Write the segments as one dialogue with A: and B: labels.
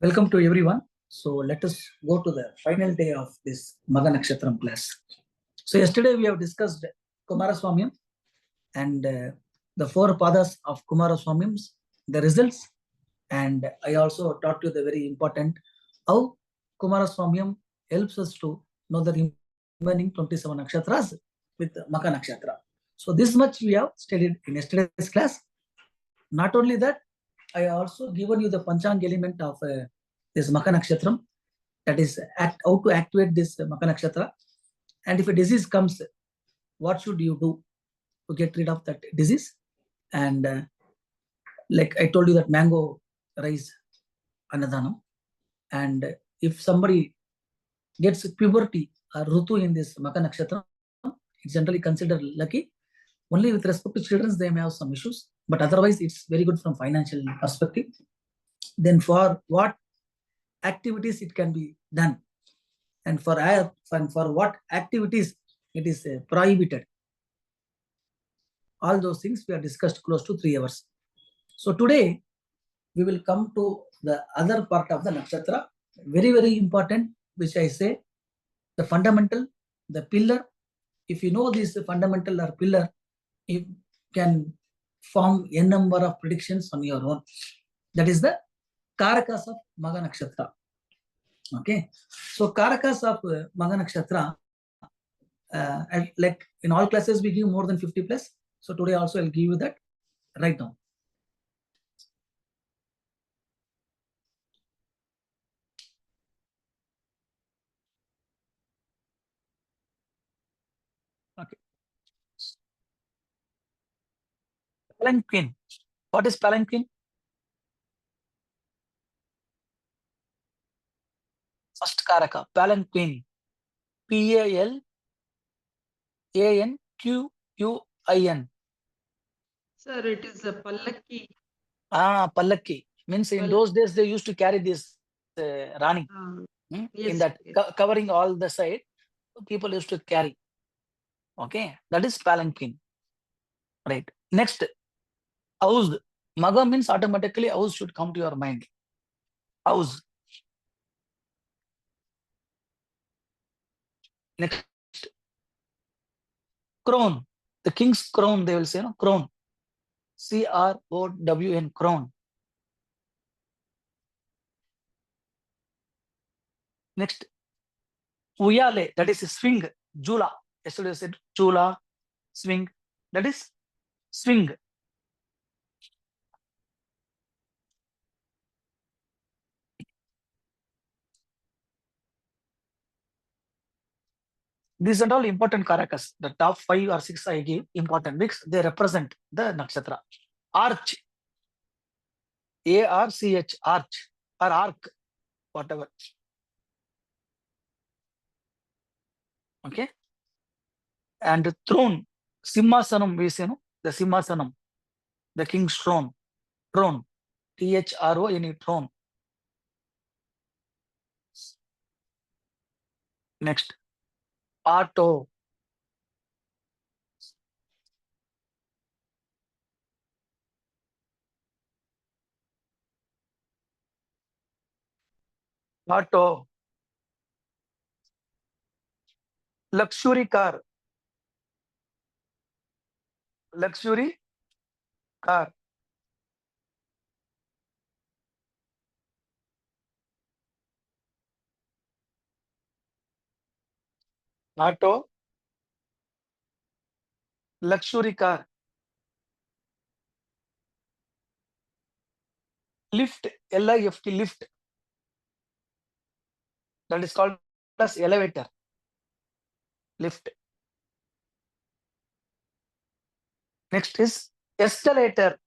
A: Welcome to everyone. So let us go to the final day of this Magha Nakshatram class. So yesterday we have discussed Kumaraswamyam and the four padas of Kumaraswamyam, the results, and I also taught you the very important how Kumaraswamyam helps us to know the remaining 27 nakshatras with Magha Nakshatra. So this much we have studied in yesterday's class. Not only that, I also given you the Panchang element of this Magha Nakshatram, that is how to activate this Magha Nakshatra. And if a disease comes, what should you do to get rid of that disease? And like I told you that mango rice anadhanam. And if somebody gets puberty or rutu in this Magha Nakshatra, it's generally considered lucky. Only with respect to children, they may have some issues, but otherwise it's very good from financial perspective. Then for what activities it can be done, and for what activities it is prohibited. All those things we have discussed close to 3 hours. So today we will come to the other part of the nakshatra, very important, which I say the fundamental, the pillar. If you know this fundamental or pillar, you can form a number of predictions on your own. That is the karakas of Magha Nakshatra. Okay, so karakas of Magha Nakshatra, like in all classes we give more than 50 plus. So today also I'll give you that right now. Okay. Palanquin. What is palanquin? First karaka, palanquin. P-A-L-A-N-Q-U-I-N.
B: Sir, it is a pallaki.
A: Pallaki. Means in those days they used to carry this Rani.
B: Yes,
A: in that covering all the side, people used to carry. Okay, that is palanquin. Right. Next, house. Magha means automatically house should come to your mind. House. Next, crown. The king's crown, they will say, no, crown. C-R-O-W-N, crown. Next, uyale, that is a swing. Jula. Yesterday I said jula, swing. That is swing. These are all important karakas. The top 5 or 6 I give important because they represent the nakshatra. Arch. A-R-C-H, arch or arc, whatever. Okay. And throne, simhasanam, we say, no? The simhasanam, the king's throne, throne, T-H-R-O-N-E, throne. Next, auto. Auto. Luxury car. Luxury car. Auto. Luxury car. Lift, L-I-F-T, lift. That is called as elevator. Lift. Next is escalator.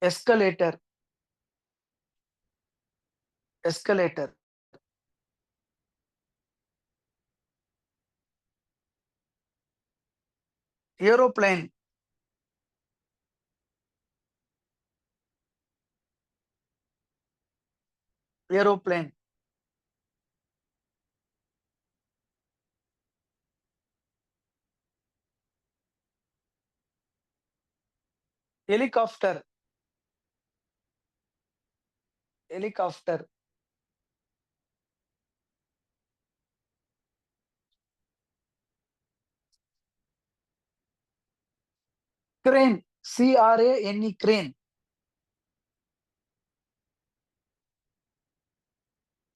A: Escalator. Escalator. Aeroplane. Aeroplane. Helicopter. Helicopter. Crane. C-R-A-N-E, crane.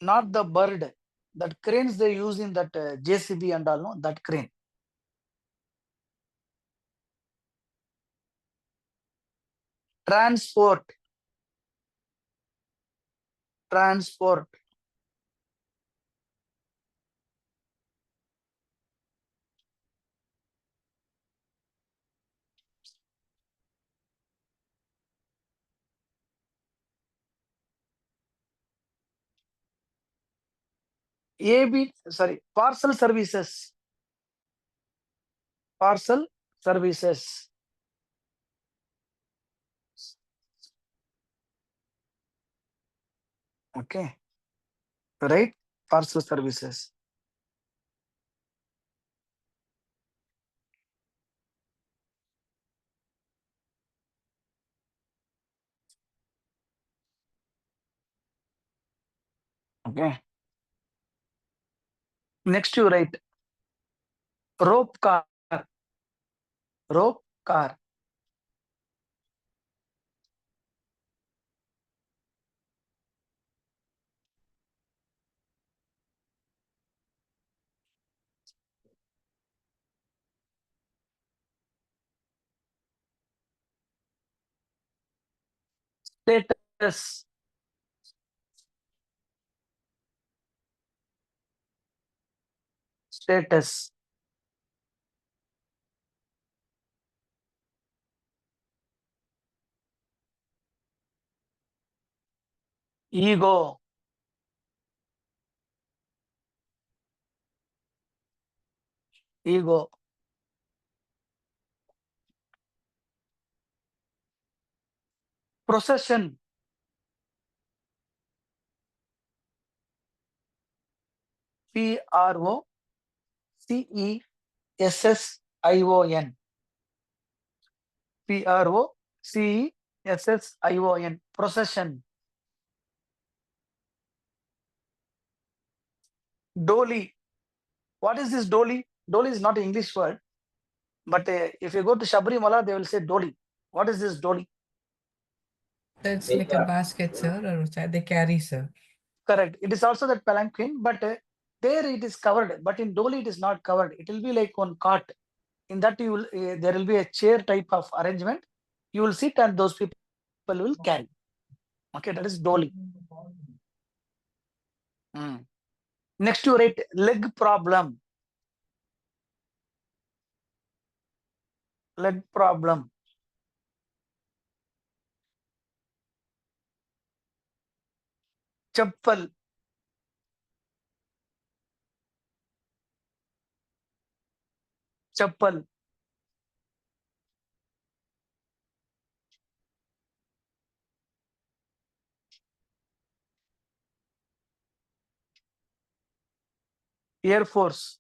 A: Not the bird. That cranes they use in that JCB and all, no? That crane. Transport. Transport. Parcel services. Parcel services. Okay. Right? Parcel services. Okay. Next you write rope car. Rope car. Status. Status. Ego. Ego. Procession. Procession. Procession. Procession. Dolly. What is this dolly? Dolly is not an English word, but if you go to Shabrimala, they will say dolly. What is this dolly?
C: It's like a basket, sir, or they carry, sir.
A: Correct. It is also that palanquin, but there it is covered. But in dolly, it is not covered. It will be like one cart. In that, you will there will be a chair type of arrangement. You will sit, and those people will carry. Okay, that is dolly. Next, you write leg problem. Leg problem. Chappal. Chappal. Air Force.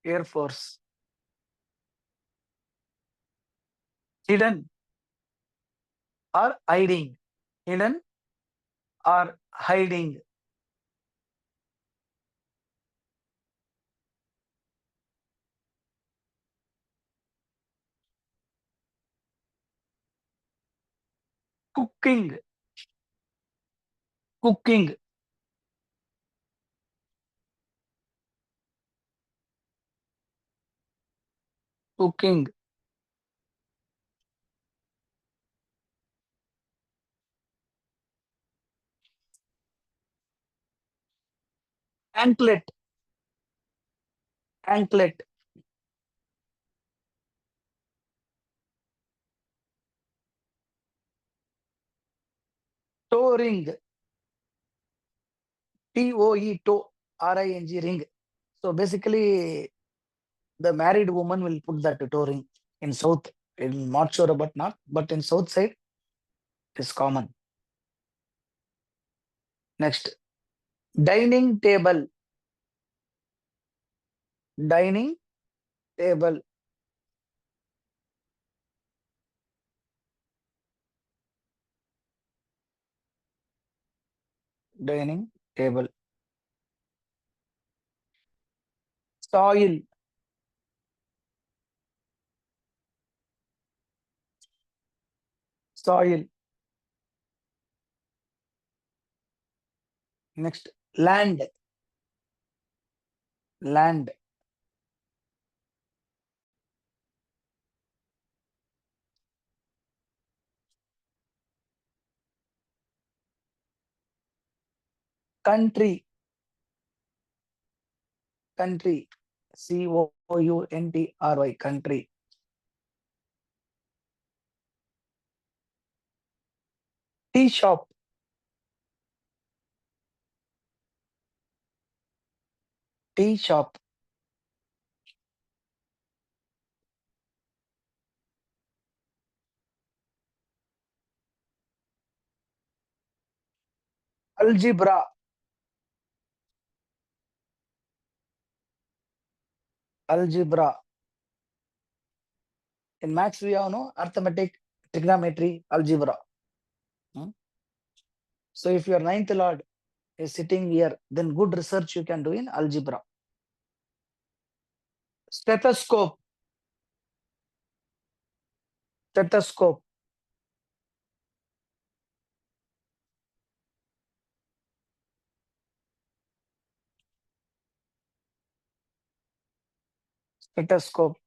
A: Air Force. Hidden or hiding. Hidden or hiding. Cooking. Cooking. Cooking. Anklet. Anklet. Toe ring. Toe. Toe. Ring. Ring. So basically, the married woman will put that toe ring in south. I'm not sure about not, but in south side it's common. Next, dining table. Dining table. Dining table. Soil. Soil. Next, land. Land. Country. Country. Country. Country. Tea shop. Tea shop. Algebra. Algebra. In maths, we have no arithmetic, trigonometry, algebra. So if your ninth lord is sitting here, then good research you can do in algebra. Stethoscope. Stethoscope. Stethoscope.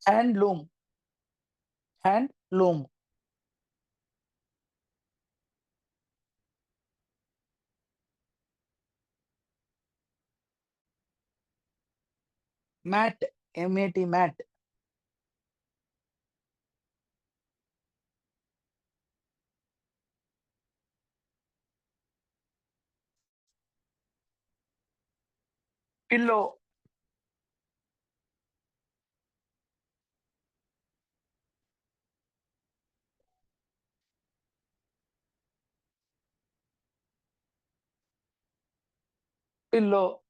A: Handloom. Handloom. Mat. M-A-T, mat. Pillow. Pillow.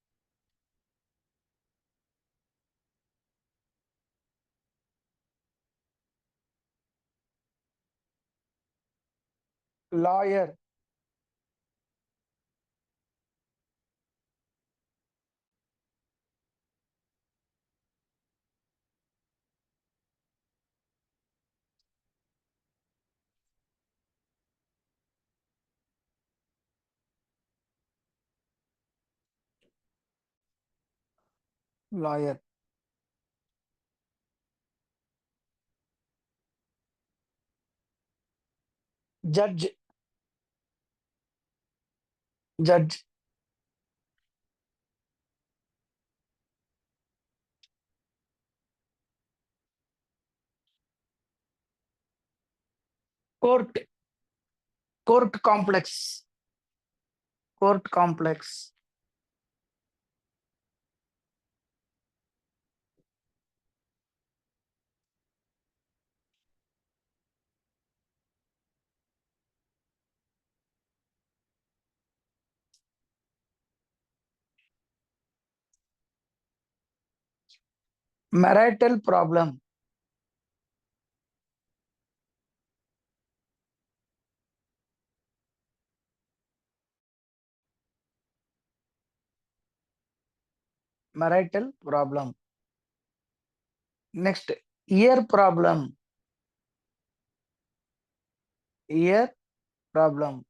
A: Lawyer. Lawyer. Judge. Judge. Court. Court complex. Court complex. Marital problem. Marital problem. Next, ear problem. Ear problem.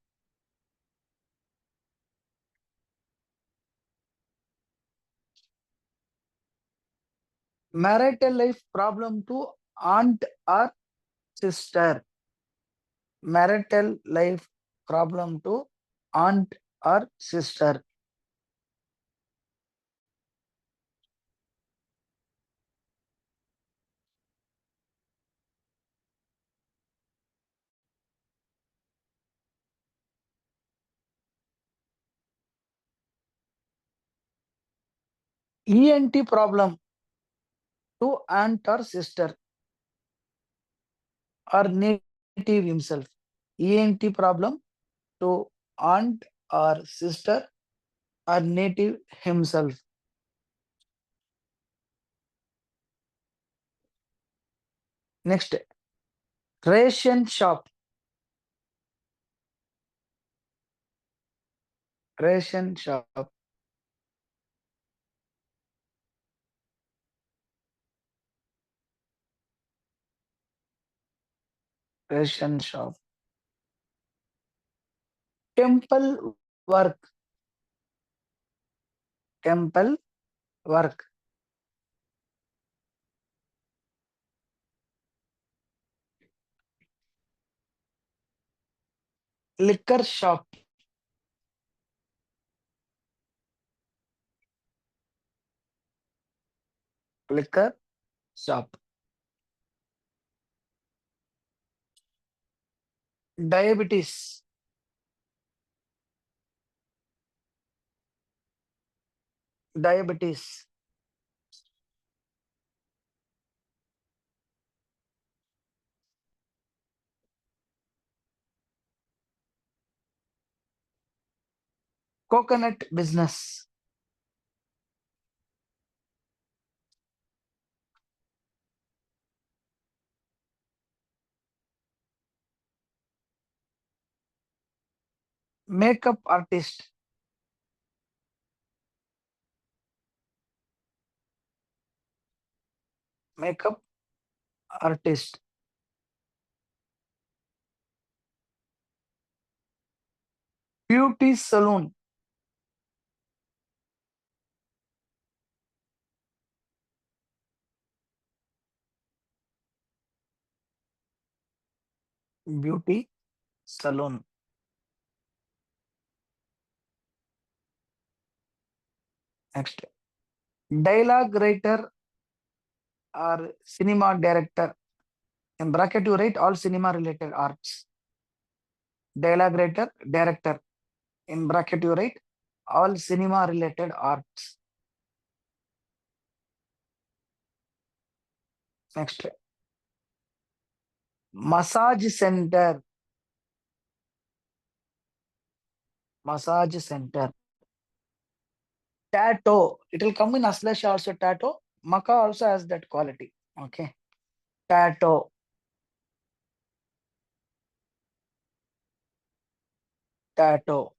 A: Marital life problem to aunt or sister. Marital life problem to aunt or sister. ENT problem to aunt or sister or native himself. ENT problem to aunt or sister or native himself. Next, ration shop.
D: ration shop, ration shop, temple work, temple work, liquor shop, liquor shop, diabetes, diabetes, coconut business, makeup artist, makeup artist, beauty salon, beauty salon. Next, dialogue writer or cinema director. In bracket, you write all cinema related arts. Dialogue writer, director. In bracket, you write all cinema related arts. Next, massage center, massage center. Tattoo, it will come in Aslash also tattoo. Magha also has that quality. Okay. Tattoo, tattoo.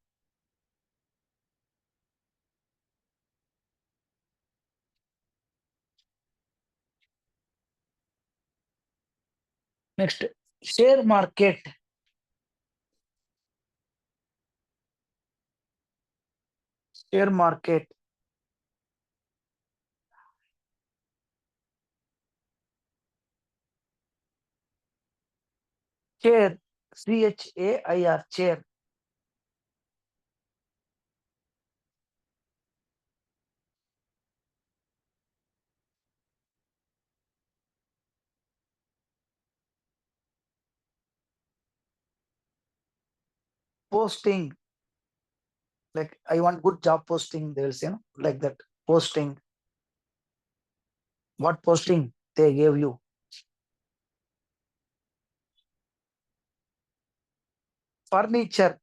D: Next, share market, share market. Chair, CHAIR, chair. Posting, like I want good job posting, they will say, no? Like that. Posting. What posting they gave you? Furniture,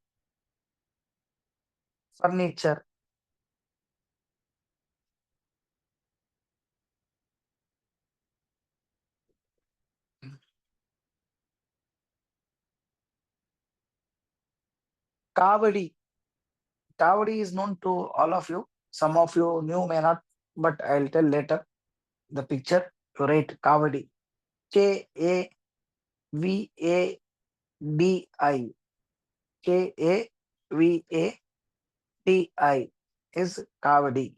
D: furniture. Kavadi. Kavadi is known to all of you. Some of you knew, may not, but I'll tell later. The picture, you write Kavadi. Kavadi. Kavadi is Kavadi.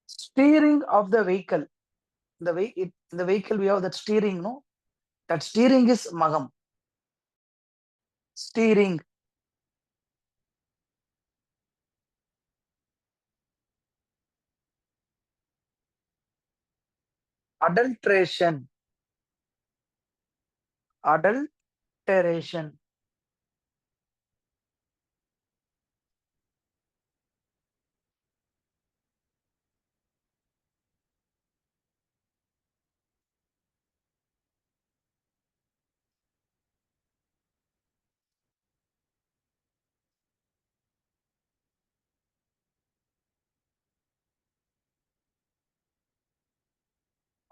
D: Steering of the vehicle. The vehicle we have that steering, no? That steering is Magam. Steering. Adulteration. Adulteration.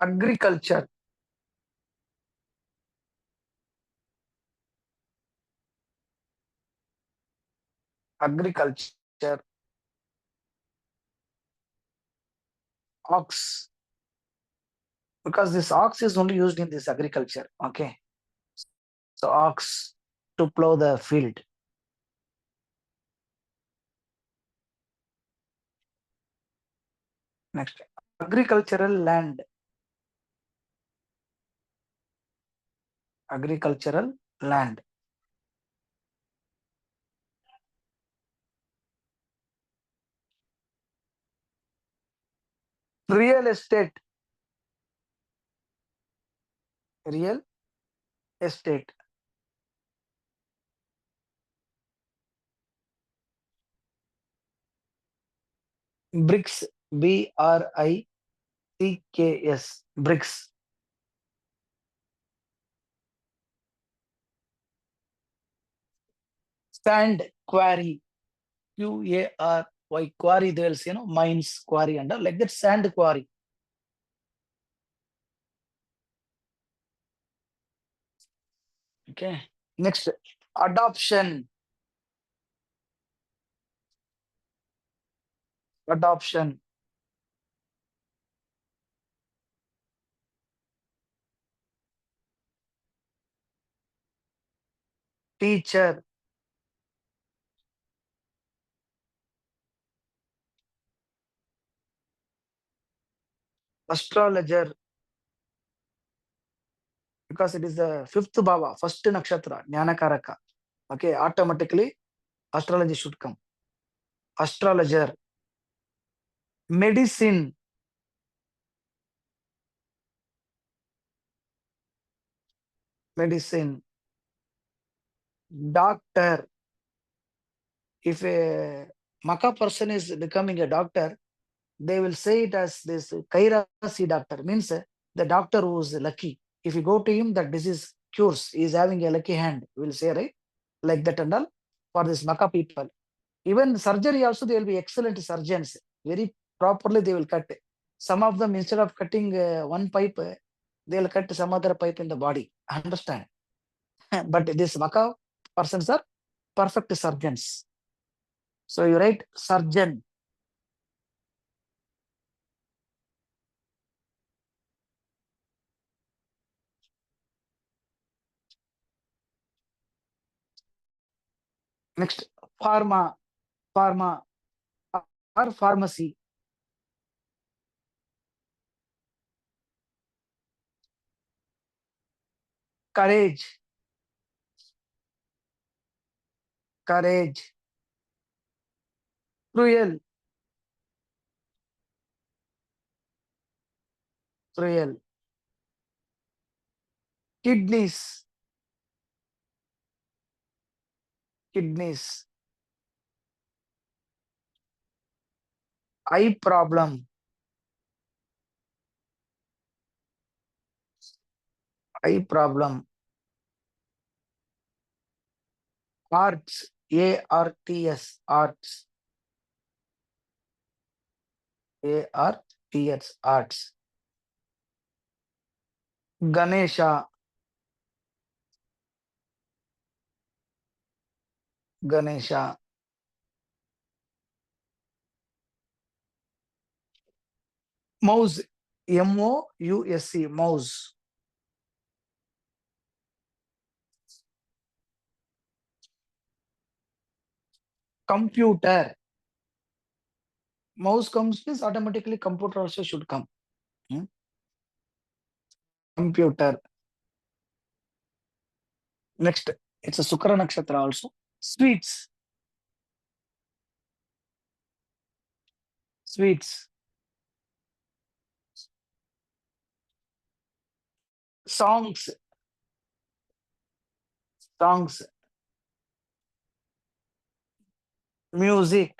D: Agriculture. agriculture, ox, because this ox is only used in this agriculture. Okay, so ox to plow the field. Next, agricultural land. Agricultural land. Real estate. Real estate. Bricks. BRICKS. Bricks. Sand quarry. QARY. Quarry. They will say, mines, quarry, and all like that. Sand quarry. Okay. Next, adoption. Adoption. Teacher. Astrologer. Because it is the fifth bhava, first nakshatra, Jnanakaraka. Okay, automatically astrology should come. Astrologer. Medicine. Medicine. Doctor. If a Magha person is becoming a doctor, they will say it as this Kairasi doctor, means the doctor who is lucky. If you go to him, that disease cures, he is having a lucky hand, we will say, right? Like that and all for this Magha people. Even surgery also, they will be excellent surgeons. Very properly they will cut. Some of them, instead of cutting one pipe, they will cut some other pipe in the body. Understand? But this Magha persons are perfect surgeons. So you write surgeon. Next, pharma. Pharma or pharmacy. Courage. Courage. Cruel. Cruel. Kidneys. Kidneys. Eye problem. Eye problem. Arts. ARTS. Arts. ARTS. Arts. Ganesha. Ganesha. Mouse. MOUSE. Mouse. Computer. Mouse comes means automatically computer also should come. Computer. Next, it's a Sukra Nakshatra also. Sweets. Sweets. Songs. Songs. Music.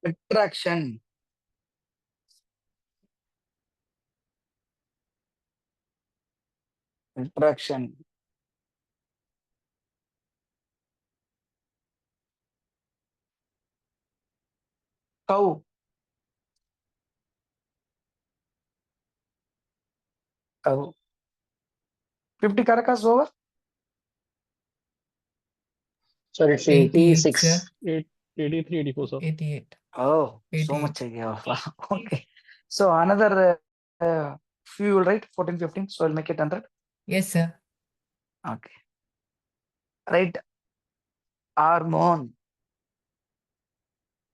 D: Attraction. Attraction. Cow. Oh, 50 karakas over?
E: Sir, it's
C: 88,
E: 86.
C: sir.
E: 83, 84, sir.
C: 88.
D: Oh, so
C: 88.
D: much I gave off. Okay. So another few you will write 14, 15. So I'll make it 100.
C: Yes, sir.
D: Okay. Right. Hormone.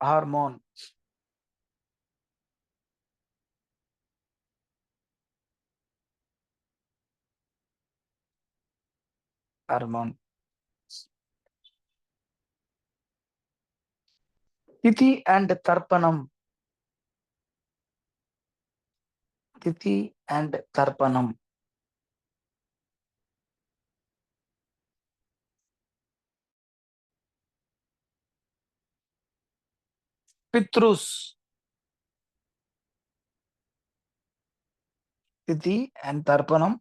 D: Hormone. Hormone. Tithi and Tarpanam. Tithi and Tarpanam. Pitrus. Tithi and Tarpanam.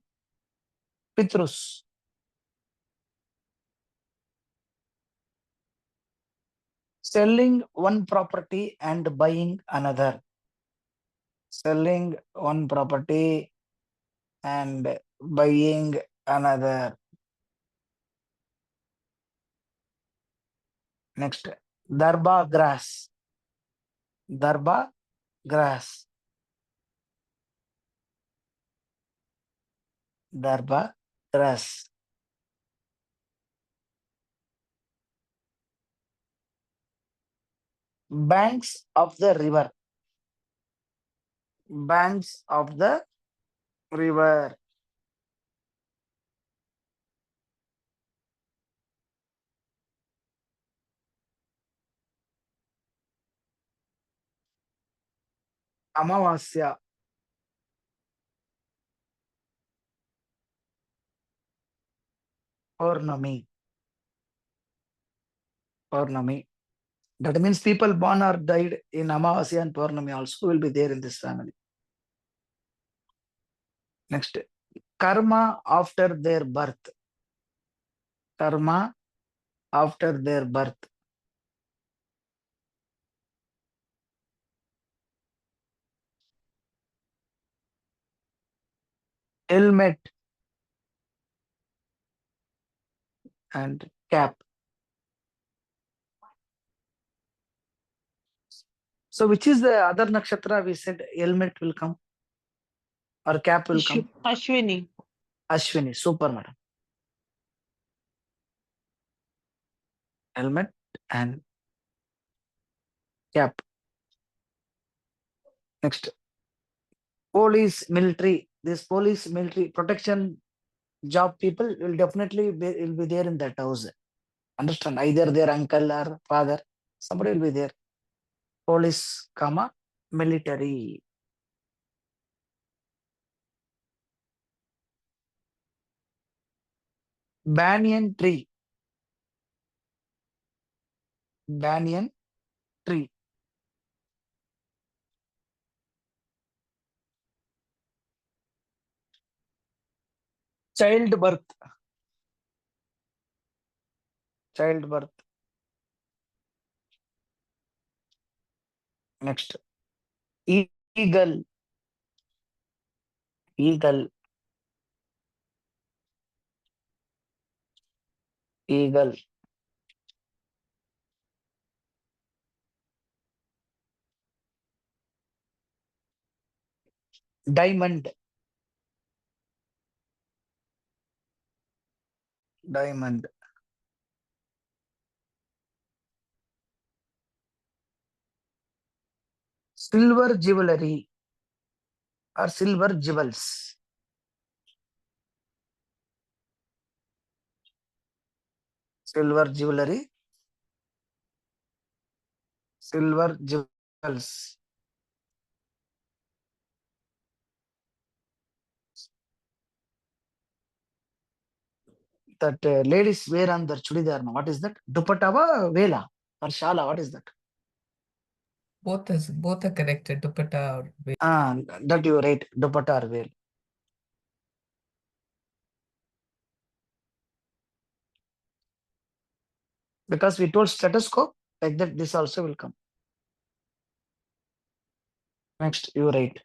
D: Pitrus. Selling one property and buying another. Selling one property and buying another. Next, Darba grass. Darba grass. Darba grass. Banks of the river. Banks of the river. Amavasya. Purnami. Purnami. That means people born or died in Amavasya and Purnami also will be there in this family. Next, karma after their birth. Karma after their birth. Helmet and cap. So which is the other nakshatra we said helmet will come or cap will come?
B: Ashwini.
D: Ashwini. Super, madam. Helmet and cap. Next, police, military. This police, military, protection job people will definitely will be there in that house. Understand? Either their uncle or father, somebody will be there. Police, comma, military. Banyan tree. Banyan tree. Childbirth. Childbirth. Next, eagle. Eagle. Eagle. Diamond. Diamond. Silver jewelry or silver jewels. Silver jewelry. Silver jewels. That ladies wear on their chudidar. What is that? Dupatta wa vela or shala? What is that?
C: Both are correct. Dupatta or veil.
D: That you write dupatta or veil. Because we told stethoscope, like that this also will come. Next, you write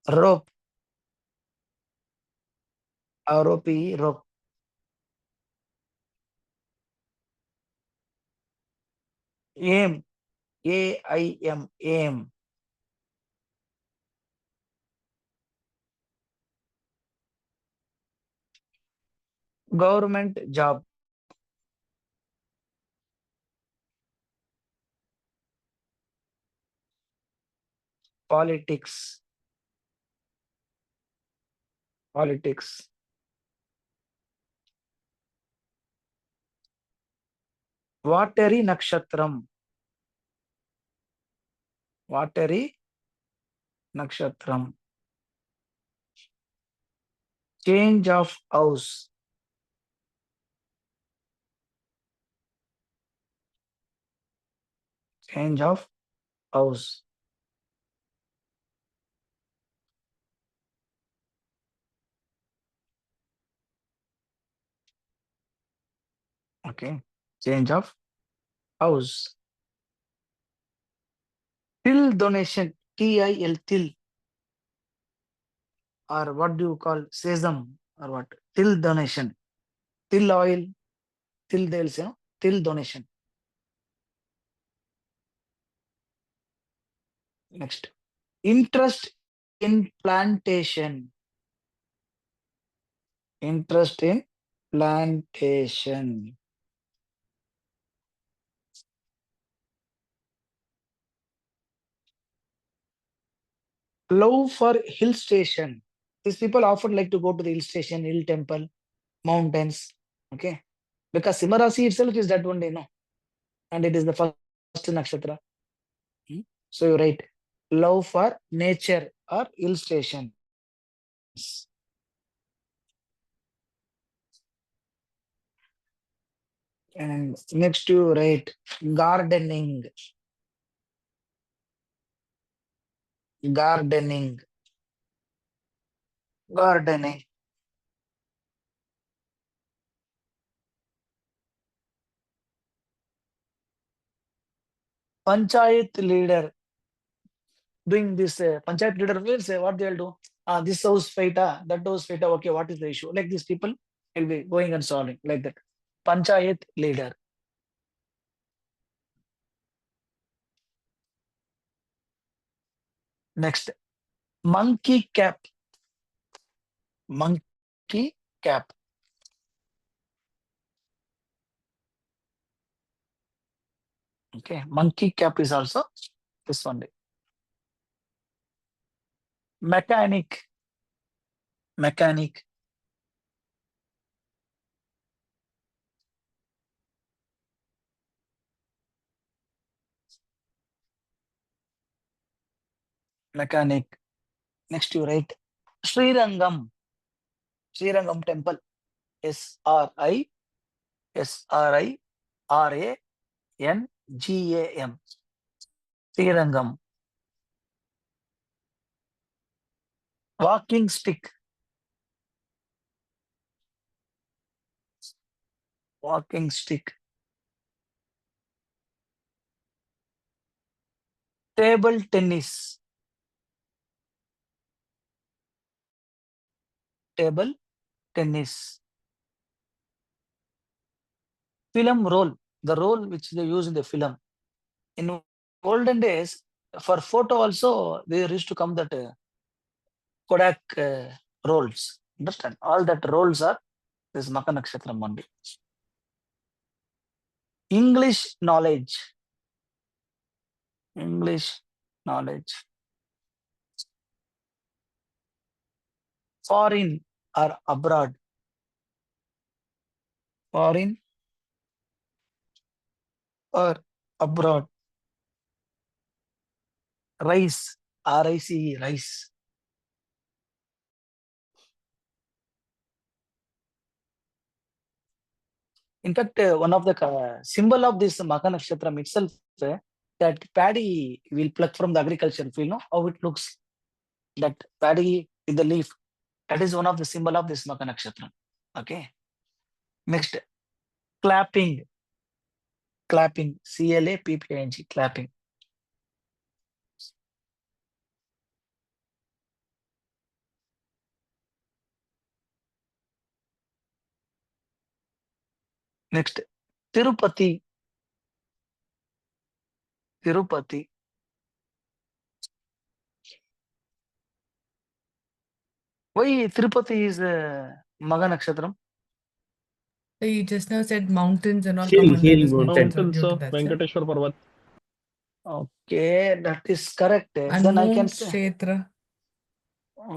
D: rope. R-O-P-E, rope. Aim, A-I-M, aim. Government job. Politics. Politics. Watery Nakshatram. Watery Nakshatram. Change of house. Change of house. Okay. Change of house. Till donation. T-I-L, till. Or what do you call sesame? Or what? Till donation. Till oil. Till they'll say, no? Till donation. Next. Interest in plantation. Interest in plantation. Love for hill station. These people often like to go to the hill station, hill temple, mountains. Okay. Because Simarasi itself is that one day, no? And it is the first nakshatra. So you write love for nature or hill stations. And next you write gardening. Gardening. Gardening. Panchayat leader. Doing this panchayat leader will say what they'll do. This house fight, that house fight. Okay, what is the issue? Like these people will be going and solving like that. Panchayat leader. Next, monkey cap. Monkey cap. Okay, monkey cap is also this one day. Mechanic. Mechanic. Mechanic. Next you write Srirangam. Srirangam temple. Srirangam. Srirangam. Walking stick. Walking stick. Table tennis. Table tennis. Film roll. The roll which they use in the film. In olden days, for photo also, there used to come that Kodak rolls. Understand? All that rolls are this Magha Nakshatram only. English knowledge. English knowledge. Foreign or abroad. Foreign or abroad. Rice. R-I-C-E. Rice. In fact, one of the symbol of this Magha Nakshatram itself, that paddy will pluck from the agriculture field, no? How it looks, that paddy with the leaf, that is one of the symbol of this Magha Nakshatram. Okay. Next, clapping. Clapping. C-L-A-P-P-I-N-G. Clapping. Next, Tirupati. Tirupati. Why Tirupati is Magha Nakshatram?
C: You just now said mountains and all
E: Hill,
C: come under
E: hill
C: this
E: mountain.
C: nakshatra due to
E: Sir,
C: that, sir.
E: Venkateshwar Parvat.
D: Okay, that is correct.
C: And
D: Then I
C: moon
D: can say.
C: kshetra.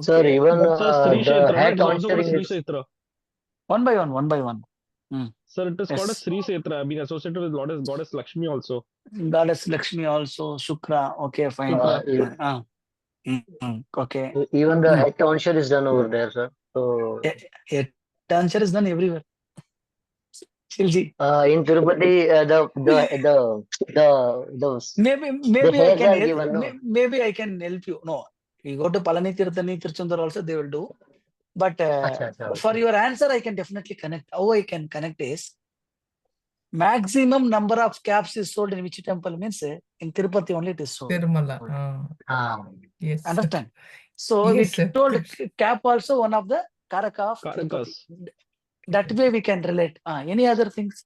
F: Sir,
D: Okay.
F: even
E: Sir, Sri
F: the
E: Kshetra, no?
F: hat
E: It is also called
F: answering
E: Sri
F: is
E: Kshetra.
D: One by one, one by one.
E: Sir, it is called as
D: Yes.
E: Sri Kshetra, being associated with goddess Lakshmi also.
D: Goddess Lakshmi also, Shukra. Okay, fine.
E: Shukra.
D: Okay.
F: even the
D: Hmm.
F: hat answer is done over there, sir. So
D: The answer is done everywhere. Shilji.
F: in Tirupati, the
D: Maybe I
F: hairs
D: can
F: are
D: help.
F: given, no?
D: Maybe I can help you. No, you go to Palani Tirthani, Tiruchendur also they will do. But
F: Acha, acha,
D: for
F: okay.
D: your answer, I can definitely connect. How I can connect is maximum number of caps is sold in which temple means in Tirupati only it is sold.
C: Tirumala.
F: Ah,
C: Yes.
D: Understand? So
C: Yes,
D: it
C: sir.
D: told cap also one of the Karaka of Tirupati.
E: Karakas.
D: That way we can relate. Any other things?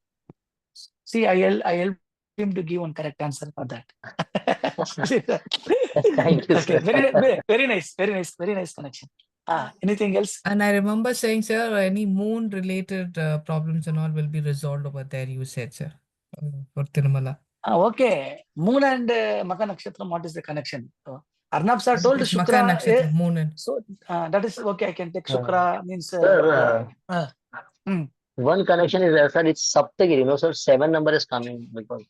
D: See, I help him to give one correct answer for that.
F: thank you,
D: Okay,
F: sir.
D: very nice, very nice, very nice connection. Anything else?
C: And I remember saying, sir, any moon related problems and all will be resolved over there, you said, sir, for Tirumala.
D: Okay, moon and Magha Nakshatram, what is the connection? Arnab sir told
C: It's Magha
D: Shukra.
C: Nakshatra, moon and
D: So that is okay. I can take Shukra means.
F: Sir,
D: Hmm.
F: one connection is there, sir. It's Saptagiri, no, sir. 7 number is coming because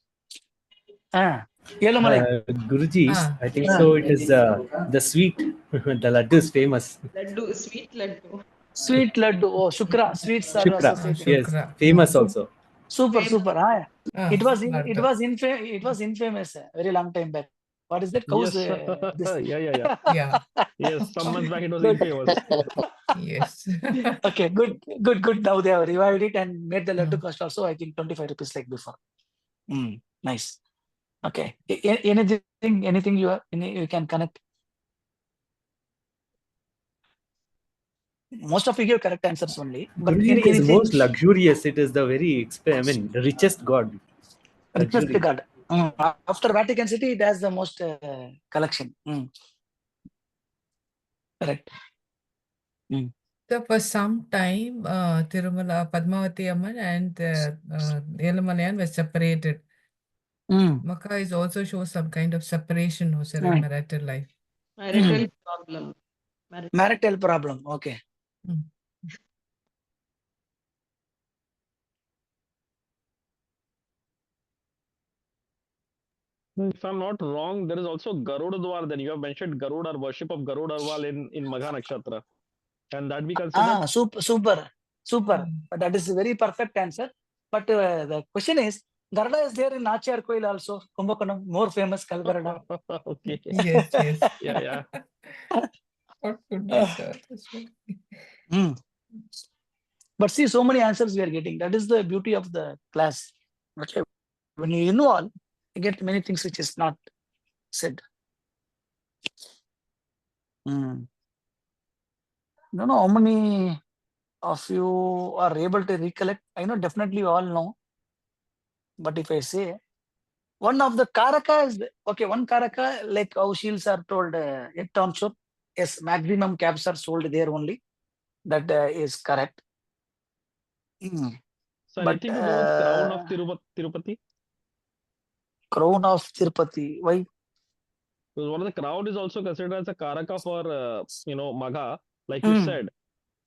D: Yelumalai.
G: Guruji,
C: Ah.
G: I think so. It is the sweet. The laddu is famous.
B: Laddu, sweet laddu.
D: Sweet laddu. Oh, Shukra. Sweets are
G: Shukra.
D: associated.
G: Yes,
C: Shukra.
G: famous also.
D: Super,
B: Famous.
D: super. It
C: Laddu.
D: was infamous very long time back. What is that? Cows.
E: Yes.
D: This.
E: Yeah.
C: Yeah.
E: Yes, some months back it was
D: Good.
E: infamous.
C: Yes.
D: Okay, good. Now they have revived it and made the laddu
C: Mm.
D: cost also, I think, 25 rupees like before. Nice. Okay. Anything you can connect? Most of you give correct answers only. But
G: Guruji is
D: anything
G: most luxurious. It is the very, the richest god.
D: request
G: Luxury.
D: regard. After Vatican City, it has the most collection. Correct.
C: So for some time, Tirumala, Padmavati Amman and Yellamalayan were separated. Magha is also shows some kind of separation or in marital life.
B: Marital problem.
D: Marital problem. Okay.
C: Mm.
E: If I'm not wrong, there is also Garudwar. Then you have mentioned Garud or worship of Garudwar in Magha Nakshatra. Can that be considered?
D: Super.
C: Mm.
D: But that is a very perfect answer. But the question is, Garuda is there in Nachar Koil also, Kumbakonam, more famous Kalgarada.
E: Okay.
C: Yes.
E: Yeah.
C: What could be, sir? That's right.
D: But see, so many answers we are getting. That is the beauty of the class. Okay. When you involve, you get many things which is not said. Don't know how many of you are able to recollect. I know definitely you all know. But if I say one of the Karaka is okay, one Karaka, like how shields are told, at township, yes, maximum caps are sold there only. That is correct.
E: So
D: But
E: anything to do with crown of Tirupati?
D: crown of Tirupati, why?
E: Because one of the crown is also considered as a Karaka for Magha, like you said.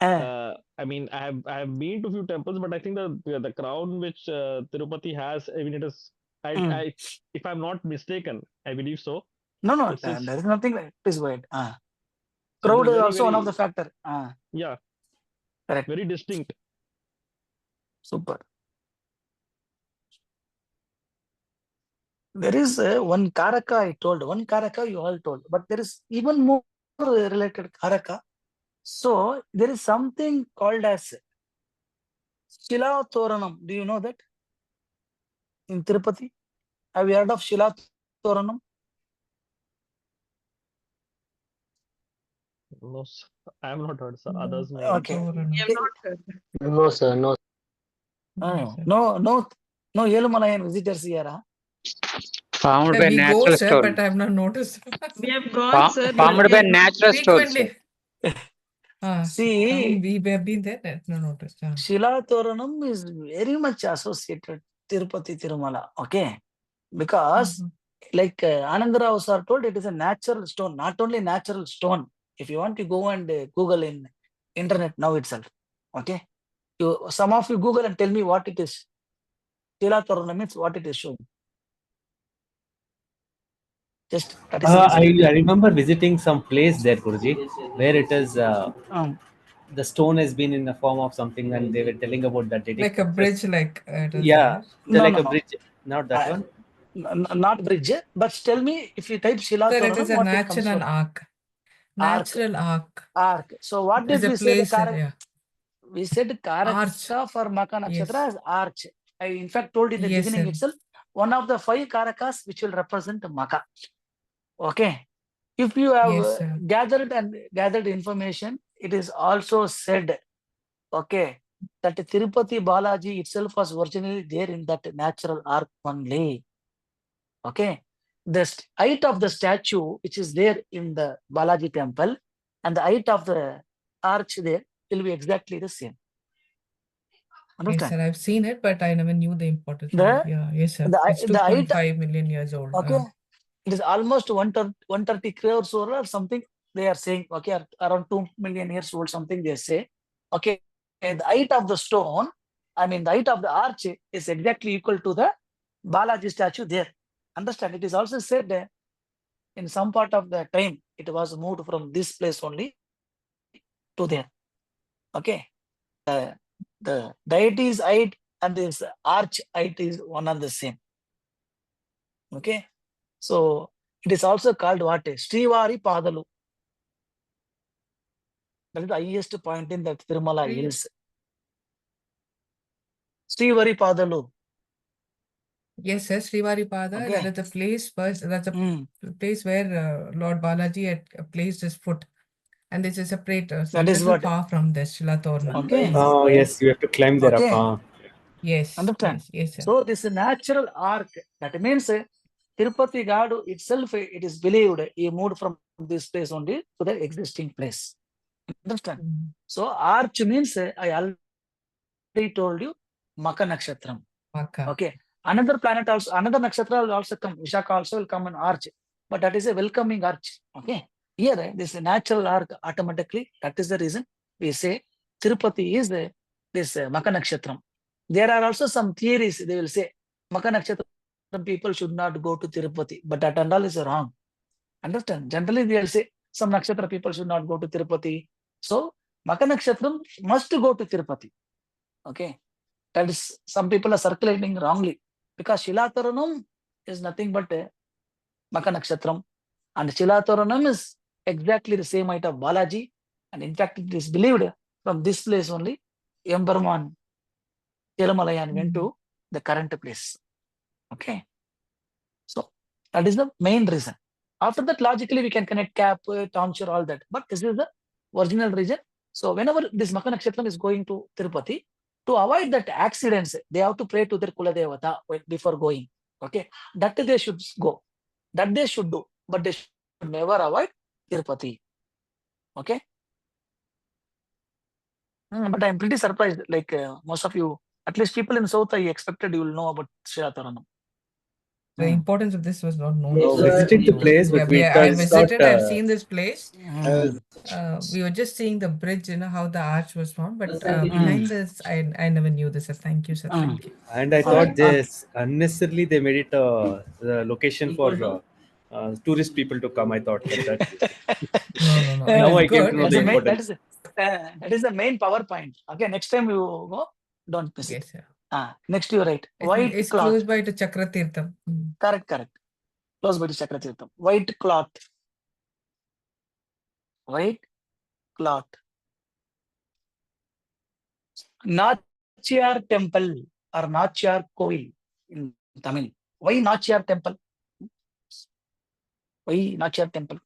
E: I mean, I have been to a few temples, but I think the crown which Tirupati has, I mean, it is. If I'm not mistaken, I believe so.
D: No, there is nothing like this word.
E: So
D: Crowd
E: it
D: is
E: very,
D: also one
E: very,
D: of the factor.
E: Yeah.
D: Correct.
E: Very distinct.
D: Super. There is one Karaka I told, one Karaka you all told, but there is even more related Karaka. So there is something called as Shila Toranam. Do you know that? In Tirupati? Have you heard of Shila Toranam?
E: No, sir, I have not heard, sir. Others may.
D: Okay.
C: Toranam.
B: We have not heard.
F: No, sir. No.
C: Yes, sir.
D: No Yelumalayan visitors here. Huh?
H: Formed
C: Sir,
H: by
C: we go,
H: natural
C: sir,
H: stone.
C: but I have not noticed.
B: We have gone, sir, but
H: Formed
B: we
H: by
B: have not
H: natural stones.
C: Frequently.
D: See,
C: we have been there, but no noticed.
D: Shila Toranam is very much associated Tirupati Tirumala. Okay, because like Anandarao sir told, it is a natural stone, not only natural stone. If you want to go and Google in internet now itself, okay, some of you Google and tell me what it is. Shila Toranam means what it is showing. Just that is
G: I remember visiting some place there, Guruji, where it is the stone has been in the form of something, and they were telling about that.
C: Like a bridge, like it is
G: Yeah,
C: there.
G: like a bridge, not that one.
D: Not bridge, but tell me if you type Shila
C: Sir, it
D: Toranam,
C: is a
D: what it comes
C: natural
D: for?
C: arc. Natural arc.
D: Arc. So what
C: There's
D: did
C: a
D: we say? The
C: place,
D: Karaka? We said
C: Arch.
D: Karaka for Magha Nakshatra
C: Yes.
D: as arch. I in fact told in the
C: Yes,
D: beginning
C: sir.
D: itself, one of the 5 Karakas which will represent Magha. Okay. If you have
C: Yes, sir.
D: gathered information, it is also said, okay, that Tirupati Balaji itself was originally there in that natural arc only. Okay. The height of the statue, which is there in the Balaji temple, and the height of the arch there will be exactly the same.
C: Yes,
D: Understand?
C: sir. I've seen it, but I never knew the importance of
D: The-
C: it. Yeah, yes, sir.
D: the
C: It's
D: height,
C: 2.5 million years old.
D: okay, it is almost 130 crores or something they are saying, okay, around 2 million years old, something they say. Okay, and the height of the stone, I mean the height of the arch is exactly equal to the Balaji statue there. Understand? It is also said in some part of the time it was moved from this place only to there. Okay, the deity's height and this arch height is one and the same. Okay, so it is also called what? Srivari Padalu. That is the highest point in the Tirumala hills. Srivari Padalu.
C: Yes, sir. Srivari-Pada,
D: Okay.
C: that is the place first. That's a place where Lord Balaji had placed his foot. And this is separate, a
D: That is
C: little
D: what.
C: far from this Shilatorna.
D: Okay.
G: Oh yes, you have to climb there
D: Okay.
G: up.
C: Yes,
D: Understand?
C: yes, sir.
D: So this natural arc, that means Tirupati God itself, it is believed he moved from this place only to the existing place. Understand? So arch means I already told you Magha Nakshatram.
C: Magha.
D: Okay. Another planet also, another nakshatra will also come. Vishaka also will come in arch, but that is a welcoming arch. Okay. Here, this natural arc automatically. That is the reason we say Tirupati is this Magha Nakshatram. There are also some theories. They will say Magha Nakshatram people should not go to Tirupati, but that and all is wrong. Understand? Generally, they will say some nakshatra people should not go to Tirupati. So Magha Nakshatram must go to Tirupati. Okay. That is, some people are circulating wrongly, because Shilatoranam is nothing but Magha Nakshatram, and Shilatoranam is exactly the same height of Balaji, and in fact it is believed from this place only Emberman Tirumalayan went to the current place. Okay, so that is the main reason. After that, logically we can connect Cap, Tomshire, all that, but this is the original region. So whenever this Magha Nakshatram is going to Tirupati, to avoid that accidents, they have to pray to their Kuladevata before going. Okay, that they should go, that they should do, but they should never avoid Tirupati. Okay. But I'm pretty surprised, like most of you, at least people in South, I expected you will know about Shilataranam.
C: The importance of this was not known.
G: No,
C: to us.
G: visiting the place, but
C: I visited, I've seen this place.
G: Mm.
C: We were just seeing the bridge, how the arch was formed, but behind this, I never knew this. Sir. Thank you, sir. Thank you.
G: And I thought this unnecessarily they made it the location for tourist people to come. I thought that.
C: No.
G: Now I came
C: Good.
G: to know the importance.
D: That is the main power point. Okay, next time you go, don't miss
C: Yes,
D: it.
C: sir.
D: Next you write white
C: It's
D: cloth.
C: close by to Chakratirtham.
D: Correct. Close by to Chakratirtham. White cloth. White cloth. Nachiyar temple or Nachiyar Kovil in Tamil. Why Nachiyar temple? Why Nachiyar temple?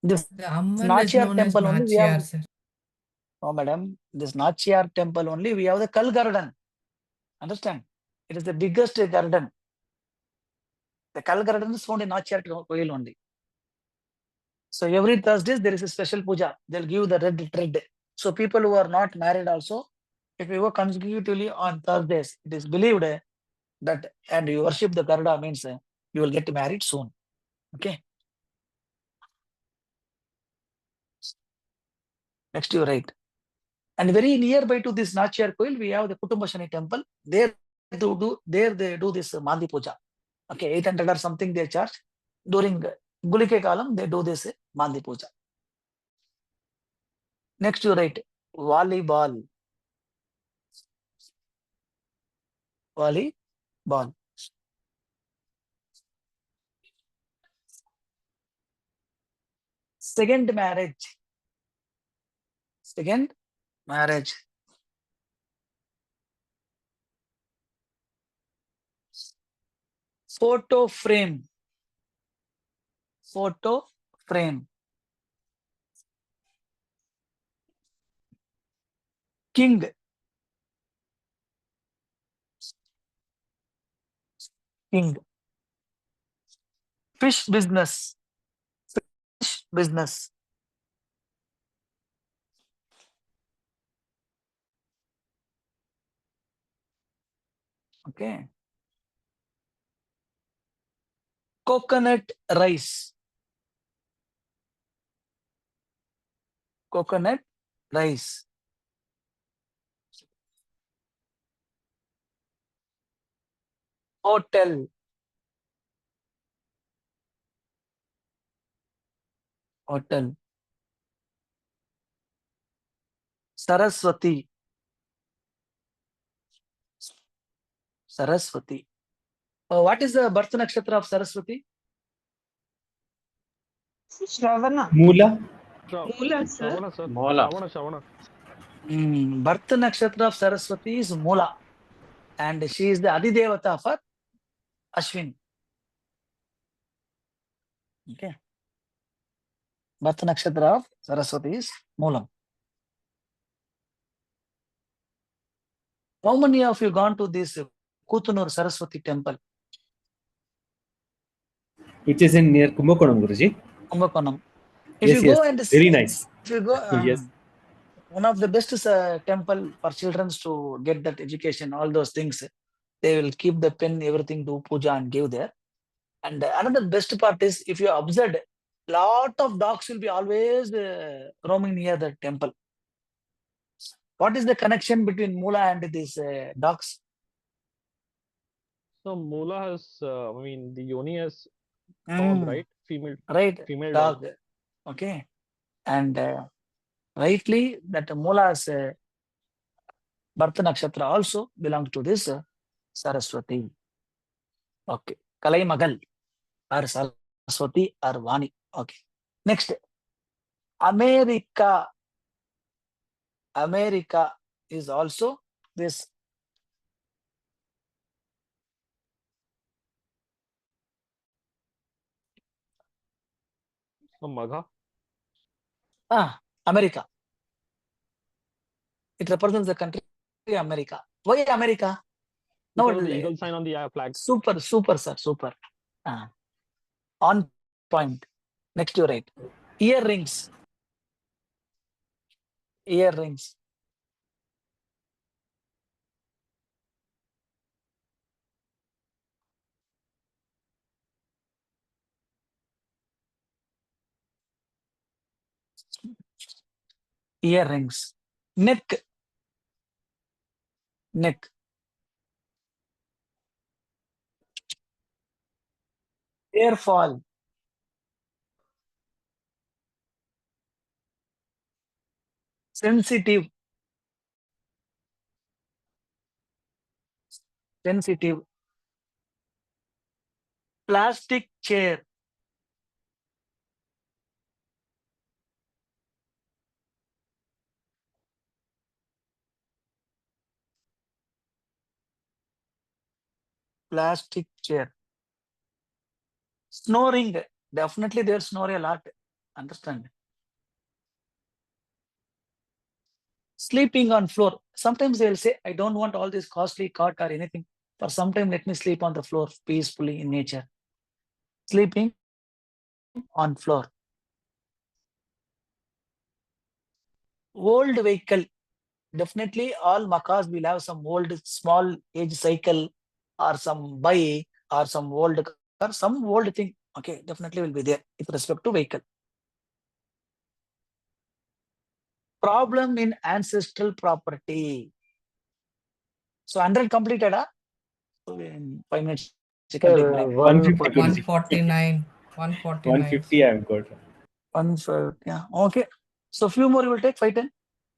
D: This
C: The Amman is
D: Nachiyar
C: known as
D: temple only we have.
C: Nachiyar, sir.
D: Oh, madam, this Nachiyar temple only we have the Kal Garden. Understand? It is the biggest garden. The Kal garden is found in Nachar Koil only. So every Thursday there is a special puja. They'll give the red thread. So people who are not married also, if you go consecutively on Thursdays, it is believed that and you worship the Garuda means you will get married soon. Okay. Next you write. And very nearby to this Nachar Koil, we have the Kutumbashani temple. There they do this Mandi puja. Okay, 800 or something they charge. During Gulike Kalam, they do this Mandi puja. Next you write volleyball. Volleyball. Second marriage. Second marriage. Photo frame. Photo frame. King. King. Fish business. Fish business. Okay. Coconut rice. Coconut rice. Hotel. Hotel. Saraswati. Saraswati. What is the birth nakshatra of Saraswati?
B: Shravana.
G: Mula.
B: Mula, sir.
E: Shavana, sir.
G: Mola.
E: Shavana.
D: Birth nakshatra of Saraswati is Mula. And she is the Adidevata for Ashwin. Okay. Birth nakshatra of Saraswati is Moolam. How many of you gone to this Kutunur Saraswati temple?
G: Which is in near Kumbakonam, Guruji.
D: Kumbakonam. If
G: Yes,
D: you go
G: yes.
D: and
G: Very nice.
D: if you go,
G: Yes.
D: one of the best temple for children to get that education, all those things, they will keep the pen, everything, do puja and give there. And another best part is if you observed, lot of dogs will be always roaming near the temple. What is the connection between Mula and these dogs?
E: So Mula has, the Yoni has dog, right? Female
D: Dog. Okay. And rightly, that Mula's birth nakshatra also belongs to this Saraswati. Okay. Kalai Magal or Saraswati or Vani. Okay. Next. America. America is also this.
E: So Magha.
D: America. It represents the country America. Why America? No,
E: Because of the eagle sign on the flag.
D: Super, sir, super. On point. Next you write. Earrings. Earrings. Earrings. Neck. Neck. Hair fall. Sensitive. Sensitive. Plastic chair. Plastic chair. Snoring. Definitely they'll snore a lot. Understand?
A: Sleeping on floor. Sometimes they will say, I don't want all this costly cot or anything. For some time, let me sleep on the floor peacefully in nature. Sleeping on floor. Old vehicle. Definitely all Makas will have some old small age cycle or some bike or some old car, some old thing. Okay, definitely will be there with respect to vehicle. Problem in ancestral property. So 100 completed, So in 5 minutes, you can take break.
F: 140.
C: 149. 149.
G: 150 I've got.
A: 150, yeah, okay. So few more you will take, 510.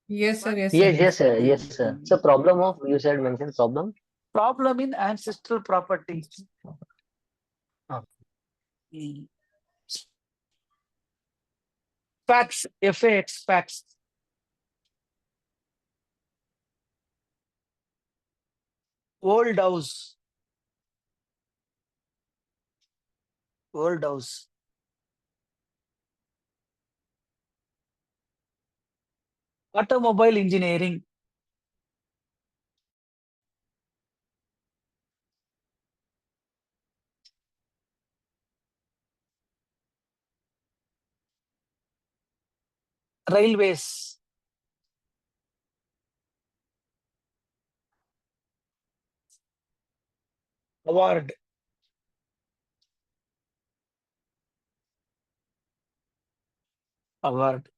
C: Yes, sir. Yes, sir.
F: Yes, sir. Yes, sir. So problem of, you said, mention problem.
A: Problem in ancestral property.
F: Ah.
A: Facts, FAX, facts. Old house. Old house. Automobile engineering. Railways. Award. Award.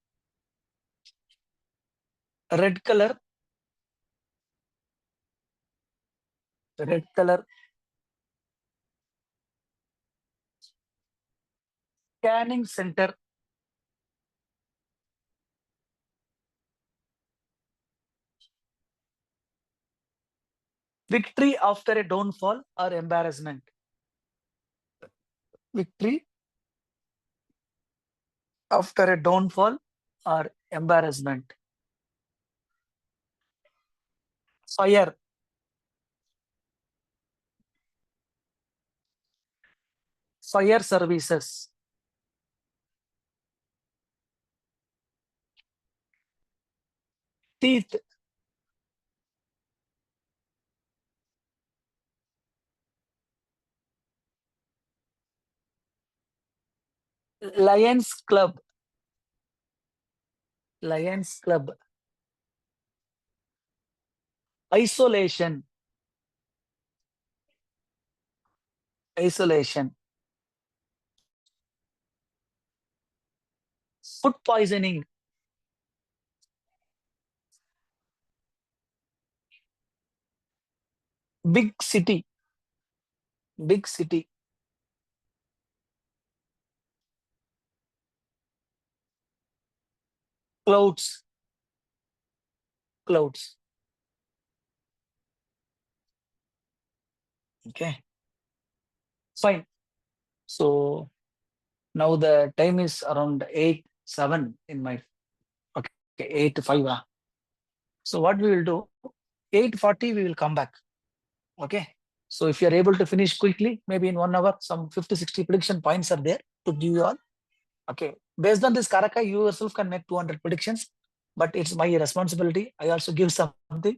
A: Red color. Red color. Scanning center. Victory after a downfall or embarrassment. Victory after a downfall or embarrassment. Fire. Fire services. Teeth. Lions Club. Lions Club. Isolation. Isolation. Food poisoning. Big city. Big city. Clouds. Clouds. Okay. Fine. So now the time is around 8:07 in my, okay, 8:05. So what we will do, 8:40 we will come back. Okay. So if you are able to finish quickly, maybe in 1 hour, some 50, 60 prediction points are there to give you all. Okay. Based on this Karaka, you yourself can make 200 predictions, but it's my responsibility. I also give something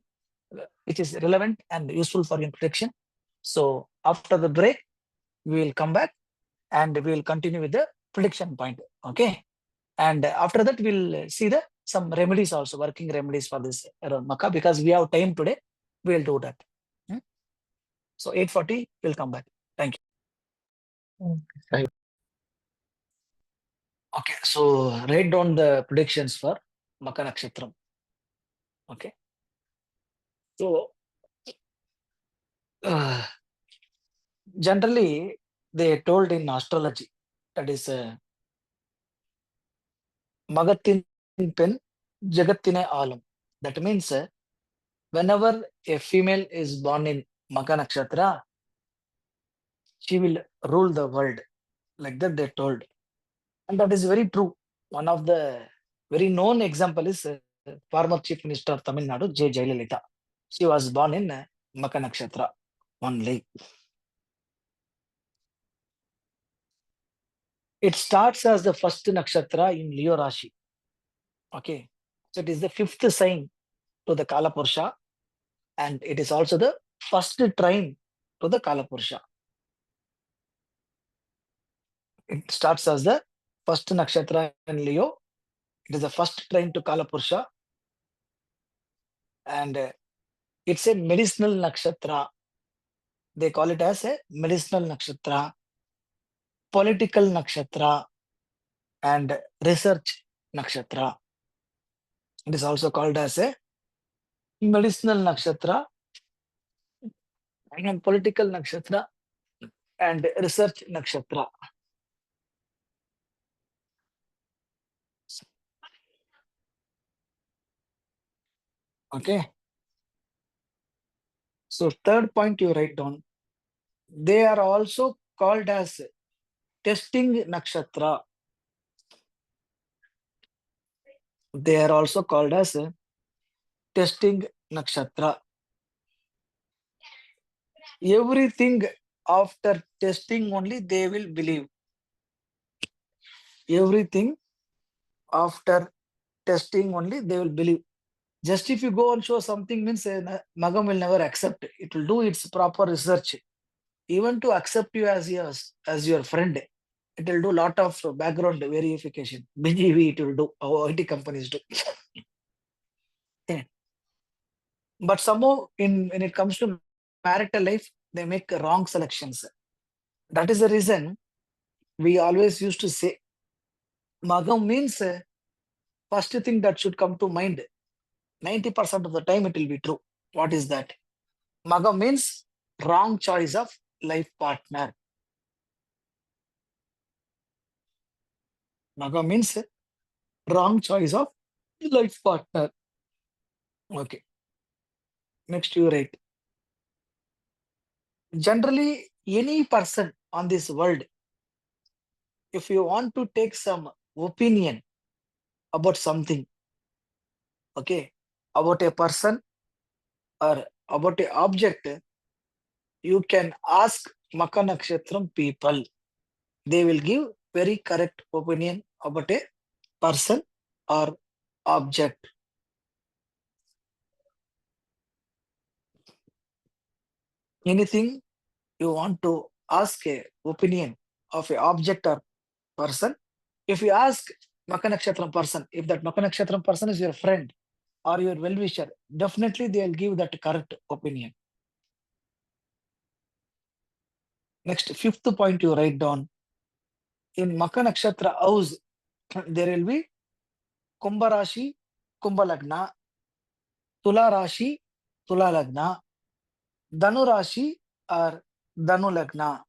A: which is relevant and useful for your prediction. So after the break, we will come back and we will continue with the prediction point. Okay. And after that, we'll see the some remedies also, working remedies for this error Magha, because we have time today. We'll do that. So 8:40, we'll come back. Thank you.
F: Thank
A: Okay, so write down the predictions for Magha Nakshatram. Okay. So generally, they told in astrology, that is Magatin pen, Jagatine alam. That means whenever a female is born in Magha Nakshatra, she will rule the world. Like that, they told. And that is very true. One of the very known example is former Chief Minister of Tamil Nadu, J. Jayalalitha. She was born in Magha Nakshatra only. It starts as the first nakshatra in Leo Rashi. Okay. So it is the fifth sign
D: to the Kala Purusha, and it is also the first trine to the Kala Purusha. It starts as the first nakshatra in Leo. It is the first trine to Kala Purusha, and it's a medicinal nakshatra. They call it as a medicinal nakshatra, political nakshatra, and research nakshatra. It is also called as a medicinal nakshatra and political nakshatra and research nakshatra. Okay. So third point you write down. They are also called as testing nakshatra. They are also called as testing nakshatra. Everything after testing only they will believe. Everything after testing only they will believe. Just if you go and show something means Magam will never accept. It will do its proper research. Even to accept you as your friend, it will do lot of background verification. BGV it will do, our IT companies do. Yeah. But somehow when it comes to marital life, they make wrong selections. That is the reason we always used to say, Magam means first thing that should come to mind. 90% of the time it will be true. What is that? Magam means wrong choice of life partner. Magam means wrong choice of life partner. Okay. Next you write. Generally, any person on this world, if you want to take some opinion about something, okay, about a person or about a object, you can ask Magha Nakshatram people. They will give very correct opinion about a person or object. Anything you want to ask a opinion of a object or person, if you ask Magha Nakshatram person, if that Magha Nakshatram person is your friend or your well-wisher, definitely they will give that correct opinion. Next, fifth point you write down. In Magha Nakshatra house, there will be Kumbha Rashi, Kumbha Lagna, Tula Rashi, Tula Lagna, Dhanu Rashi or Dhanu Lagna.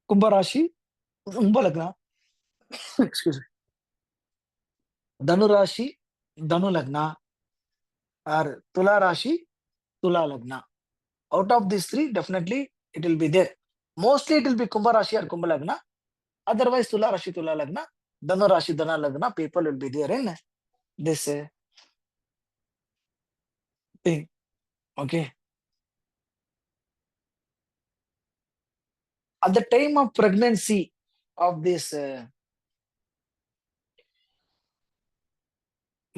D: Kumbha Rashi, Kumbha Lagna, excuse me, Dhanu Rashi, Dhanu Lagna or Tula Rashi, Tula Lagna. Out of these three, definitely it will be there. Mostly it will be Kumbha Rashi or Kumbha Lagna. Otherwise, Tula Rashi, Tula Lagna, Dhanu Rashi, Dhanu Lagna, people will be there in this thing. Okay. At the time of pregnancy of this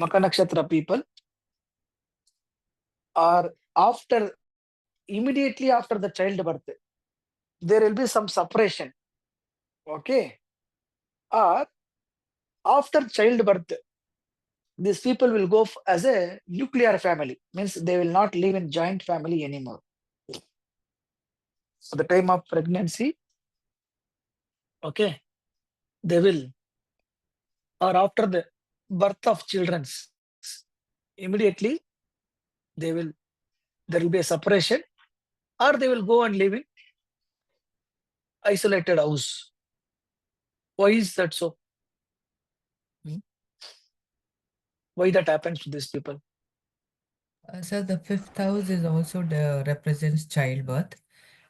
D: Magha Nakshatra people, or after, immediately after the childbirth, there will be some separation. Okay. Or after childbirth, these people will go as a nuclear family, means they will not live in joint family anymore. At the time of pregnancy, okay, they will, or after the birth of children, immediately there will be a separation, or they will go and live in isolated house. Why is that so? Why that happens to these people?
C: So the fifth house is also represents childbirth,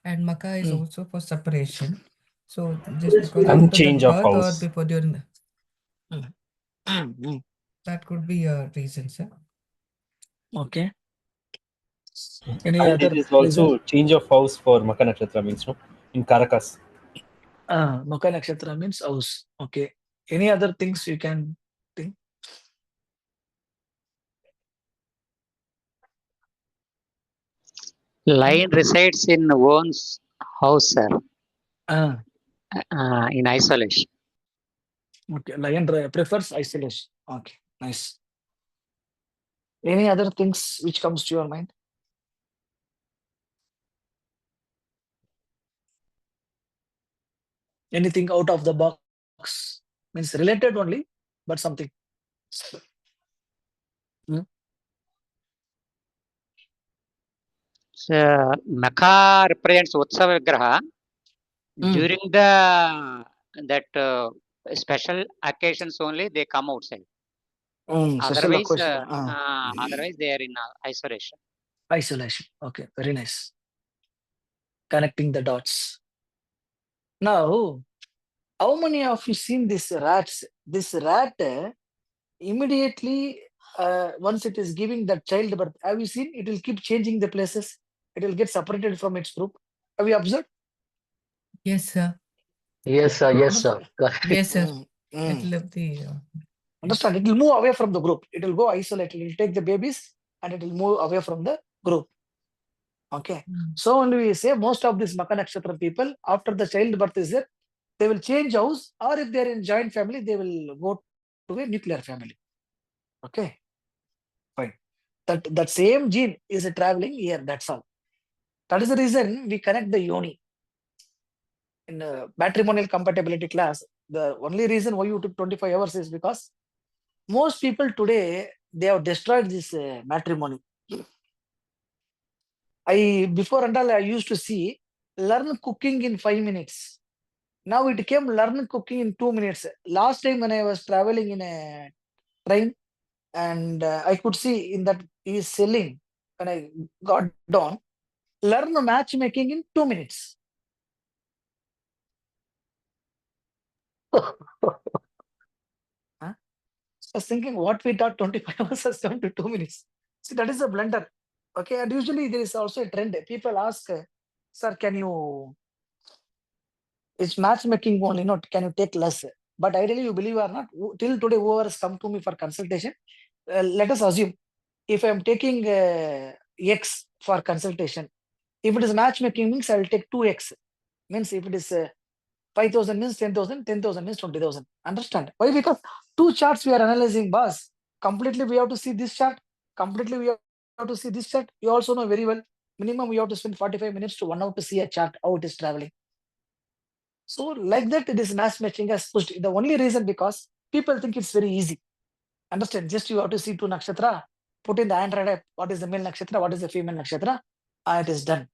C: and Magha is also for separation. So just because
G: And
C: after the
G: change of
C: birth or
G: house.
C: before during that could be a reason, sir.
D: Okay. Any
G: And
D: other
G: it is
D: reason?
G: also change of house for Magha Nakshatra means, no? In Karakas.
A: Magha Nakshatra means house. Okay. Any other things you can think?
H: Lion resides in one's house, sir,
A: Uh,
H: in isolation.
A: okay. Lion prefers isolation. Okay. Nice. Any other things which comes to your mind? Anything out of the box? Means related only, but something.
H: So, Magha represents Utsav Vigraha. During that special occasions only they come outside.
A: Special
H: Otherwise,
A: question.
H: otherwise they are in isolation.
A: Isolation. Okay. Very nice. Connecting the dots. Now, how many of you seen this rats? This rat immediately once it is giving the child birth, have you seen? It will keep changing the places. It will get separated from its group. Have you observed?
C: Yes, sir.
F: Yes, sir. Yes, sir. Correct.
C: Yes, sir.
A: Mm.
C: It will be.
A: Understand? It will move away from the group. It will go isolate. It will take the babies and it will move away from the group. Okay. So when we say most of these Magha Nakshatra people, after the child birth is there, they will change house, or if they are in joint family, they will go to a nuclear family. Okay. Fine. That same gene is traveling here. That's all. That is the reason we connect the yoni. In matrimonial compatibility class, the only reason why you took 25 hours is because most people today, they have destroyed this matrimony. Before and all, I used to see learn cooking in 5 minutes. Now it came learn cooking in 2 minutes. Last time when I was traveling in a train, and I could see in that he is selling, when I got down, learn matchmaking in 2 minutes. I was thinking what we taught 25 hours has come to 2 minutes. See, that is a blunder. Okay, and usually there is also a trend. People ask, sir, it's matchmaking only, not can you take less? But ideally, you believe or not, till today, whoever has come to me for consultation, let us assume if I am taking X for consultation, if it is matchmaking means I will take 2X. Means if it is 5,000 means 10,000, 10,000 means 20,000. Understand? Why? Because two charts we are analyzing, boss. Completely we have to see this chart. Completely we have to see this chart. You also know very well. Minimum we have to spend 45 minutes to 1 hour to see a chart, how it is traveling. So like that, it is match matching has pushed. The only reason because people think it's very easy. Understand? Just you have to see two nakshatra, put in the Android app, what is the male nakshatra, what is the female nakshatra, and it is done.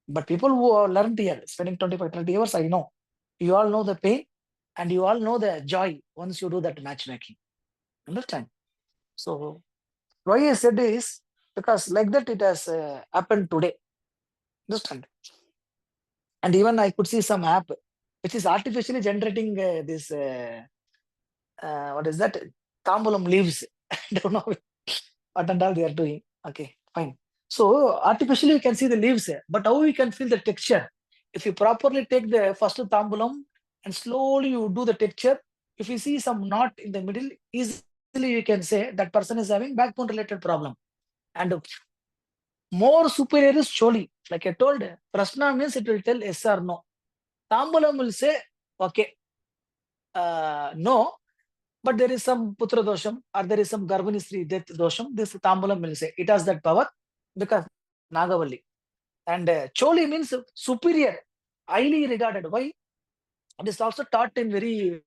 A: But people who are learned here, spending 25, 30 hours, I know. You all know the pain and you all know the joy once you do that matchmaking. Understand? So why I said is because like that it has happened today. Understand? And even I could see some app which is artificially generating this what is that? Tambulam leaves. I don't know what and all they are doing. Okay, fine. So artificially you can see the leaves, but how we can feel the texture? If you properly take the first tambulam and slowly you do the texture, if you see some knot in the middle, easily you can say that person is having backbone related problem. And more superior is choli. Like I told, prashna means it will tell yes or no. Tambulam will say, okay, no, but there is some putra dosham or there is some garbhani sri death dosham. This tambulam will say it has that power because Nagavalli. And choli means superior, highly regarded. Why? It is also taught in very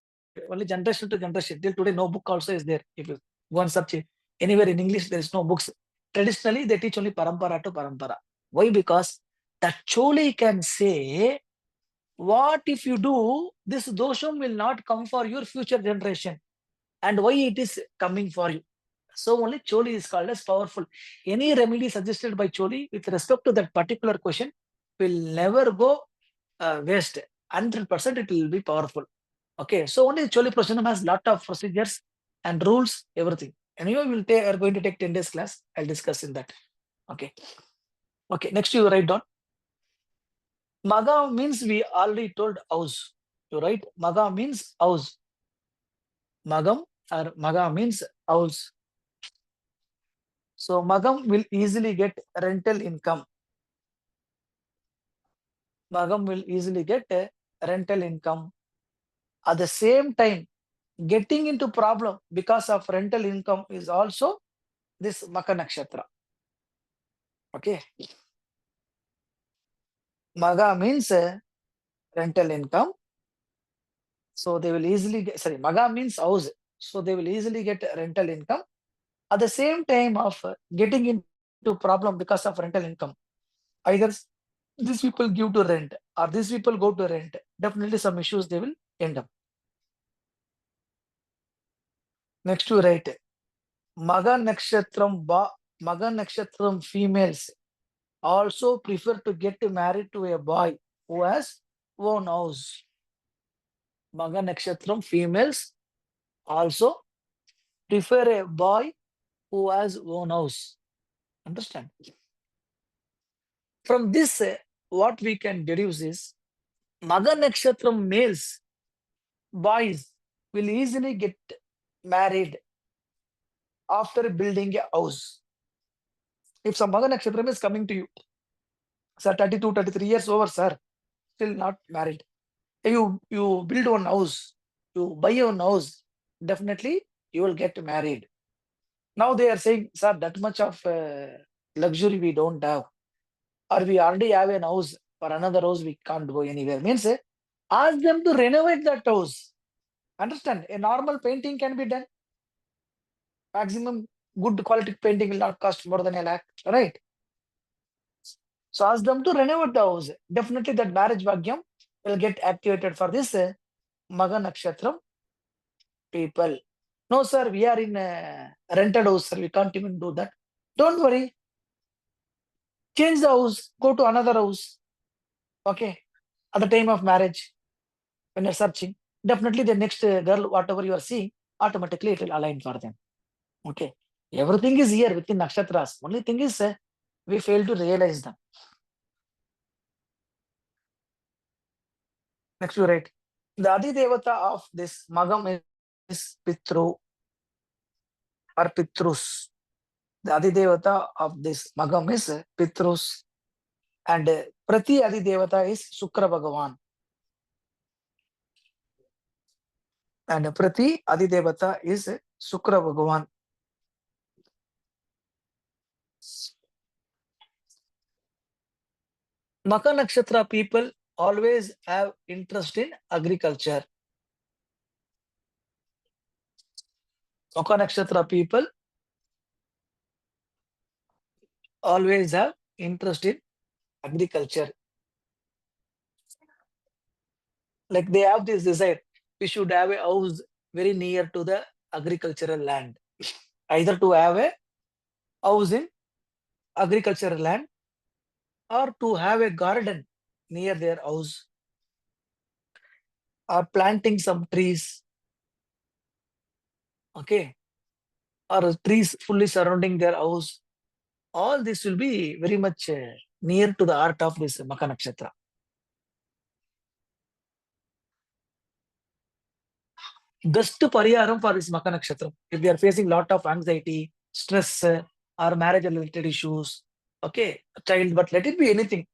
A: only generation to generation. Till today, no book also is there. If you go and search it, anywhere in English, there is no books. Traditionally, they teach only parampara to parampara. Why? Because that choli can say, what if you do, this dosham will not come for your future generation. And why it is coming for you. So only choli is called as powerful. Any remedy suggested by choli with respect to that particular question will never go waste. 100% it will be powerful. Okay, so only choli prasanam has lot of procedures and rules, everything. Anyway, are going to take 10 days class. I'll discuss in that. Okay. Okay, next you write down. Magha means we already told house.
D: You write Magha means house. Magam or Magha means house. So Magam will easily get rental income. Magam will easily get a rental income. At the same time, getting into problem because of rental income is also this Magha Nakshatra. Okay. Magha means rental income. So they will easily get, sorry, Magha means house. So they will easily get rental income. At the same time of getting into problem because of rental income. Either these people give to rent or these people go to rent. Definitely some issues they will end up. Next to write Magha Nakshatram females also prefer to get married to a boy who has own house. Magha Nakshatram females also prefer a boy who has own house. Understand? From this, what we can deduce is Magha Nakshatram males, boys will easily get married after building a house. If some Magha Nakshatram is coming to you, sir, 32, 33 years over, sir, still not married. You build one house, you buy one house, definitely you will get married. Now they are saying, sir, that much of luxury we don't have, or we already have an house. For another house, we can't go anywhere. Means ask them to renovate that house. Understand? A normal painting can be done. Maximum good quality painting will not cost more than 1 lakh, right? So ask them to renovate the house. Definitely that marriage bhagyam will get activated for this Magha Nakshatram people. No, sir, we are in a rented house, sir. We can't even do that. Don't worry. Change the house. Go to another house. Okay. At the time of marriage, when you're searching, definitely the next girl, whatever you are seeing, automatically it will align for them. Okay. Everything is here within nakshatras. Only thing is we fail to realize them. Next you write. The Adi Devata of this Magam is Pitru or Pitrus. The Adi Devata of this Magam is Pitrus. And Prati Adi Devata is Sukra Bhagavan. And Prati Adi Devata is Sukra Bhagavan. Magha Nakshatra people always have interest in agriculture. Magha Nakshatra people always have interest in agriculture. Like they have this desire, we should have a house very near to the agricultural land. Either to have a house in agricultural land or to have a garden near their house or planting some trees. Okay. Or trees fully surrounding their house. All this will be very much near to the heart of this Magha Nakshatra. Best pariharam for this Magha Nakshatra. If they are facing lot of anxiety, stress, or marriage related issues, okay, child, but let it be anything.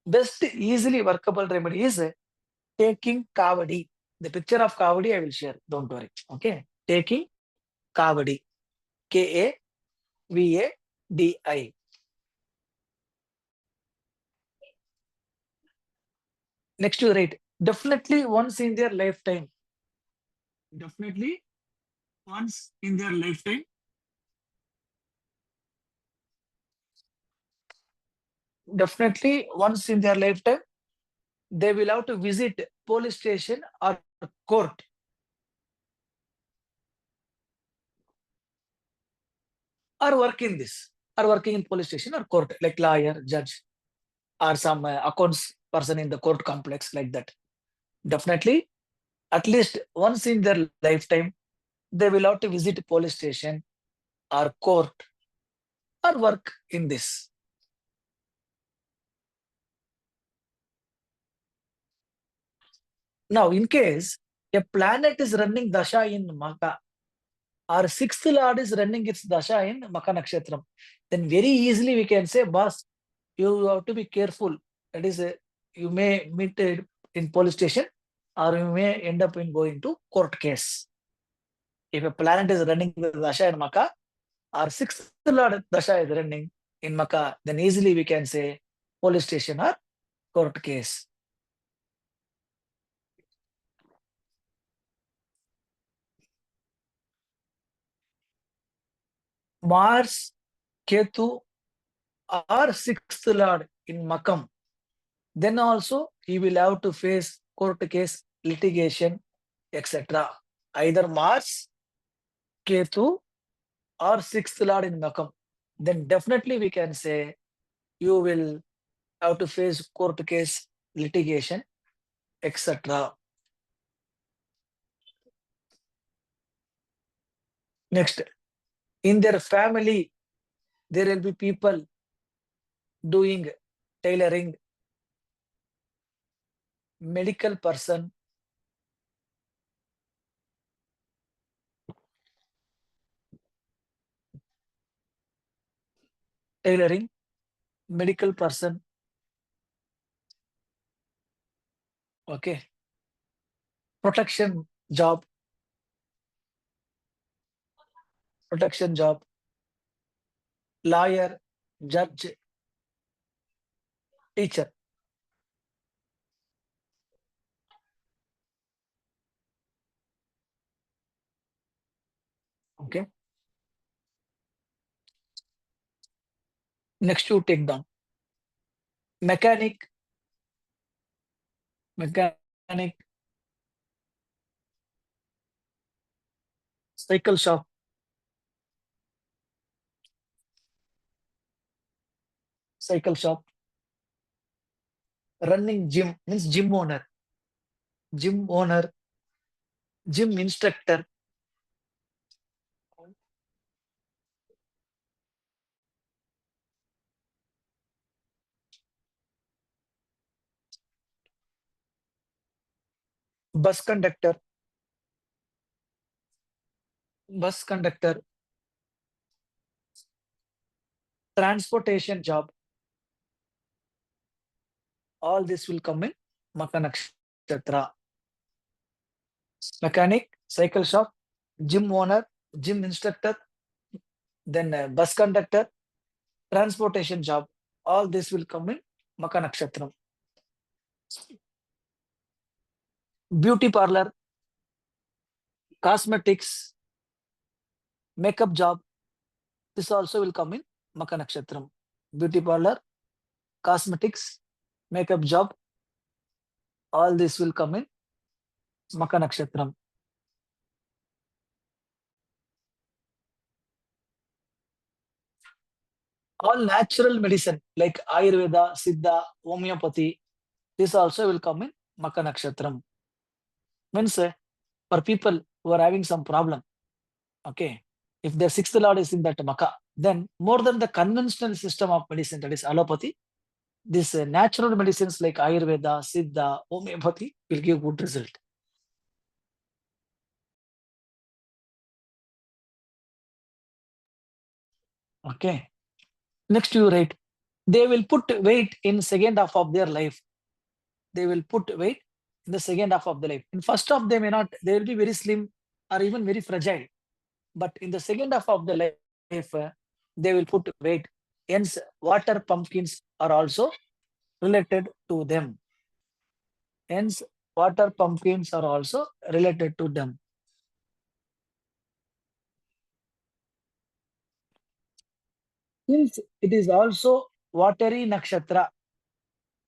D: Best easily workable remedy is taking kavadi. The picture of kavadi I will share. Don't worry. Okay, taking kavadi. Kavadi. Next to right. Definitely once in their lifetime. Definitely once in their lifetime. Definitely once in their lifetime, they will have to visit police station or court. Or work in this, or working in police station or court, like lawyer, judge, or some accounts person in the court complex, like that. Definitely, at least once in their lifetime, they will have to visit police station or court or work in this.
A: Now, in case a planet is running dasha in Magha, or sixth lord is running its dasha in Magha Nakshatram, then very easily we can say, boss, you have to be careful. That is, you may meet in police station, or you may end up in going to court case. If a planet is running the dasha in Magha, or sixth lord dasha is running in Magha, then easily we can say police station or court case. Mars, Ketu, or sixth lord in Makam, then also he will have to face court case, litigation, etc. Either Mars, Ketu, or sixth lord in Makam, then definitely we can say you will have to face court case, litigation, etc. Next, in their family, there will be people doing tailoring, medical person, tailoring, medical person, okay, protection job, lawyer, judge, teacher. Okay. Next you take down mechanic, cycle shop, running gym means gym owner, gym instructor, bus conductor, transportation job. All this will come in Magha Nakshatra. Mechanic, cycle shop, gym owner, gym instructor, then bus conductor, transportation job. All this will come in Magha Nakshatra. Beauty parlor, cosmetics, makeup job. This also will come in Magha Nakshatra. Beauty parlor, cosmetics, makeup job. All this will come in Magha Nakshatra. All natural medicine like Ayurveda, Siddha, homeopathy, this also will come in Magha Nakshatra. Means for people who are having some problem, okay, if the sixth lord is in that Magha, then more than the conventional system of medicine, that is allopathy, this natural medicines like Ayurveda, Siddha, homeopathy will give good result. Okay. Next you write, they will put weight in second half of their life. They will put weight in the second half of the life. In first half, they may not, they will be very slim or even very fragile. But in the second half of the life, they will put weight. Hence, water pumpkins are also related to them. Hence, water pumpkins are also related to them. Since it is also watery nakshatra,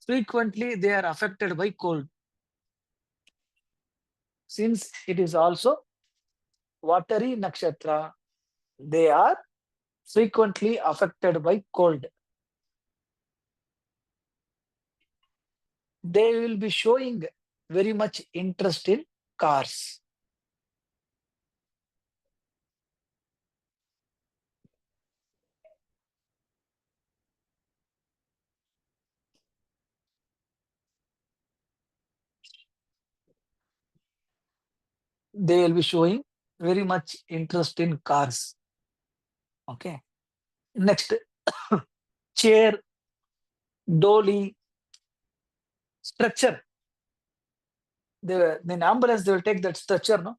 A: frequently they are affected by cold. Since it is also watery nakshatra, they are frequently affected by cold. They will be showing very much interest in cars.
D: they will be showing very much interest in cars. Okay. Next, chair, dolly, stretcher. In ambulance, they will take that stretcher, no?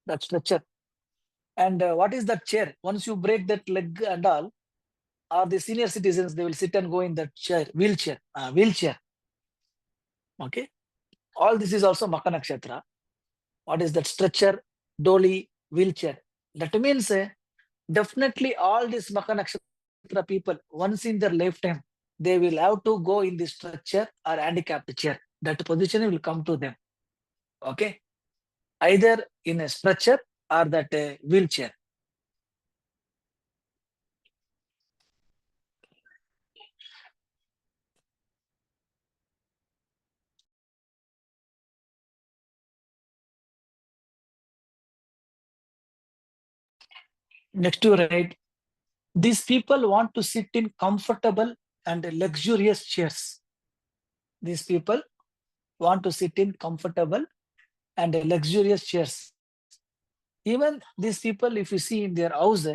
D: That stretcher. And what is that chair? Once you break that leg and all, or the senior citizens, they will sit and go in that chair, wheelchair. Okay. All this is also Magha Nakshatra. What is that? Stretcher, dolly, wheelchair. That means definitely all these Magha Nakshatra people, once in their lifetime, they will have to go in the stretcher or handicapped chair. That position will come to them. Okay. Either in a stretcher or that wheelchair. Next to right, these people want to sit in comfortable and luxurious chairs. These people want to sit in comfortable and luxurious chairs. Even these people, if you see in their house,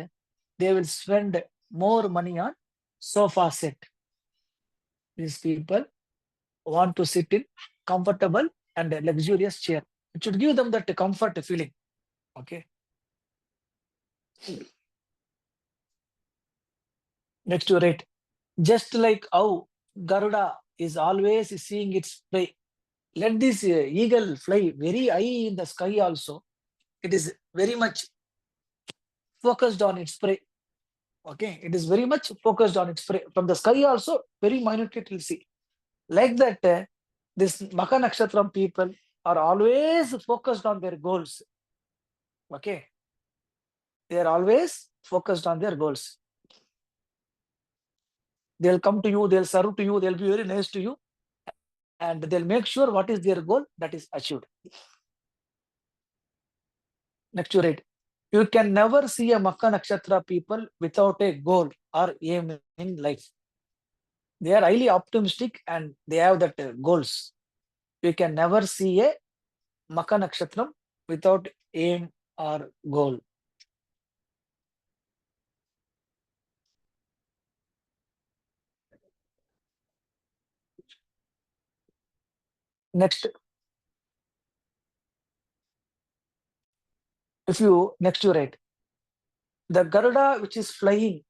D: they will spend more money on sofa set. These people want to sit in comfortable and luxurious chair. It should give them that comfort feeling. Okay. Next to right, just like how Garuda is always seeing its prey. Let this eagle fly very high in the sky also. It is very much focused on its prey. Okay, it is very much focused on its prey. From the sky also, very minute it will see. Like that, this Magha Nakshatram people are always focused on their goals. Okay, they are always focused on their goals. They'll come to you, they'll serve to you, they'll be very nice to you, and they'll make sure what is their goal that is achieved. Next to right, you can never see a Magha Nakshatra people without a goal or aim in life. They are highly optimistic and they have that goals. You can never see a Magha Nakshatram without aim or goal. Next, if you next to right, the Garuda which is flying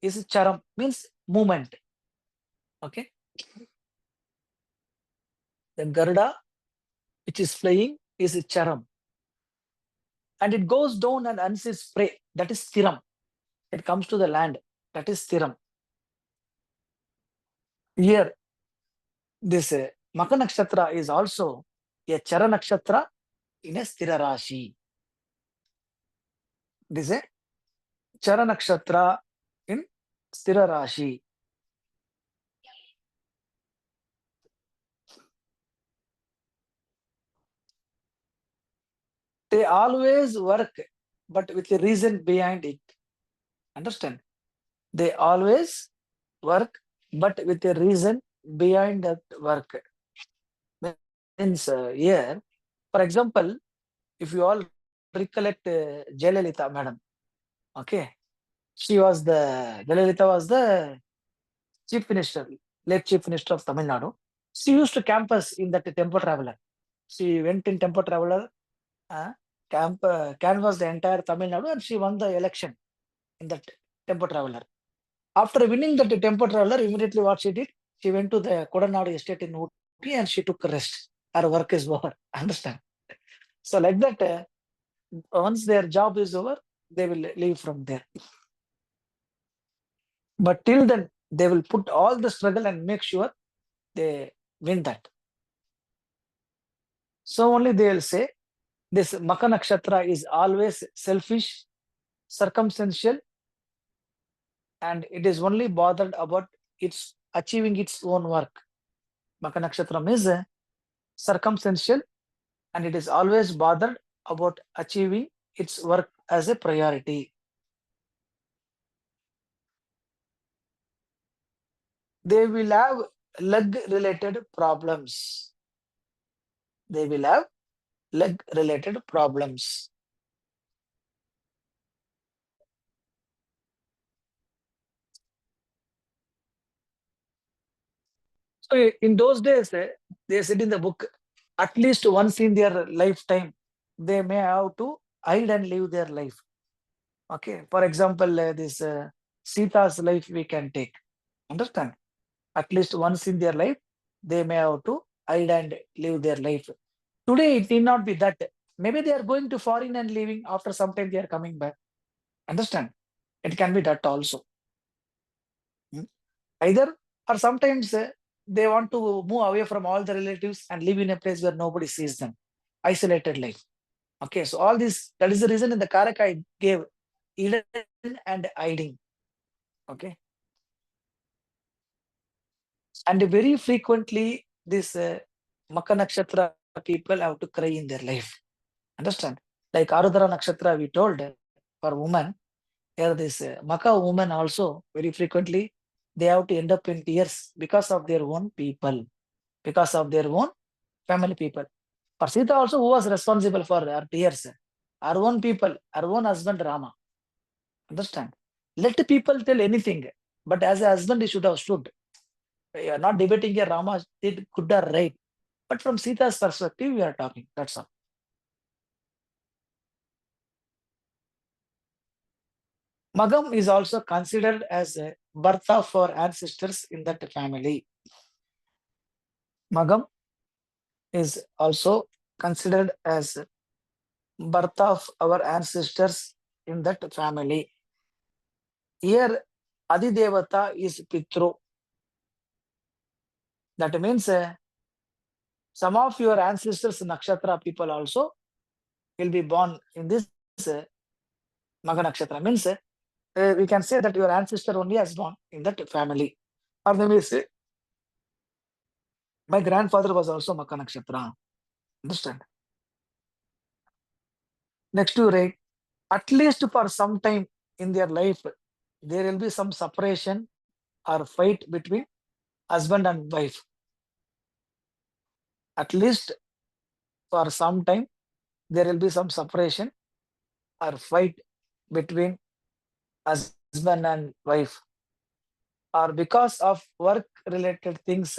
D: is charam, means movement. Okay, the Garuda which is flying is charam, and it goes down and unsits prey. That is stiram. It comes to the land. That is stiram. Here, this Magha Nakshatra is also a Chara Nakshatra in a Stira Rashi. This is a Chara Nakshatra in Stira Rashi. They always work, but with a reason behind it. Understand? They always work, but with a reason behind that work. Means here, for example, if you all recollect Jayalalitha madam, okay, Jayalalitha was the chief minister, late chief minister of Tamil Nadu. She used to campus in that tempo traveler. She went in tempo traveler, canvassed the entire Tamil Nadu, and she won the election in that tempo traveler. After winning that tempo traveler, immediately what she did, she went to the Kodanadu estate in Ooty and she took a rest. Her work is over. Understand? So like that, once their job is over, they will leave from there. But till then, they will put all the struggle and make sure they win that. So only they will say, this Magha Nakshatra is always selfish, circumstantial, and it is only bothered about its achieving its own work. Magha Nakshatram is circumstantial and it is always bothered about achieving its work as a priority. They will have leg related problems. They will have leg related problems. So in those days, they said in the book, at least once in their lifetime, they may have to hide and live their life. Okay. For example, this Sita's life we can take. Understand? At least once in their life, they may have to hide and live their life. Today, it need not be that. Maybe they are going to foreign and leaving. After some time, they are coming back. Understand? It can be that also. Either or sometimes they want to move away from all the relatives and live in a place where nobody sees them. Isolated life. Okay, so all this, that is the reason in the Karaka I gave hidden and hiding. Okay. And very frequently, this Makha Nakshatra people have to cry in their life. Understand? Like Arudara Nakshatra, we told for women, here this Makha women also very frequently, they have to end up in tears because of their own people, because of their own family people. For Sita also, who was responsible for her tears? Our own people, our own husband Rama. Understand? Let people tell anything, but as a husband, he should have stood. You are not debating here Rama did good or right, but from Sita's perspective, we are talking. That's all. Magam is also considered as a Bharta for ancestors in that family. Magam is also considered as Bharta of our ancestors in that family. Here, Adidevata is Pitru. That means some of your ancestors, Nakshatra people also, will be born in this Magha Nakshatra. Means we can say that your ancestor only has born in that family. Or they may say, my grandfather was also Magha Nakshatra. Understand? Next to right, at least for some time in their life, there will be some separation or fight between husband and wife. At least for some time, there will be some separation or fight between husband and wife. Or because of work related things,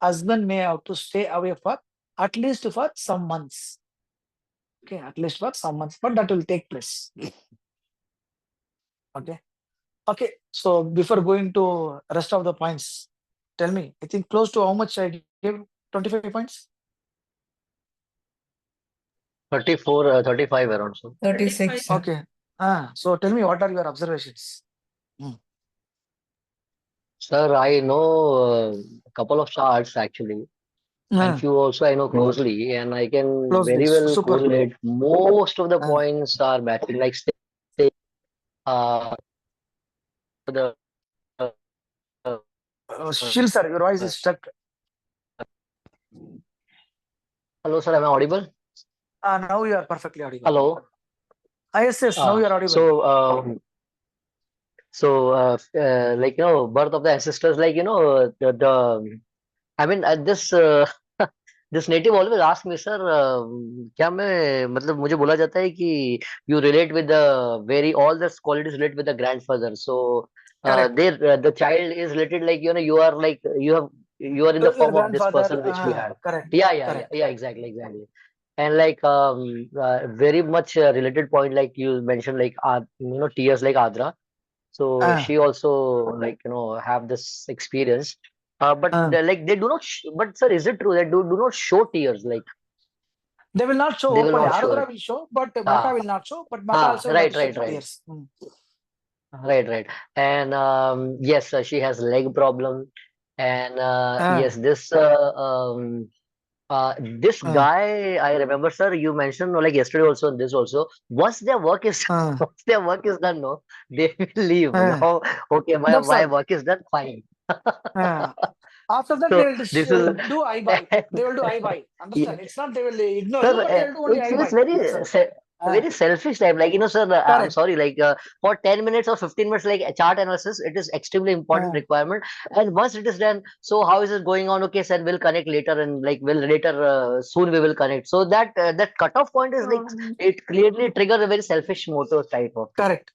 D: husband may have to stay away for at least for some months. Okay, at least for some months, but that will take place. Okay. Okay. So before going to rest of the points, tell me, I think close to how much I gave 25 points?
F: 34, 35 around. So
C: 36. sir.
D: Okay. So tell me, what are your observations?
F: sir, I know a couple of charts actually, and few also I know closely, and I can
D: Closely.
F: very well
D: Super.
F: correlate. Most of the
D: Ah.
F: points are matching. Like say, the
D: Shil sir, your voice is stuck.
F: hello, sir, am I audible?
D: Now you are perfectly audible.
F: Hello.
D: Yes, now you are audible.
F: Like birth of the ancestors, like the I mean this this native always ask me, sir, क्या मैं मतलब मुझे बोला जाता है कि you relate with the very all the qualities relate with the grandfather, so
D: Correct.
F: the child is related, like you are like you are in the
D: Your
F: form of this
D: grandfather.
F: person which we had.
D: Correct.
F: Yeah, exactly. And like very much related point, like you mentioned, like tears like Adra. So she also like have this experience. But like they do not. But sir, is it true that do not show tears? Like
D: They will not show
F: they will
D: openly.
F: not show
D: Arudra
F: it.
D: will show, but Magha will not show. But Magha also will
F: Right.
D: not shed tears.
F: Right. And yes, she has leg problem, and yes, this guy I remember, sir. You mentioned like yesterday also, this also. Once their work is once their work is done, no, they will leave. Now, okay,
D: That's
F: my
D: all.
F: work is done, fine.
D: After that,
F: So
D: they will
F: this is
D: do I buy. They will do I buy. Understand?
F: yeah,
D: It's not they will ignore
F: sir.
D: you, but they will do only I
F: It's
D: buy.
F: very
D: That's all.
F: very selfish type. Like, sir, I'm
D: Correct.
F: sorry, like for 10 minutes or 15 minutes, like chart analysis, it is extremely important requirement. And once it is done, so how is it going on? Okay, sir, we'll connect later, and like we'll later soon we will connect. So that that cutoff point is like it clearly triggers a very selfish motor type of thing.
D: Correct.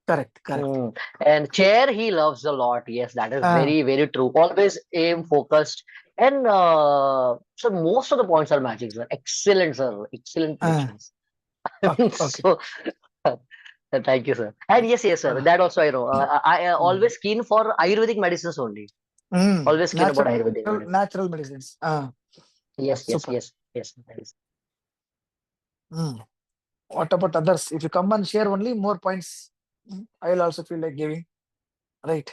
D: Correct. Correct.
F: And chair he loves a lot. Yes, that is very, very true. Always aim focused. And so most of the points are matching, sir. Excellent, sir. Excellent predictions.
D: Okay.
F: So thank you, sir. And yes, sir. That also I know. I always keen for Ayurvedic medicines only. Always keen about Ayurvedic medicines.
D: Natural medicines.
F: Yes, yes,
D: Super.
F: yes, yes. That is.
D: What about others? If you come and share only more points, I will also feel like giving. Right.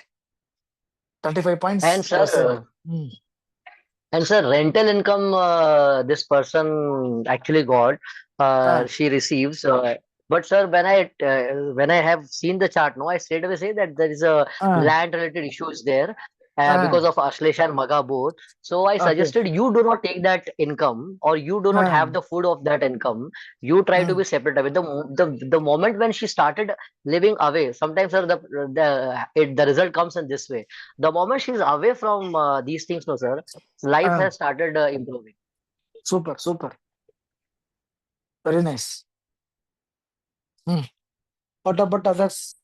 D: 35 points.
F: And sir, and sir, rental income this person actually got, she receives. But sir, when I have seen the chart, no, I straight away say that there is a land related issues there because of Ashlesha and Magha both. So I suggested you do not take that income, or you do not have the food of that income. You try to be separate. With the moment when she started living away, sometimes sir, the result comes in this way. The moment she's away from these things, no sir, life has started improving.
D: Super, super. Very nice. What about others?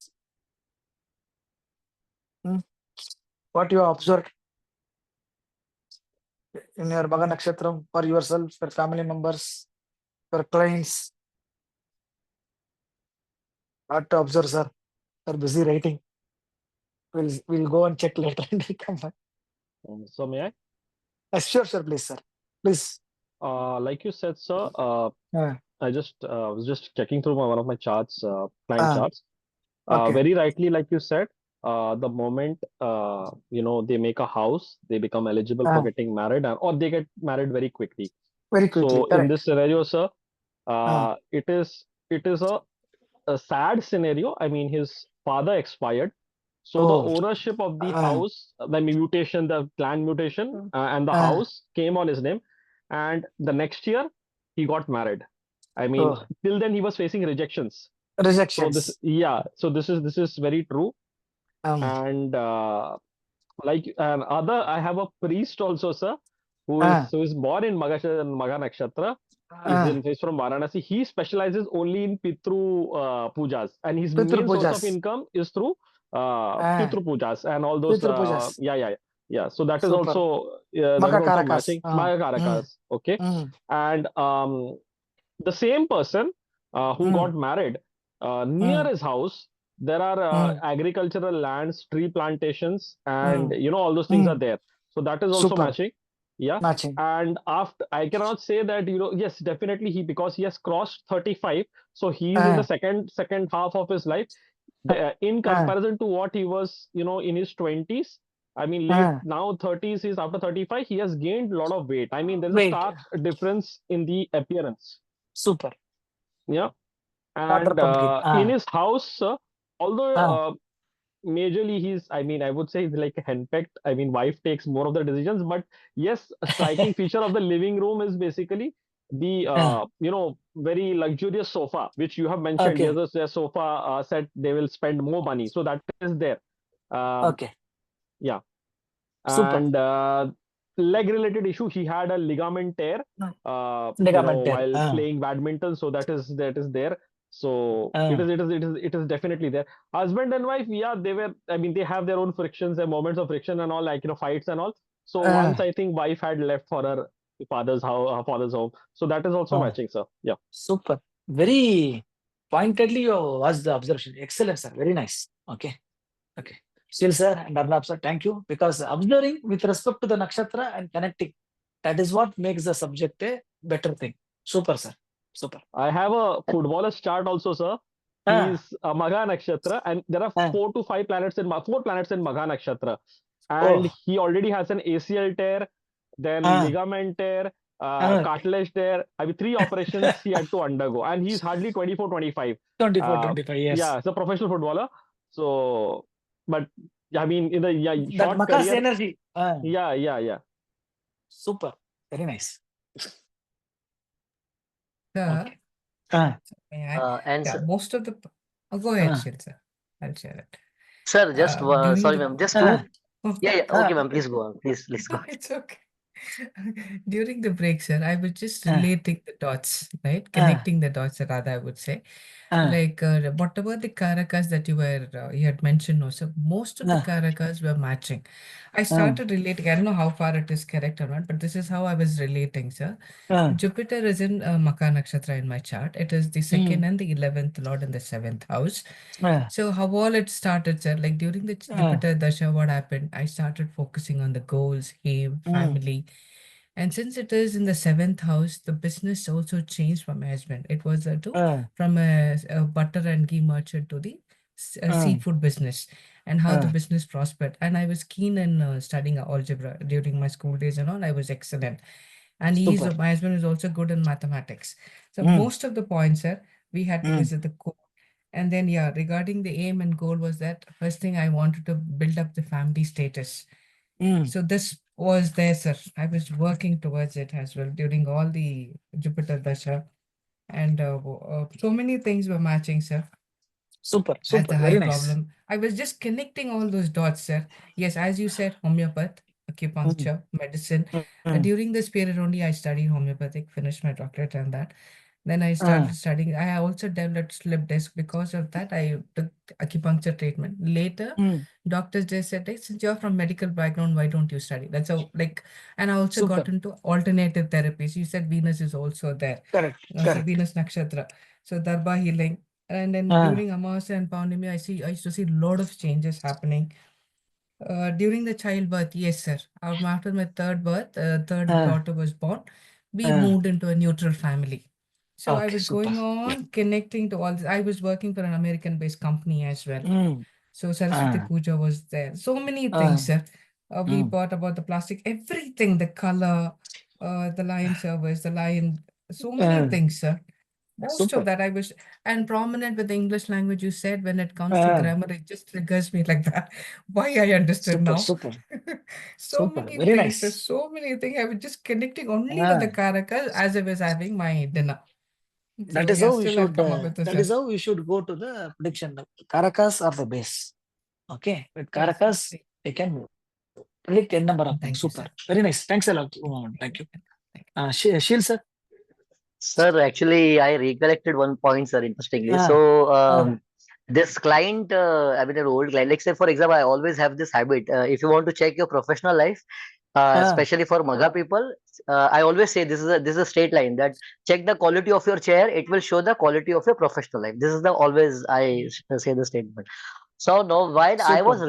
D: What you have observed in your Magha Nakshatram for yourself, for family members, for clients? What to observe, sir? You're busy writing. We'll go and check later and we'll come back.
E: So may I?
D: Sure, please, sir. Please.
E: Like you said, sir, I just was just checking through one of my charts, client charts. Very rightly, like you said, the moment they make a house, they become eligible for getting married, or they get married very quickly.
D: Very quickly.
E: So
D: correct.
E: in this scenario, sir, it is a sad scenario. I mean, his father expired. So the ownership of the house, the mutation, the land mutation, and the house came on his name. And the next year, he got married. I mean, till then he was facing rejections.
D: Rejections.
E: So this is very true. And like I have a priest also, sir, who is born in Magha Nakshatra. He's from Varanasi. He specializes only in Pitru pujas, and his
D: Pitru
E: main source
D: pujas.
E: of income is through Pitru pujas and all those.
D: Pitru pujas.
E: Yeah. So that is
D: Super.
E: also
D: Magha
E: that is also
D: Karakas.
E: matching Magha Karakas. Okay, and the same person who got married near his house, there are agricultural lands, tree plantations, and all those things are there. So that is also
D: Super.
E: matching. Yeah.
D: Matching.
E: And after, I cannot say that, yes, definitely because he has crossed 35, so he is in the second half of his life. In comparison to what he was, in his 20s, I mean, late now 30s, he's after 35, he has gained a lot of weight. I mean, there's a stark difference in the appearance.
D: Super.
E: Yeah. And in his house, although majorly I would say he's like henpecked. I mean, wife takes more of the decisions, but yes, a striking feature of the living room is basically the very luxurious sofa, which you have mentioned. There's a sofa set, they will spend more money, so that is there. Yeah.
D: Super.
E: And leg related issue, he had a ligament tear while playing badminton, so that is there. So it is definitely there. Husband and wife, they have their own frictions and moments of friction and all, like fights and all. So once I think wife had left for her father's home, so that is also matching, sir. Yeah.
D: Super. Very pointedly you was the observation. Excellent, sir. Very nice. Okay. Still, sir, and Arnab, sir, thank you, because observing with respect to the nakshatra and connecting, that is what makes the subject a better thing. Super, sir. Super.
E: I have a footballer's chart also, sir. He's a Magha Nakshatra, and there are 4 to 5 planets in Magha Nakshatra, and he already has an ACL tear, then ligament tear, cartilage tear. I mean, 3 operations he had to undergo, and he's hardly 24, 25.
D: 25, yes.
E: Yeah, he's a professional footballer. So, but I mean, in the short
D: that Magha's
E: career,
D: energy.
E: Yeah.
D: Super. Very nice.
C: Sir,
D: Ah,
F: And
C: Yeah,
F: sir,
C: most of the. Oh, go ahead,
D: ah,
C: Shil, sir. I'll share it.
F: sir, just
C: During
F: sorry,
C: the.
F: ma'am, just two.
D: ah,
F: Yeah, yeah.
D: ah,
F: Okay, ma'am, please go on. Please go on.
C: It's okay. During the break, sir, I was just
D: ah,
C: relating the dots, right?
D: ah,
C: Connecting the dots, rather, I would say.
D: ah,
C: Like whatever the karakas that you had mentioned also, most of the
D: ah,
C: karakas were matching. I
D: ah,
C: started relating. I don't know how far it is correct or not, but this is how I was relating, sir.
D: ah,
C: Jupiter is in Magha Nakshatra in my chart. It is the second and the 11th lord in the 7th house.
D: ah,
C: So how all it started, sir, like during the
D: ah,
C: Jupiter Dasha, what happened? I started focusing on the goals, aim, family. And since it is in the 7th house, the business also changed for my husband. It was
D: ah,
C: from a butter and ghee merchant to the
D: ah,
C: seafood business, and how the
D: ah.
C: business prospered. And I was keen in studying algebra during my school days and all. I was excellent. And
D: Super.
C: my husband is also good in mathematics. So
D: Mm,
C: most of the points, sir, we had to
D: mm,
C: visit the core. And then, yeah, regarding the aim and goal was that first thing I wanted to build up the family status.
D: mm.
C: So this was there, sir. I was working towards it as well during all the Jupiter Dasha, and so many things were matching, sir.
D: Super,
C: As
D: super.
C: the high
D: Very nice.
C: problem, I was just connecting all those dots, sir. Yes, as you said, homeopath,
D: Mm,
C: acupuncture, medicine.
D: mm,
C: During this period only, I studied homeopathic, finished my doctorate and that. Then I
D: ah,
C: started studying. I also developed slip disc. Because of that, I took acupuncture treatment. Later,
D: mm.
C: doctors just said, hey, since you're from medical background, why don't you study? That's how, like, and I also got
D: Super.
C: into alternative therapies. You said Venus is also there.
D: Correct,
C: So
D: correct.
C: Venus Nakshatra. So Darba healing. And then
D: Ah,
C: during Amavasya and Paunimi, I used to see a lot of changes happening. During the childbirth, yes, sir. After my third birth, third
D: ah,
C: daughter was born, we
D: ah.
C: moved into a neutral family. So I
D: Okay,
C: was
D: super.
C: going on connecting to all this. I was working for an American-based company as well.
D: Mm,
C: So Saraswati
D: ah,
C: Puja was there. So many
D: ah,
C: things, sir. We
D: mm.
C: bought about the plastic, everything, the color, the lion service, the lion, so many
D: Ah,
C: things, sir. Most
D: super.
C: of that I wish, and prominent with the English language, you said when it comes to
D: Ah,
C: grammar, it just triggers me like that. Why I understood
D: super,
C: now.
D: super,
C: So
D: super.
C: many
D: Very
C: things, there's
D: nice.
C: so many things. I was just connecting only with the
D: Ah,
C: Karakas as I was having my dinner.
D: that
C: So
D: is
C: yeah,
D: how we
C: still I'll
D: should.
C: come up with this.
D: That is how we should go to the prediction. Caracas are the base. Okay, with
C: Yes,
D: Caracas, we can predict a number of things.
C: thank you,
D: Super.
C: sir.
D: Very nice. Thanks a lot. Thank you. Shil sir.
F: Sir, actually, I recollected one point, sir, interestingly.
D: Ah,
F: So,
D: ah,
F: this client, I mean, an old client, like say, for example, I always have this habit. If you want to check your professional life,
D: ah,
F: especially for Magha people, I always say this is a straight line that check the quality of your chair. It will show the quality of your professional life. This is the always say the statement. So no, while I was
D: super.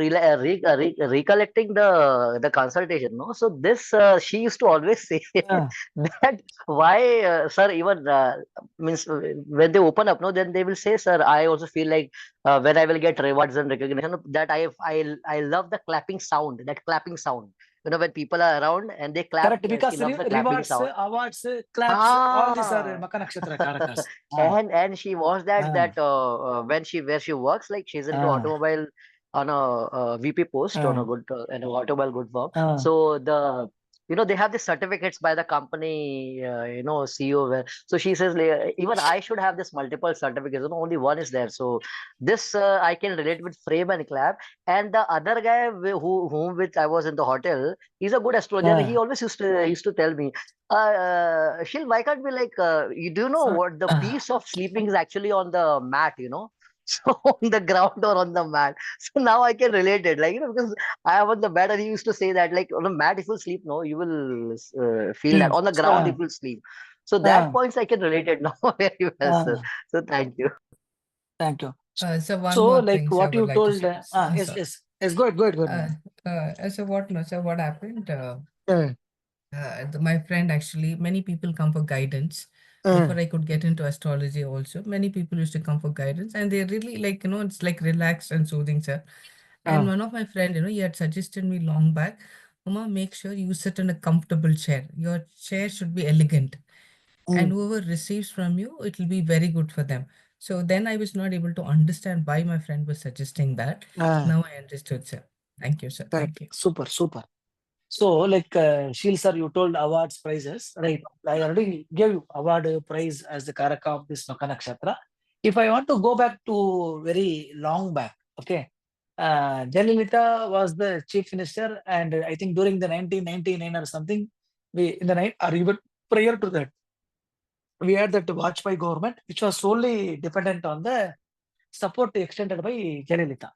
F: recollecting the consultation, no, so this she used to always say
D: Ah,
F: that why, sir, even means when they open up, no, then they will say, sir, I also feel like when I will get rewards and recognition, that I love the clapping sound, that clapping sound. You know, when people are around and they clap,
D: correct.
F: she
D: Because
F: loves the clapping
D: rewards,
F: sound.
D: awards, claps, all these are
F: Ah,
D: Maka Nakshatra Karakas. Ah,
F: and she was that
D: ah,
F: when she where she works, like she's into
D: ah,
F: automobile on a, VP post on a
D: ah,
F: good an automobile good firm.
D: ah,
F: So they have the certificates by the company, CEO. So she says, like, even I should have this multiple certificates. Only one is there. So this I can relate with frame and clap. And the other guy whom with I was in the hotel, he's a good astrologer. He
D: ah,
F: always used to tell me, Shil, why can't we like you do know what the
D: ah.
F: piece of sleeping is actually on the mat, so on the ground or on the mat. So now I can relate it, like because I am on the bed and he used to say that like on the mat if you sleep, no, you will feel that
D: Mm,
F: on the ground
D: ah,
F: if you sleep. So that
D: ah,
F: points I can relate it now very well, sir.
D: ah.
F: So thank you.
D: Thank you.
C: So one
D: So,
C: more
D: like
C: thing, sir, I
D: what
C: would
D: you
C: like to
D: told,
C: say.
D: yes,
C: Sorry.
D: yes, yes, go ahead, go ahead, go ahead, madam.
C: So what? No, so what happened?
D: Mm,
C: My friend actually, many people come for guidance.
D: mm,
C: Before I could get into astrology also, many people used to come for guidance and they really like, it's like relaxed and soothing, sir. And
D: ah,
C: one of my friend, he had suggested me long back, Uma, make sure you sit in a comfortable chair. Your chair should be elegant. And
D: mm,
C: whoever receives from you, it will be very good for them. So then I was not able to understand why my friend was suggesting that.
D: ah,
C: Now I understood, sir. Thank you, sir.
D: correct.
C: Thank you.
D: Super, super.
A: So, like Sheel sir, you told awards, prizes, right? I already gave you award prize as the Karaka of this Magha Nakshatra. If I want to go back to very long back, okay, Jayalalitha was the chief minister, and I think during the 1999 or something, we in the night or even prior to that, we had that Vajpayee government, which was solely dependent on the support extended by Jayalalitha.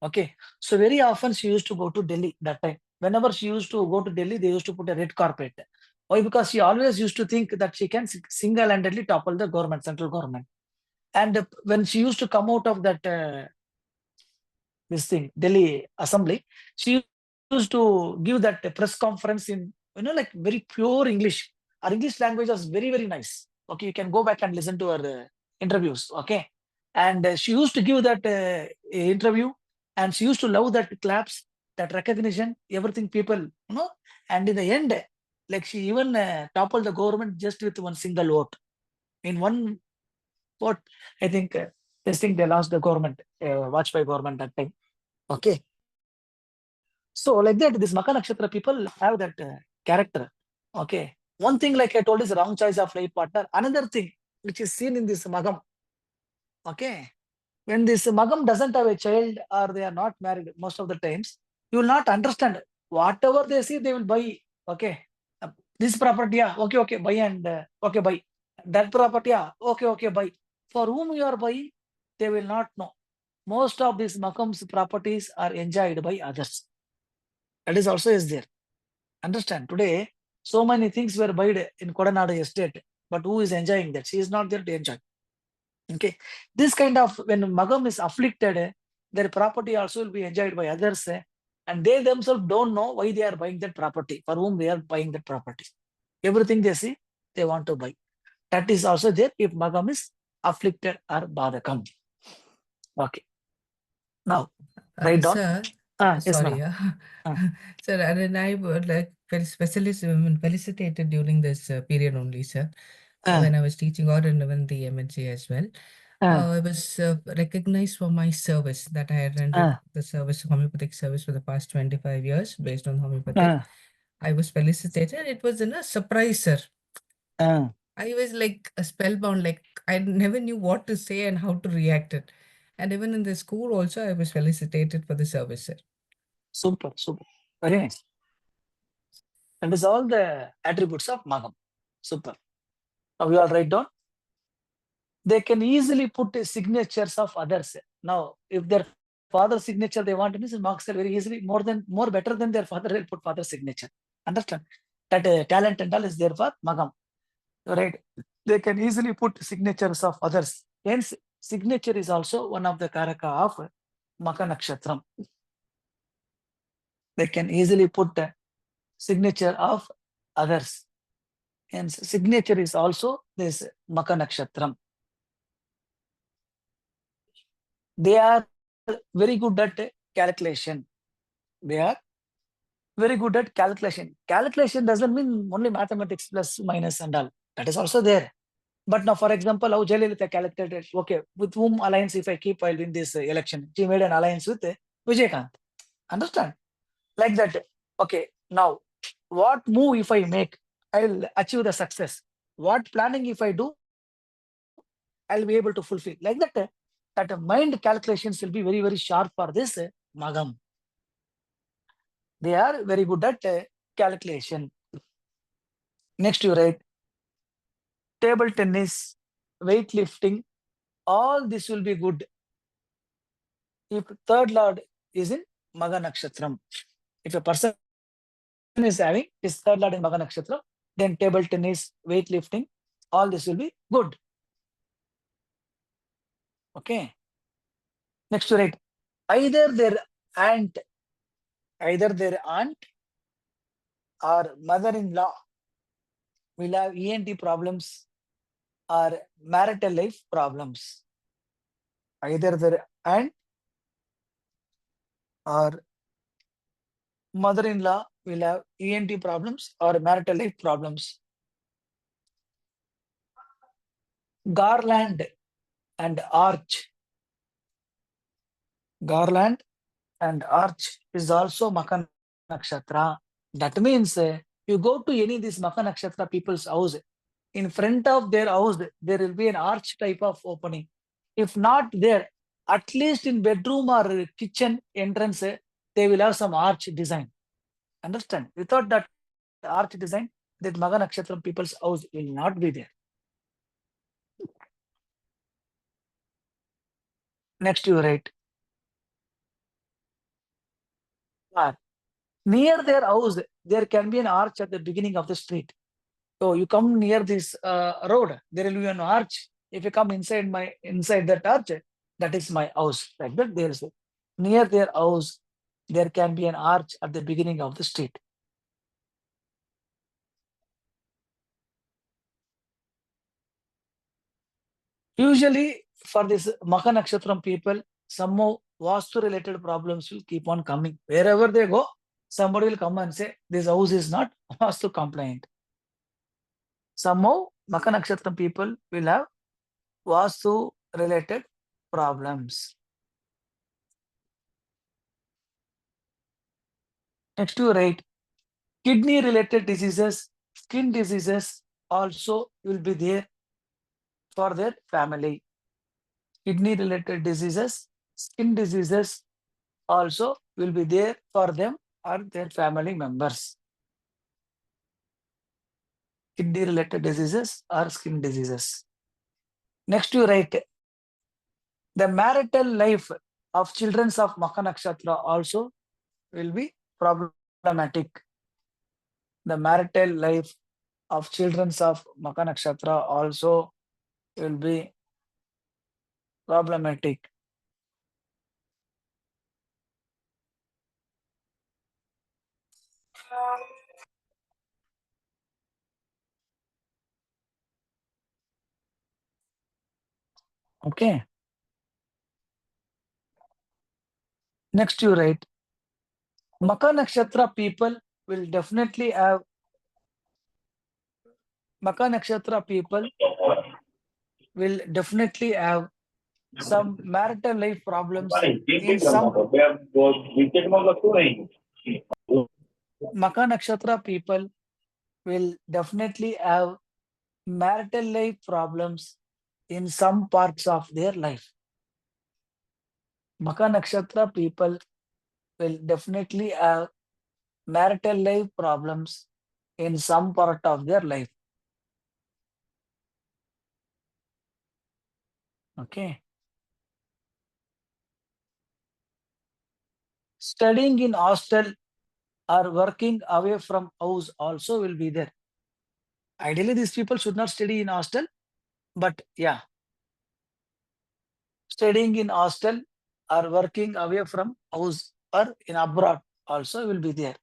A: Okay, so very often she used to go to Delhi that time. Whenever she used to go to Delhi, they used to put a red carpet. Why? Because she always used to think that she can single-handedly topple the government, central government. And when she used to come out of that this thing, Delhi Assembly, she used to give that press conference in like very pure English. Her English language was very very nice. Okay, you can go back and listen to her interviews. Okay, and she used to give that interview, and she used to love that claps, that recognition, everything people, and in the end, like she even toppled the government just with one single vote. In one vote, I think this thing they lost the government, Vajpayee government that time. Okay. So like that, this Magha Nakshatra people have that character. Okay. One thing, like I told, is wrong choice of life partner. Another thing which is seen in this Magam. Okay. When this Magam doesn't have a child or they are not married most of the times, you will not understand. Whatever they see, they will buy. Okay. This property, yeah, okay, buy and okay, buy. That property, yeah, okay, buy. For whom you are buying, they will not know. Most of these Makam's properties are enjoyed by others. That is also is there. Understand? Today, so many things were bought in Kodanadu estate, but who is enjoying that? She is not there to enjoy. Okay. This kind of, when Magam is afflicted, their property also will be enjoyed by others, and they themselves don't know why they are buying that property, for whom they are buying that property. Everything they see, they want to buy. That is also there if Magam is afflicted or Badakam. Okay. Now, write down.
C: Sir,
A: Yes,
C: sorry,
A: madam.
C: sir, and I would like felicitated during this period only, sir. When I was teaching or in the MNC as well. I was recognized for my service that I had rendered the service, homeopathic service for the past 25 years based on homeopathic. I was felicitated. It was in a surprise, sir. I was like a spellbound, like I never knew what to say and how to react it. And even in the school also, I was felicitated for the service, sir.
A: Super. Very nice. That is all the attributes of Magam. Super. Now we all write down. They can easily put signatures of others. Now, if their father's signature they want to miss, marks are very easily more better than their father will put father's signature. Understand? That talent and all is there for Magam. Right? They can easily put signatures of others. Hence, signature is also one of the karaka of Magha Nakshatram. They can easily put the signature of others. Hence, signature is also this Magha Nakshatram. They are very good at calculation. They are very good at calculation. Calculation doesn't mean only mathematics plus minus and all. That is also there. But now, for example, how Jayalalitha calculated, okay, with whom alliance if I keep while win this election? She made an alliance with Vijaykanth. Understand? Like that. Okay, now, what move if I make, I'll achieve the success. What planning if I do, I'll be able to fulfill. Like that, that mind calculations will be very, very sharp for this Magam. They are very good at calculation. Next, you write table tennis, weightlifting, all this will be good if third lord is in Magha Nakshatram. If a person is having his third lord in Magha Nakshatram, then table tennis, weightlifting, all this will be good. Okay. Next, you write either their aunt or mother-in-law will have ENT problems or marital life problems. Either their aunt or mother-in-law will have ENT problems or marital life problems. Garland and arch. Garland and arch is also Magha Nakshatra. That means you go to any of these Magha Nakshatra people's house, in front of their house, there will be an arch type of opening. If not there, at least in bedroom or kitchen entrance, they will have some arch design. Understand? Without that arch design, that Magha Nakshatram people's house will not be there. Next you write. Near their house, there can be an arch at the beginning of the street. So you come near this road, there will be an arch. If you come inside that arch, that is my house. Like that, there is near their house, there can be an arch at the beginning of the street. Usually, for this Magha Nakshatram people, some Vastu related problems will keep on coming. Wherever they go, somebody will come and say, this house is not Vastu compliant. Somehow, Magha Nakshatram people will have Vastu related problems. Next to write, kidney related diseases, skin diseases also will be there for their family. Kidney related diseases, skin diseases also will be there for them or their family members. Kidney related diseases or skin diseases. Next you write, the marital life of children of Magha Nakshatra also will be problematic. The marital life of children of Magha Nakshatra also will be problematic. Okay. Next you write, Magha Nakshatra people will definitely have some marital life problems in some Magha Nakshatra people will definitely have marital life problems in some parts of their life. Magha Nakshatra people will definitely have marital life problems in some part of their life. Okay. Studying in hostel or working away from house also will be there. Ideally, these people should not study in hostel, but yeah, studying in hostel or working away from house or in abroad also will be there.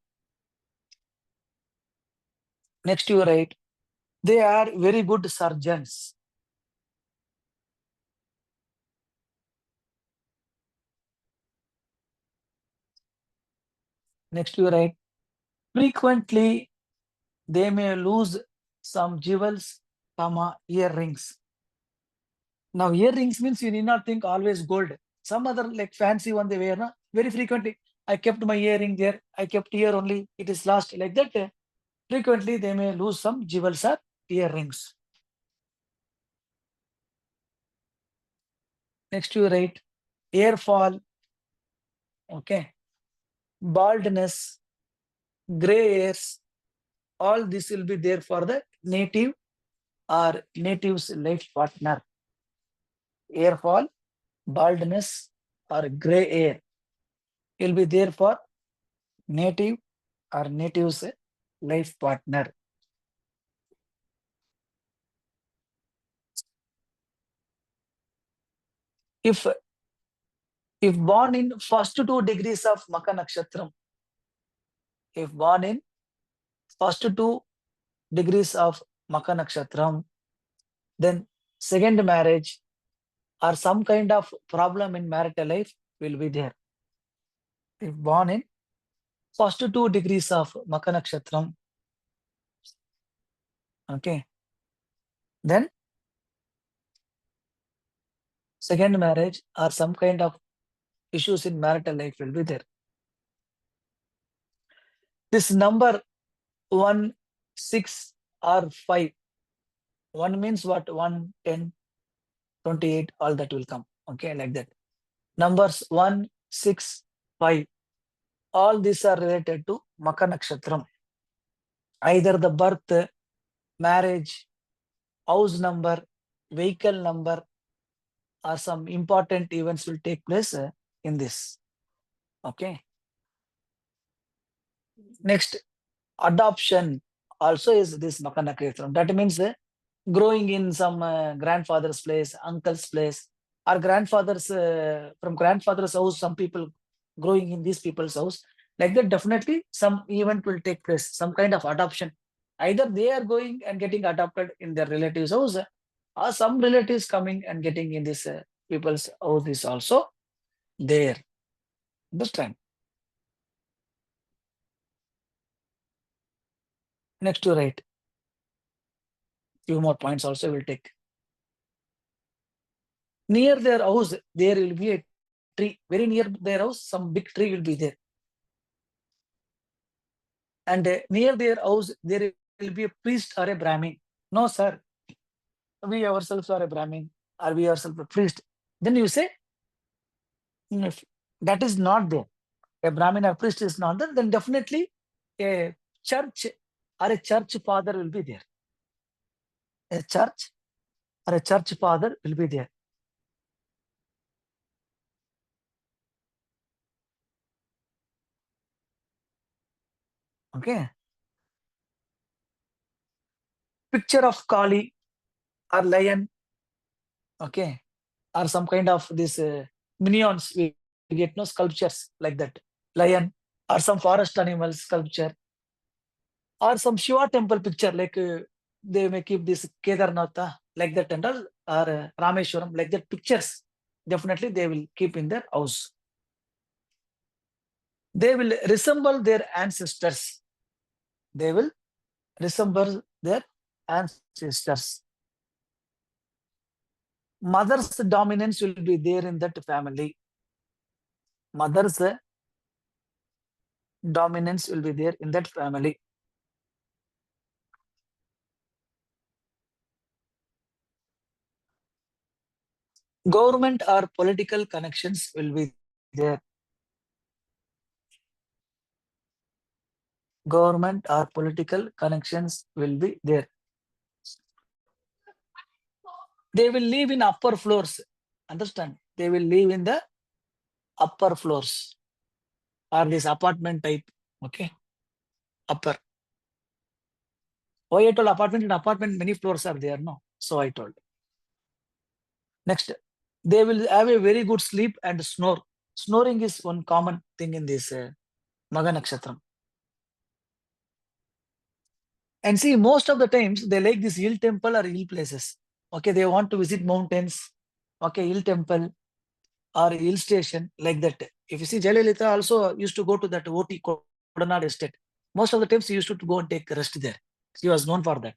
A: Next you write, they are very good surgeons. Next you write, frequently they may lose some jewels, earrings. Now earrings means you need not think always gold. Some other like fancy one they wear, no? Very frequently. I kept my earring there. I kept here only. It is lost like that. Frequently they may lose some jewels or earrings. Next you write, hair fall, okay, baldness, gray hairs. All this will be there for the native or native's life partner. Hair fall, baldness, or gray hair will be there for native or native's life partner. If born in first 2 degrees of Magha Nakshatram, if born in first 2 degrees of Magha Nakshatram, then second marriage or some kind of problem in marital life will be there. If born in first 2 degrees of Magha Nakshatram, okay, then second marriage or some kind of issues in marital life will be there.
D: This number 1, 6 or 5. 1 means what? 1, 10, 28, all that will come. Okay, like that. Numbers 1, 6, 5. All these are related to Magha Nakshatram. Either the birth, marriage, house number, vehicle number, or some important events will take place in this. Okay. Next, adoption also is this Magha Nakshatram. That means growing in some grandfather's place, uncle's place, or grandfather's from grandfather's house, some people growing in these people's house. Like that, definitely some event will take place, some kind of adoption. Either they are going and getting adopted in their relatives' house, or some relatives coming and getting in this people's house is also there. Understand? Next to write. Few more points also will take. Near their house, there will be a tree. Very near their house, some big tree will be there. And near their house, there will be a priest or a Brahmin. No, sir. We ourselves are a Brahmin, or we ourselves a priest. Then you say, if that is not there, a Brahmin or priest is not there, then definitely a church or a church father will be there. A church or a church father will be there. Okay. Picture of Kali or lion. Okay. Or some kind of this minions, we get no sculptures like that. Lion or some forest animal sculpture. Or some Shiva temple picture, like they may keep this Kedarnath, like that, and all, or Rameshwaram, like that pictures. Definitely they will keep in their house. They will resemble their ancestors. They will resemble their ancestors. Mother's dominance will be there in that family. Mother's dominance will be there in that family. Government or political connections will be there. Government or political connections will be there. They will live in upper floors. Understand? They will live in the upper floors or this apartment type. Okay. Upper. Why I told apartment? In apartment, many floors are there. No. So I told. Next, they will have a very good sleep and snore. Snoring is one common thing in this Magha Nakshatram. And see, most of the times they like this hill temple or hill places. Okay, they want to visit mountains. Okay, hill temple or hill station, like that. If you see, Jayalalitha also used to go to that OT Kodanad estate. Most of the times she used to go and take rest there. She was known for that.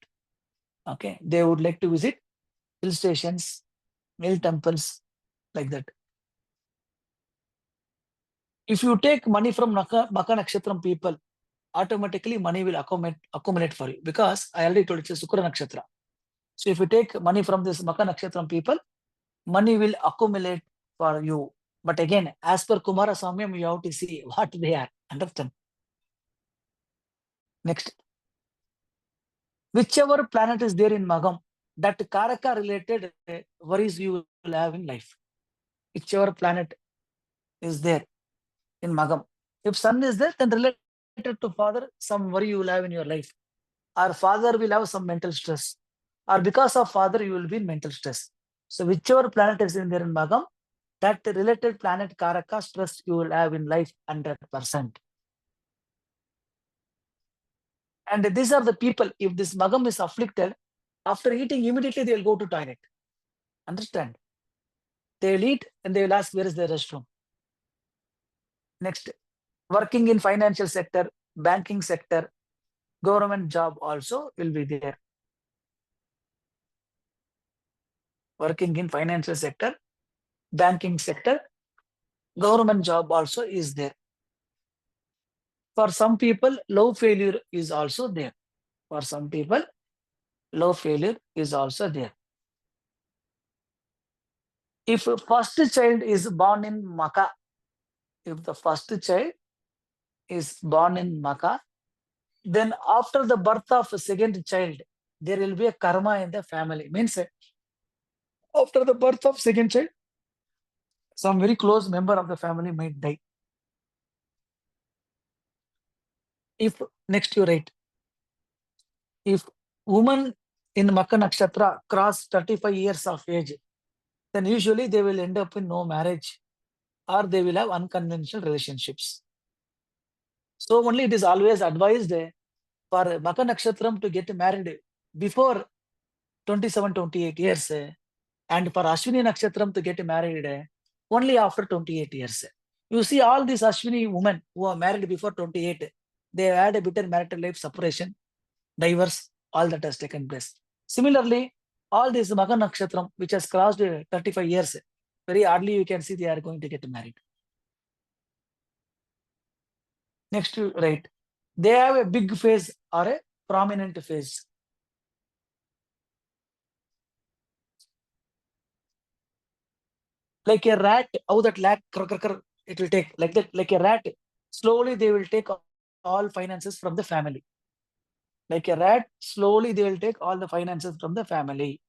D: Okay, they would like to visit hill stations, hill temples, like that. If you take money from Magha Nakshatram people, automatically money will accumulate for you, because I already told it's a Sukra Nakshatra. So if you take money from this Magha Nakshatram people, money will accumulate for you. But again, as per Kumara Samyam, you have to see what they are. Understand? Next. Whichever planet is there in Magham, that Karaka related worries you will have in life. Whichever planet is there in Magham. If sun is there, then related to father, some worry you will have in your life. Or father will have some mental stress. Or because of father, you will be in mental stress. So whichever planet is in there in Magham, that related planet Karaka stress you will have in life 100%. And these are the people, if this Magham is afflicted, after eating, immediately they will go to toilet. Understand? They will eat and they will ask, where is the restroom? Next, working in financial sector, banking sector, government job also will be there. Working in financial sector, banking sector, government job also is there. For some people, love failure is also there. For some people, love failure is also there. If first child is born in Magha, if the first child is born in Magha, then after the birth of second child, there will be a karma in the family. Means after the birth of second child, some very close member of the family might die. If next you write, if woman in Magha Nakshatra cross 35 years of age, then usually they will end up in no marriage or they will have unconventional relationships. So only it is always advised for Magha Nakshatram to get married before 27, 28 years and for Ashwini Nakshatram to get married only after 28 years. You see all these Ashwini women who are married before 28, they had a bitter marital life, separation, divorce, all that has taken place. Similarly, all these Magha Nakshatram which has crossed 35 years, very hardly you can see they are going to get married. Next to right, they have a big face or a prominent face. Like a rat, how that rat it will take like that, like a rat. Slowly they will take all finances from the family. Like a rat, slowly they will take all the finances from the family.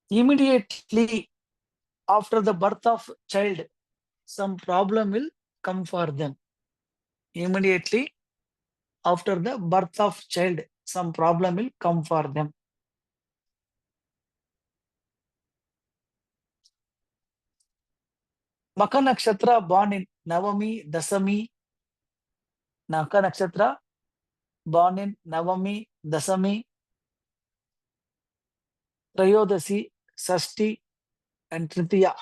D: Immediately after the birth of child, some problem will come for them. Immediately after the birth of child, some problem will come for them. Magha Nakshatra born in Navami, Dasami. Magha Nakshatra born in Navami, Dasami, Trayodasi, Sashti, and Tritiya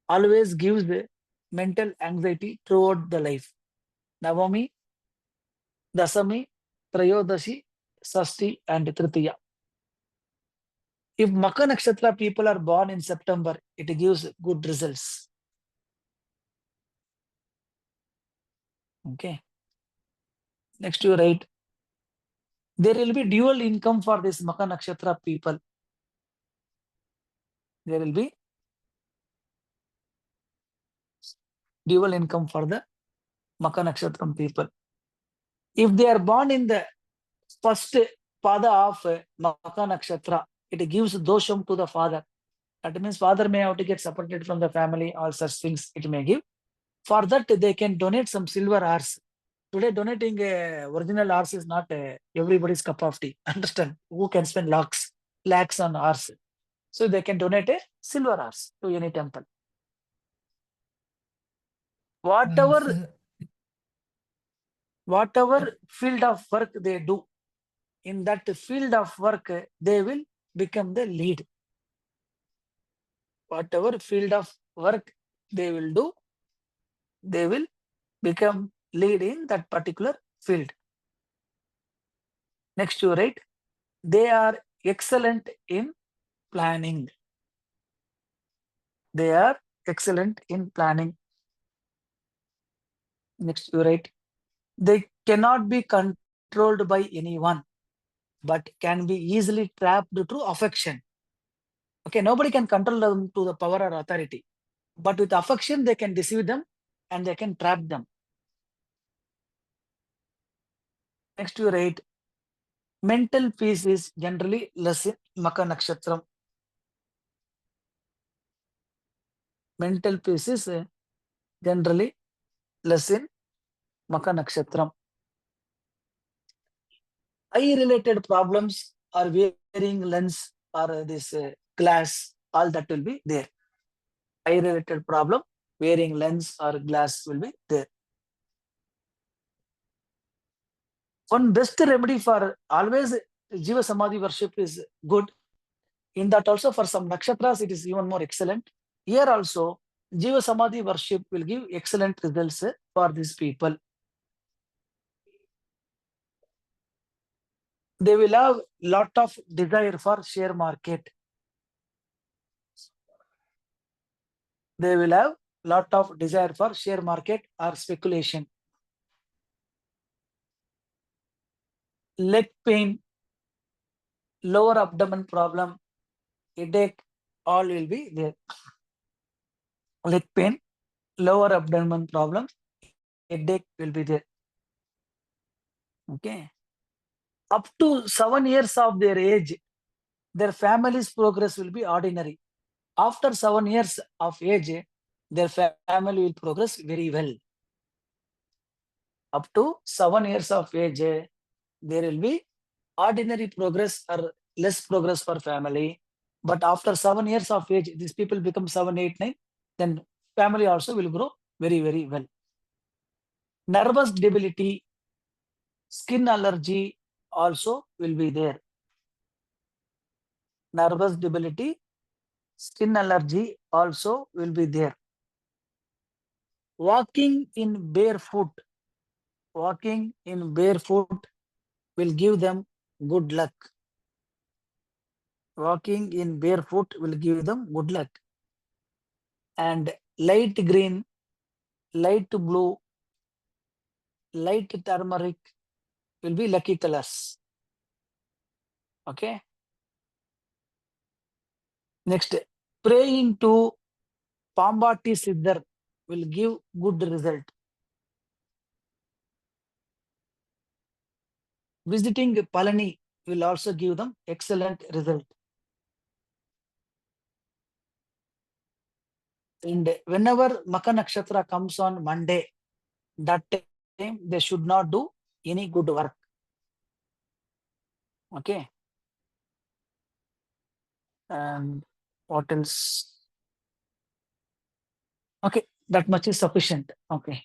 D: always gives the mental anxiety throughout the life. Navami, Dasami, Trayodasi, Sashti, and Tritiya. If Magha Nakshatra people are born in September, it gives good results. Okay. Next you write, there will be dual income for this Magha Nakshatra people. There will be dual income for the Magha Nakshatram people. If they are born in the first pada of Magha Nakshatra, it gives dosham to the father. That means father may have to get separated from the family, all such things it may give. For that, they can donate some silver hours. Today, donating original hours is not everybody's cup of tea. Understand? Who can spend lakhs on hours? So they can donate a silver hours to any temple. Whatever field of work they do, in that field of work, they will become the lead. Whatever field of work they will do, they will become lead in that particular field. Next you write, they are excellent in planning. They are excellent in planning. Next you write, they cannot be controlled by anyone, but can be easily trapped through affection. Okay, nobody can control them to the power or authority, but with affection they can deceive them and they can trap them. Next you write, mental peace is generally less in Magha Nakshatram. Mental peace is generally less in Magha Nakshatram. Eye-related problems or wearing lens or this glass, all that will be there. Eye-related problem, wearing lens or glass will be there. One best remedy for always Jiva Samadhi worship is good. In that also for some nakshatras it is even more excellent. Here also Jiva Samadhi worship will give excellent results for these people. They will have lot of desire for share market. They will have lot of desire for share market or speculation. Leg pain, lower abdomen problem, headache, all will be there. Leg pain, lower abdomen problem, headache will be there. Okay. Up to 7 years of their age, their family's progress will be ordinary. After 7 years of age, their family will progress very well. Up to 7 years of age, there will be ordinary progress or less progress for family. But after 7 years of age, these people become 7, 8, 9, then family also will grow very, very well. Nervous debility, skin allergy also will be there. Nervous debility, skin allergy also will be there. Walking in barefoot will give them good luck. Walking in barefoot will give them good luck. And light green, light blue, light turmeric will be lucky colors. Okay. Next, praying to Pambati Siddhar will give good result. Visiting Palani will also give them excellent result. And whenever Magha Nakshatra comes on Monday, that time they should not do any good work. Okay. And what else? Okay, that much is sufficient. Okay.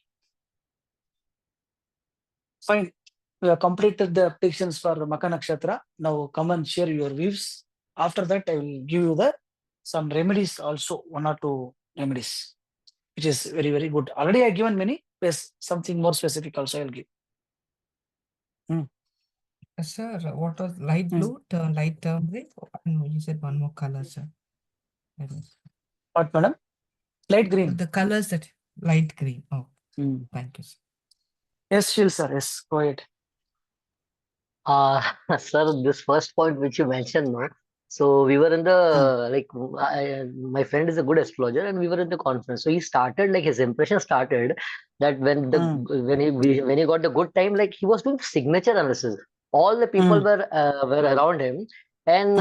D: Fine. We have completed the predictions for Magha Nakshatra. Now come and share your views. After that, I will give you some remedies also, 1 or 2 remedies, which is very, very good. Already I given many, yes, something more specific also I will give.
C: Sir, what was light blue, light turmeric? No, you said one more color, sir.
D: What, madam? Light green.
C: The colors that light green. Oh, thank you, sir.
D: Yes, Shil sir. Yes, go ahead.
F: Sir, this first point which you mentioned, no? So we were in the my friend is a good astrologer, and we were in the conference. So he started like his impression started that when when he got the good time, like he was doing signature analysis. All the people were around him, and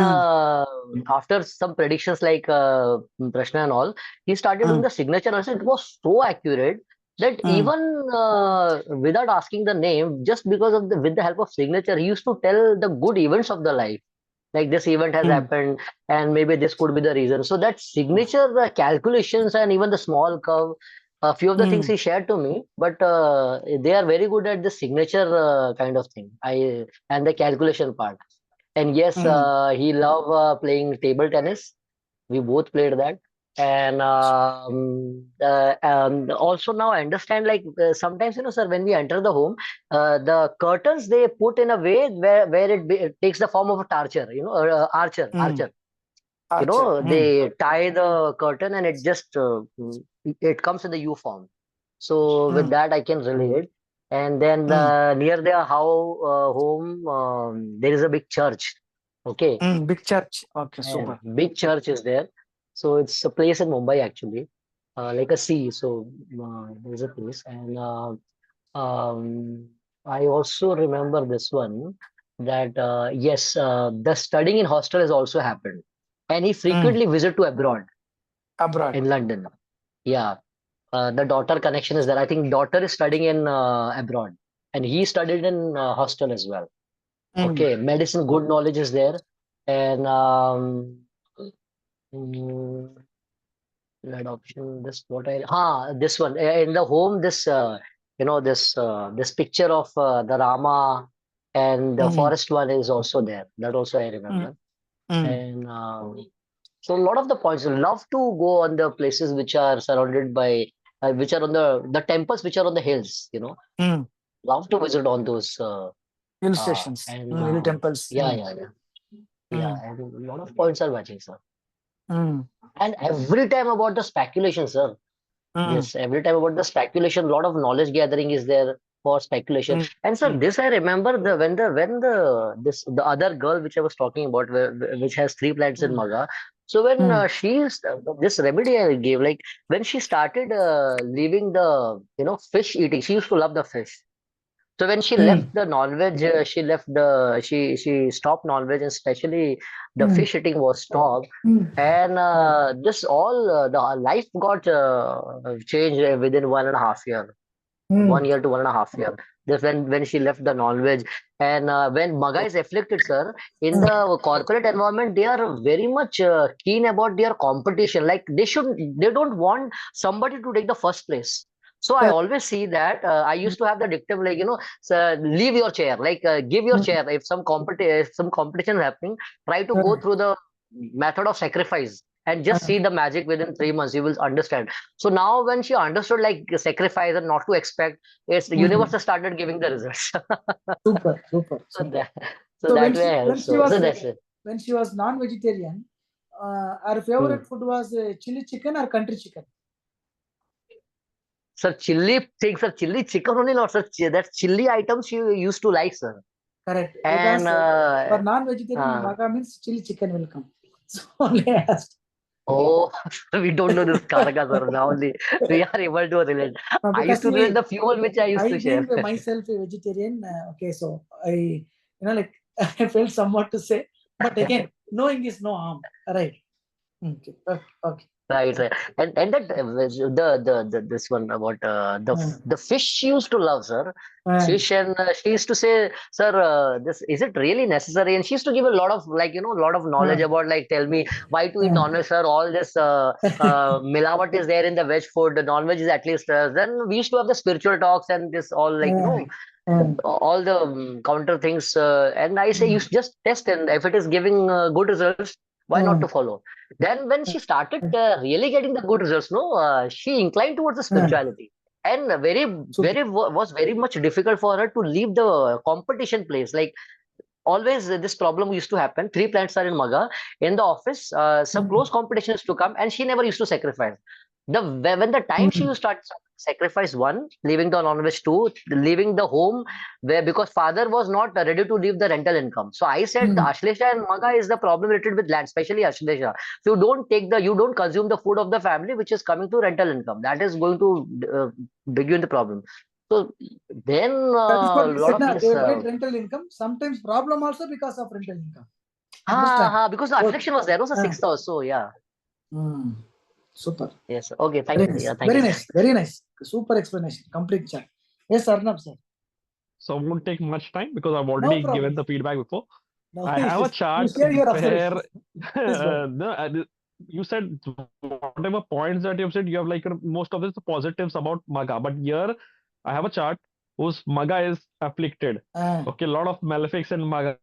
F: after some predictions like Prashna and all, he started doing the signature analysis. It was so accurate that even without asking the name, just because of with the help of signature, he used to tell the good events of the life. Like this event has happened, and maybe this could be the reason. So that signature calculations and even the small curve, a few of the things he shared to me, but they are very good at the signature kind of thing. And the calculation part. And yes, he loved playing table tennis. We both played that. And also now I understand, like sometimes, sir, when we enter the home, the curtains they put in a way where it takes the form of a archer, archer. They tie the curtain and it just it comes in the U form. So with that I can relate. And then near their home, there is a big church. Okay.
D: Big church. Okay, super.
F: Big church is there. So it's a place in Mumbai actually, like a sea. So there's a place. And I also remember this one that yes, the studying in hostel has also happened. And he frequently visit to abroad in London. Yeah. The daughter connection is there. I think daughter is studying in abroad, and he studied in hostel as well. Okay, medicine, good knowledge is there, and adoption. This this one in the home. This this picture of the Rama and the forest one is also there. That also I remember, and so a lot of the points. Love to go on the places which are surrounded by, which are on the temples which are on the hills. Love to visit on those
D: hill stations
F: and
D: hill temples.
F: Yeah. And a lot of points are matching, sir. And every time about the speculation, sir. Yes, every time about the speculation, a lot of knowledge gathering is there for speculation. And sir, this I remember the this the other girl which I was talking about, which has 3 planets in Magha. So when she's this remedy I gave, like when she started leaving the fish eating, she used to love the fish. So when she left the non-veg, she stopped non-veg, and especially the fish eating was stopped. And this all the life got changed within 1.5 year, 1 year to 1.5 year. Just when she left the non-veg, and when Magha is afflicted, sir, in the corporate environment, they are very much keen about their competition. Like they don't want somebody to take the first place. So I always see that I used to have the dictum like leave your chair, like give your chair. If some competition is happening, try to go through the method of sacrifice and just see the magic within 3 months. You will understand. So now when she understood like sacrifice and not to expect, it's the universe has started giving the results.
A: Super, super,
F: So
A: super.
F: that, so
A: So
F: that way I help. So that's it.
A: when she was non-vegetarian, her favorite food was chili chicken or country chicken.
F: Sir, chili things, sir, chili chicken only, not sir. That chili items she used to like, sir.
A: Correct.
F: And
A: Because for non-vegetarian, Magha means chili chicken will come. So only I asked.
F: oh, we don't know this Karaka, sir. Now only we are able to relate. I used to relate the fuel which I used to share.
A: Being myself a vegetarian, okay, so I, like I felt somewhat to say, but again, knowing is no harm, right? Okay, okay.
F: Right. And that the this one about the fish she used to love, sir. Fish, and she used to say, sir, this is it really necessary? And she used to give a lot of a lot of knowledge about, like, tell me why to eat non-veg, sir. All this milawat is there in the veg food. The non-veg is at least. Then we used to have the spiritual talks and this all all the counter things. And I say you should just test, and if it is giving good results, why not to follow? Then when she started really getting the good results, she inclined towards the spirituality. And was very much difficult for her to leave the competition place. Like always this problem used to happen. 3 planets are in Magha. In the office, some close competitions to come, and she never used to sacrifice. When the time she used to start sacrifice, one, leaving the non-veg, two, leaving the home, where because father was not ready to leave the rental income. So I said the Ashlesha and Magha is the problem related with land, especially Ashlesha. So you don't consume the food of the family which is coming to rental income. That is going to begin the problem. So then
A: That is what
F: lot of
A: they will get rental income. Sometimes problem also because of rental income.
F: Because the affliction was there. Was a 6th also, yeah.
A: Super.
F: Yes. Okay. Thank you.
A: Nice.
F: Yeah, thank
A: very
F: you.
A: nice. Very nice. Super explanation. Complete chat. Yes, Arnab sir.
E: So I won't take much time because I've already given the feedback before. I have a chart where you said whatever points that you've said, you have like most of this positives about Magha, but here I have a chart whose Magha is afflicted. Okay, a lot of malefics in Magha.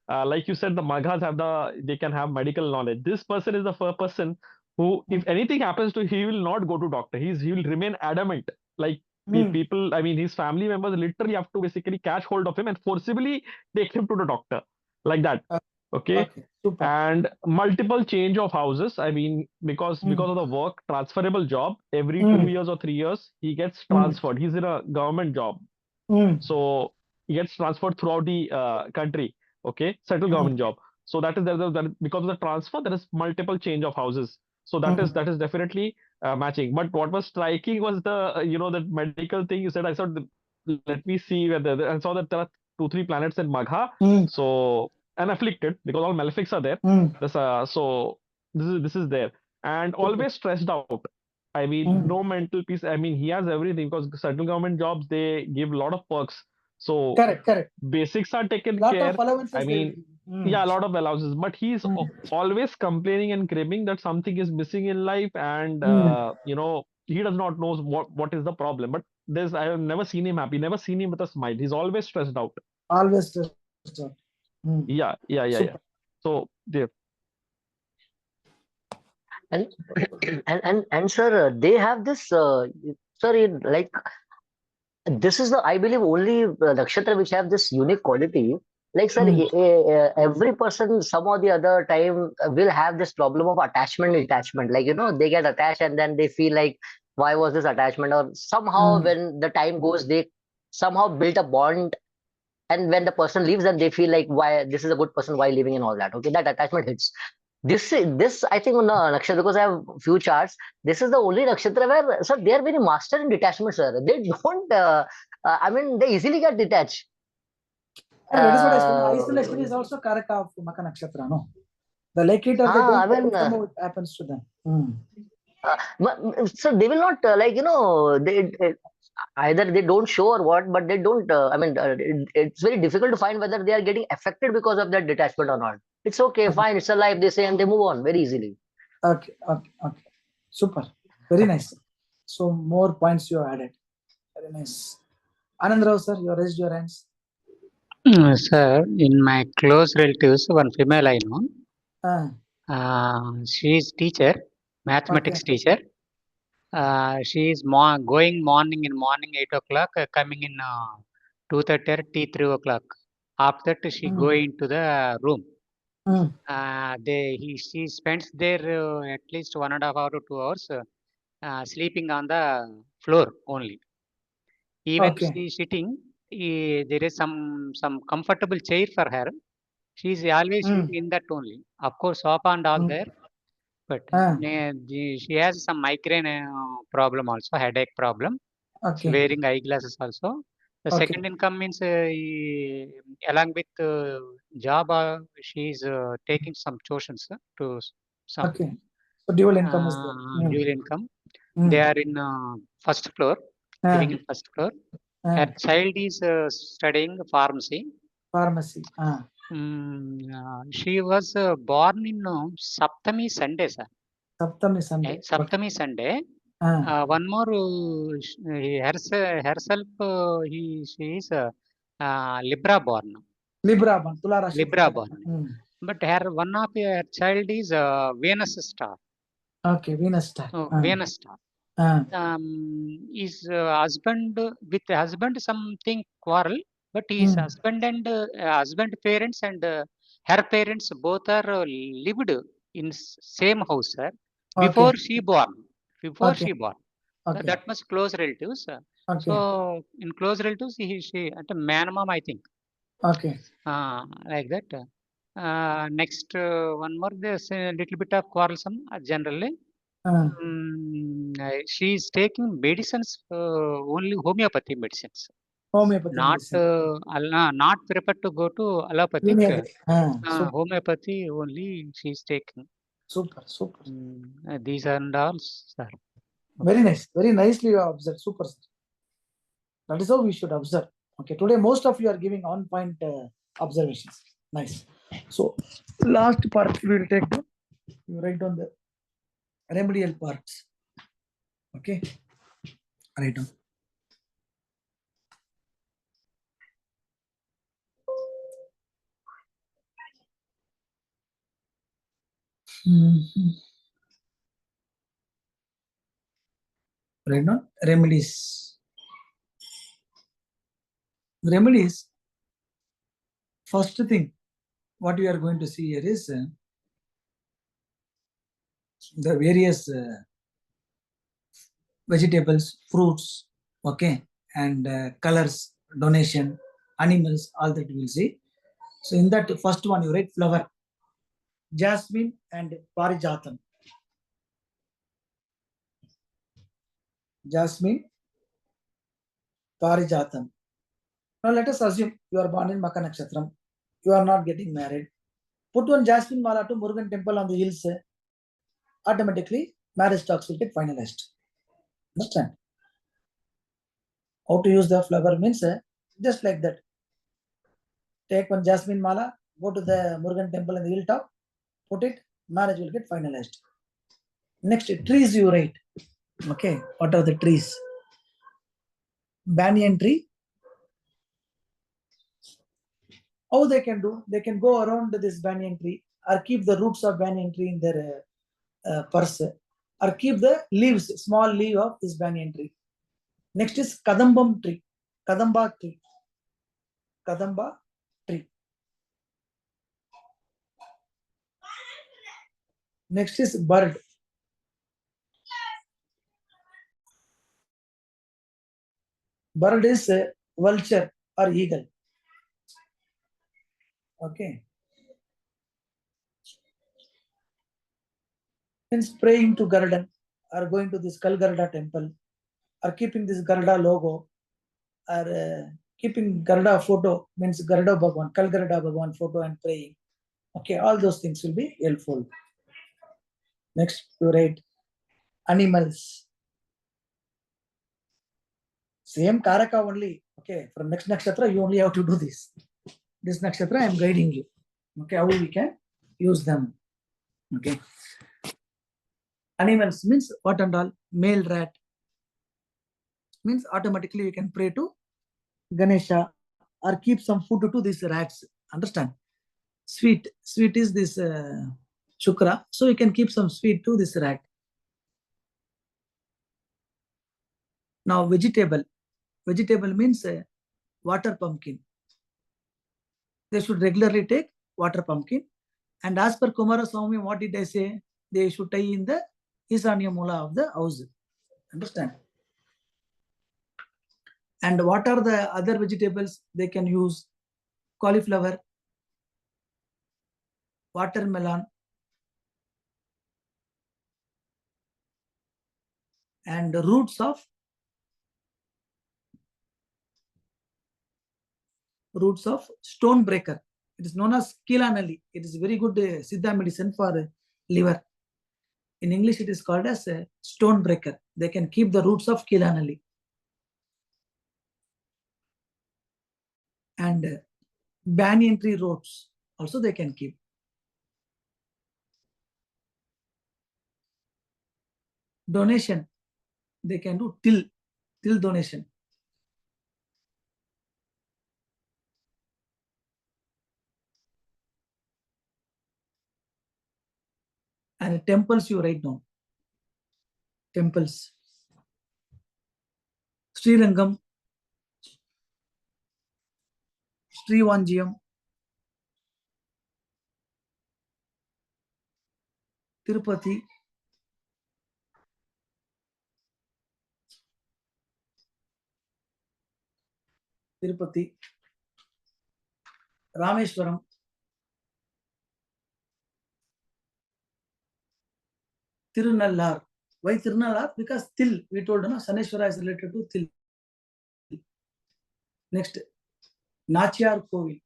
E: Like you said, the Maghas they can have medical knowledge. This person is the first person who, if anything happens to him, he will not go to doctor. He will remain adamant. Like people, I mean, his family members literally have to basically catch hold of him and forcibly take him to the doctor, like that. Okay. And multiple change of houses. I mean, because of the work, transferable job, every 2 years or 3 years, he gets transferred. He's in a government job. So he gets transferred throughout the country. Okay, settled government job. So that is that because of the transfer, there is multiple change of houses. So that is definitely matching. But what was striking was the that medical thing you said. I thought, let me see whether I saw that there are 2-3 planets in Magha. So and afflicted because all malefics are there. So this is there, and always stressed out. I mean, no mental peace. I mean, he has everything because certain government jobs, they give a lot of perks. So
A: correct.
E: Basics are taken
A: Lot
E: care.
A: of allowances.
E: I mean, yeah, a lot of allowances. But he's always complaining and cribbing that something is missing in life, and he does not know what is the problem. But I have never seen him happy, never seen him with a smile. He's always stressed out.
A: Always stressed out.
E: Yeah. So there.
F: And sir, they have this sir, like this is the, I believe, only nakshatra which have this unique quality Like, sir, every person, some or the other time, will have this problem of attachment and detachment. Like, they get attached and then they feel like, why was this attachment? Or somehow, when the time goes, they somehow build a bond. And when the person leaves, then they feel like, why this is a good person, why leaving and all that. Okay, that attachment hits. This I think, no, Nakshatra, because I have few charts. This is the only Nakshatra where, sir, they are very master in detachment, sir. They don't. I mean, they easily get detached.
A: That is what I said. Isolation is also Karaka of Magha Nakshatra, no? The like it or they don't,
F: I mean,
A: somehow it happens to them.
F: so they will not they either they don't show or what, but they don't. I mean, it's very difficult to find whether they are getting affected because of that detachment or not. It's okay, fine, it's a life, they say, and they move on very easily.
A: Okay. Super. Very nice. So more points you added. Very nice. Anand Rao, sir, you raised your hands.
H: Sir, in my close relatives, one female I know, she is teacher, mathematics teacher. She is going morning 8 o'clock, coming in 2:30 or 3 o'clock. After that, she go into the room. She spends there at least 1.5 hours to 2 hours sleeping on the floor only. Even she is sitting, there is some comfortable chair for her. She is always sitting in that only. Of course, sofa and all there, but she has some migraine problem also, headache problem. Wearing eyeglasses also. The second income means along with job, she is taking some tuitions to some.
A: So dual income is there.
H: Dual income. They are in first floor, living in first floor. Her child is studying pharmacy. She was born in Saptami Sunday, sir. Saptami Sunday. One more, herself, she is Libra born.
A: Libra born.
H: But one of her child is Venus star.
A: Venus star.
H: Venus star. His husband, with husband something quarrel, but his husband and husband parents and her parents both are lived in same house, sir. Before she born. That much close relatives. So in close relatives, she at a minimum, I think. Like that. Next, one more. There's a little bit of quarrelsome generally. She is taking medicines, only homeopathy medicines. Not prepared to go to allopathic. Homeopathy only she is taking.
A: Super.
H: These are and all, sir.
A: Very nice. Very nicely you have observed. Super, sir. That is how we should observe. Okay. Today, most of you are giving on-point observations. Nice. So, last part we will take down. You write down the remedial parts. Okay. Write down. Write down remedies. Remedies. First thing, what we are going to see here is the various vegetables, fruits, okay, and colors, donation, animals, all that we will see. So in that first one, you write flower, jasmine and parijatam. Jasmine, parijatam. Now let us assume you are born in Magha Nakshatram. You are not getting married. Put one jasmine mala to Murugan temple on the hills. Automatically, marriage talks will get finalized. Understand? How to use the flower means just like that. Take one jasmine mala, go to the Murugan temple in the hilltop, put it, marriage will get finalized. Next, trees you write. Okay, what are the trees? Banyan tree. How they can do? They can go around this banyan tree or keep the roots of banyan tree in their purse or keep the leaves, small leaf of this banyan tree. Next is kadambam tree. Kadamba tree. Next is bird. Bird is vulture or eagle. Okay. Means praying to Garudan or going to this Kalgarda temple or keeping this Garuda logo or keeping Garuda photo, means Garuda Bhagwan, Kalgarda Bhagwan photo and praying. Okay, all those things will be helpful. Next, you write animals. Same Karaka only. Okay, from next nakshatra, you only have to do this. This nakshatra, I am guiding you. Okay, how we can use them. Okay. Animals means what and all? Male rat. Means automatically you can pray to Ganesha or keep some food to these rats. Understand? Sweet. Sweet is this Shukra. So you can keep some sweet to this rat. Now vegetable. Vegetable means water pumpkin. They should regularly take water pumpkin. And as per Kumaraswamy, what did I say? They should tie in the Isanya Mula of the house. Understand? And what are the other vegetables they can use? Cauliflower, watermelon, and roots of stone breaker. It is known as Kilanali. It is very good Siddha medicine for liver. In English, it is called as stone breaker. They can keep the roots of Kilanali. And banyan tree roots also they can keep. Donation, they can do till donation. And temples you write down. Temples. Srirangam, Srivanjiyam, Tirupati, Rameshwaram, Tirunallar. Why Tirunallar? Because Til, we told, no, Saneshwara is related to Til. Next, Nachiyar Kovil.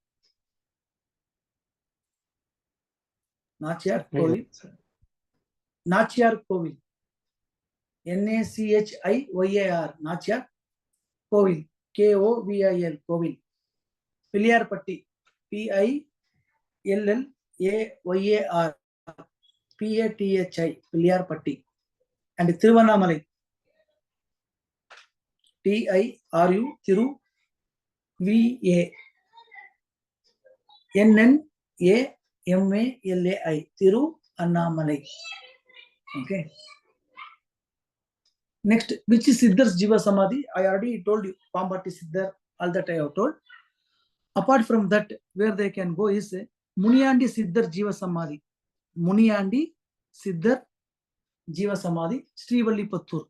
A: Nachiyar Kovil. Nachiyar Kovil. Nachiyar. Nachiyar Kovil. Kovil. Kovil. Piliyarpatti. Pillayar. Pathi. Piliyarpatti. And Tiruvannamalai. Tiru. Tiru. VA. NNAMALai. Tiru Annamalai. Okay. Next, which is Siddhar's Jiva Samadhi? I already told you, Pambati Siddhar, all that I have told. Apart from that, where they can go is Muniyandi Siddhar Jiva Samadhi. Muniyandi Siddhar Jiva Samadhi, Srivalli-Pattur.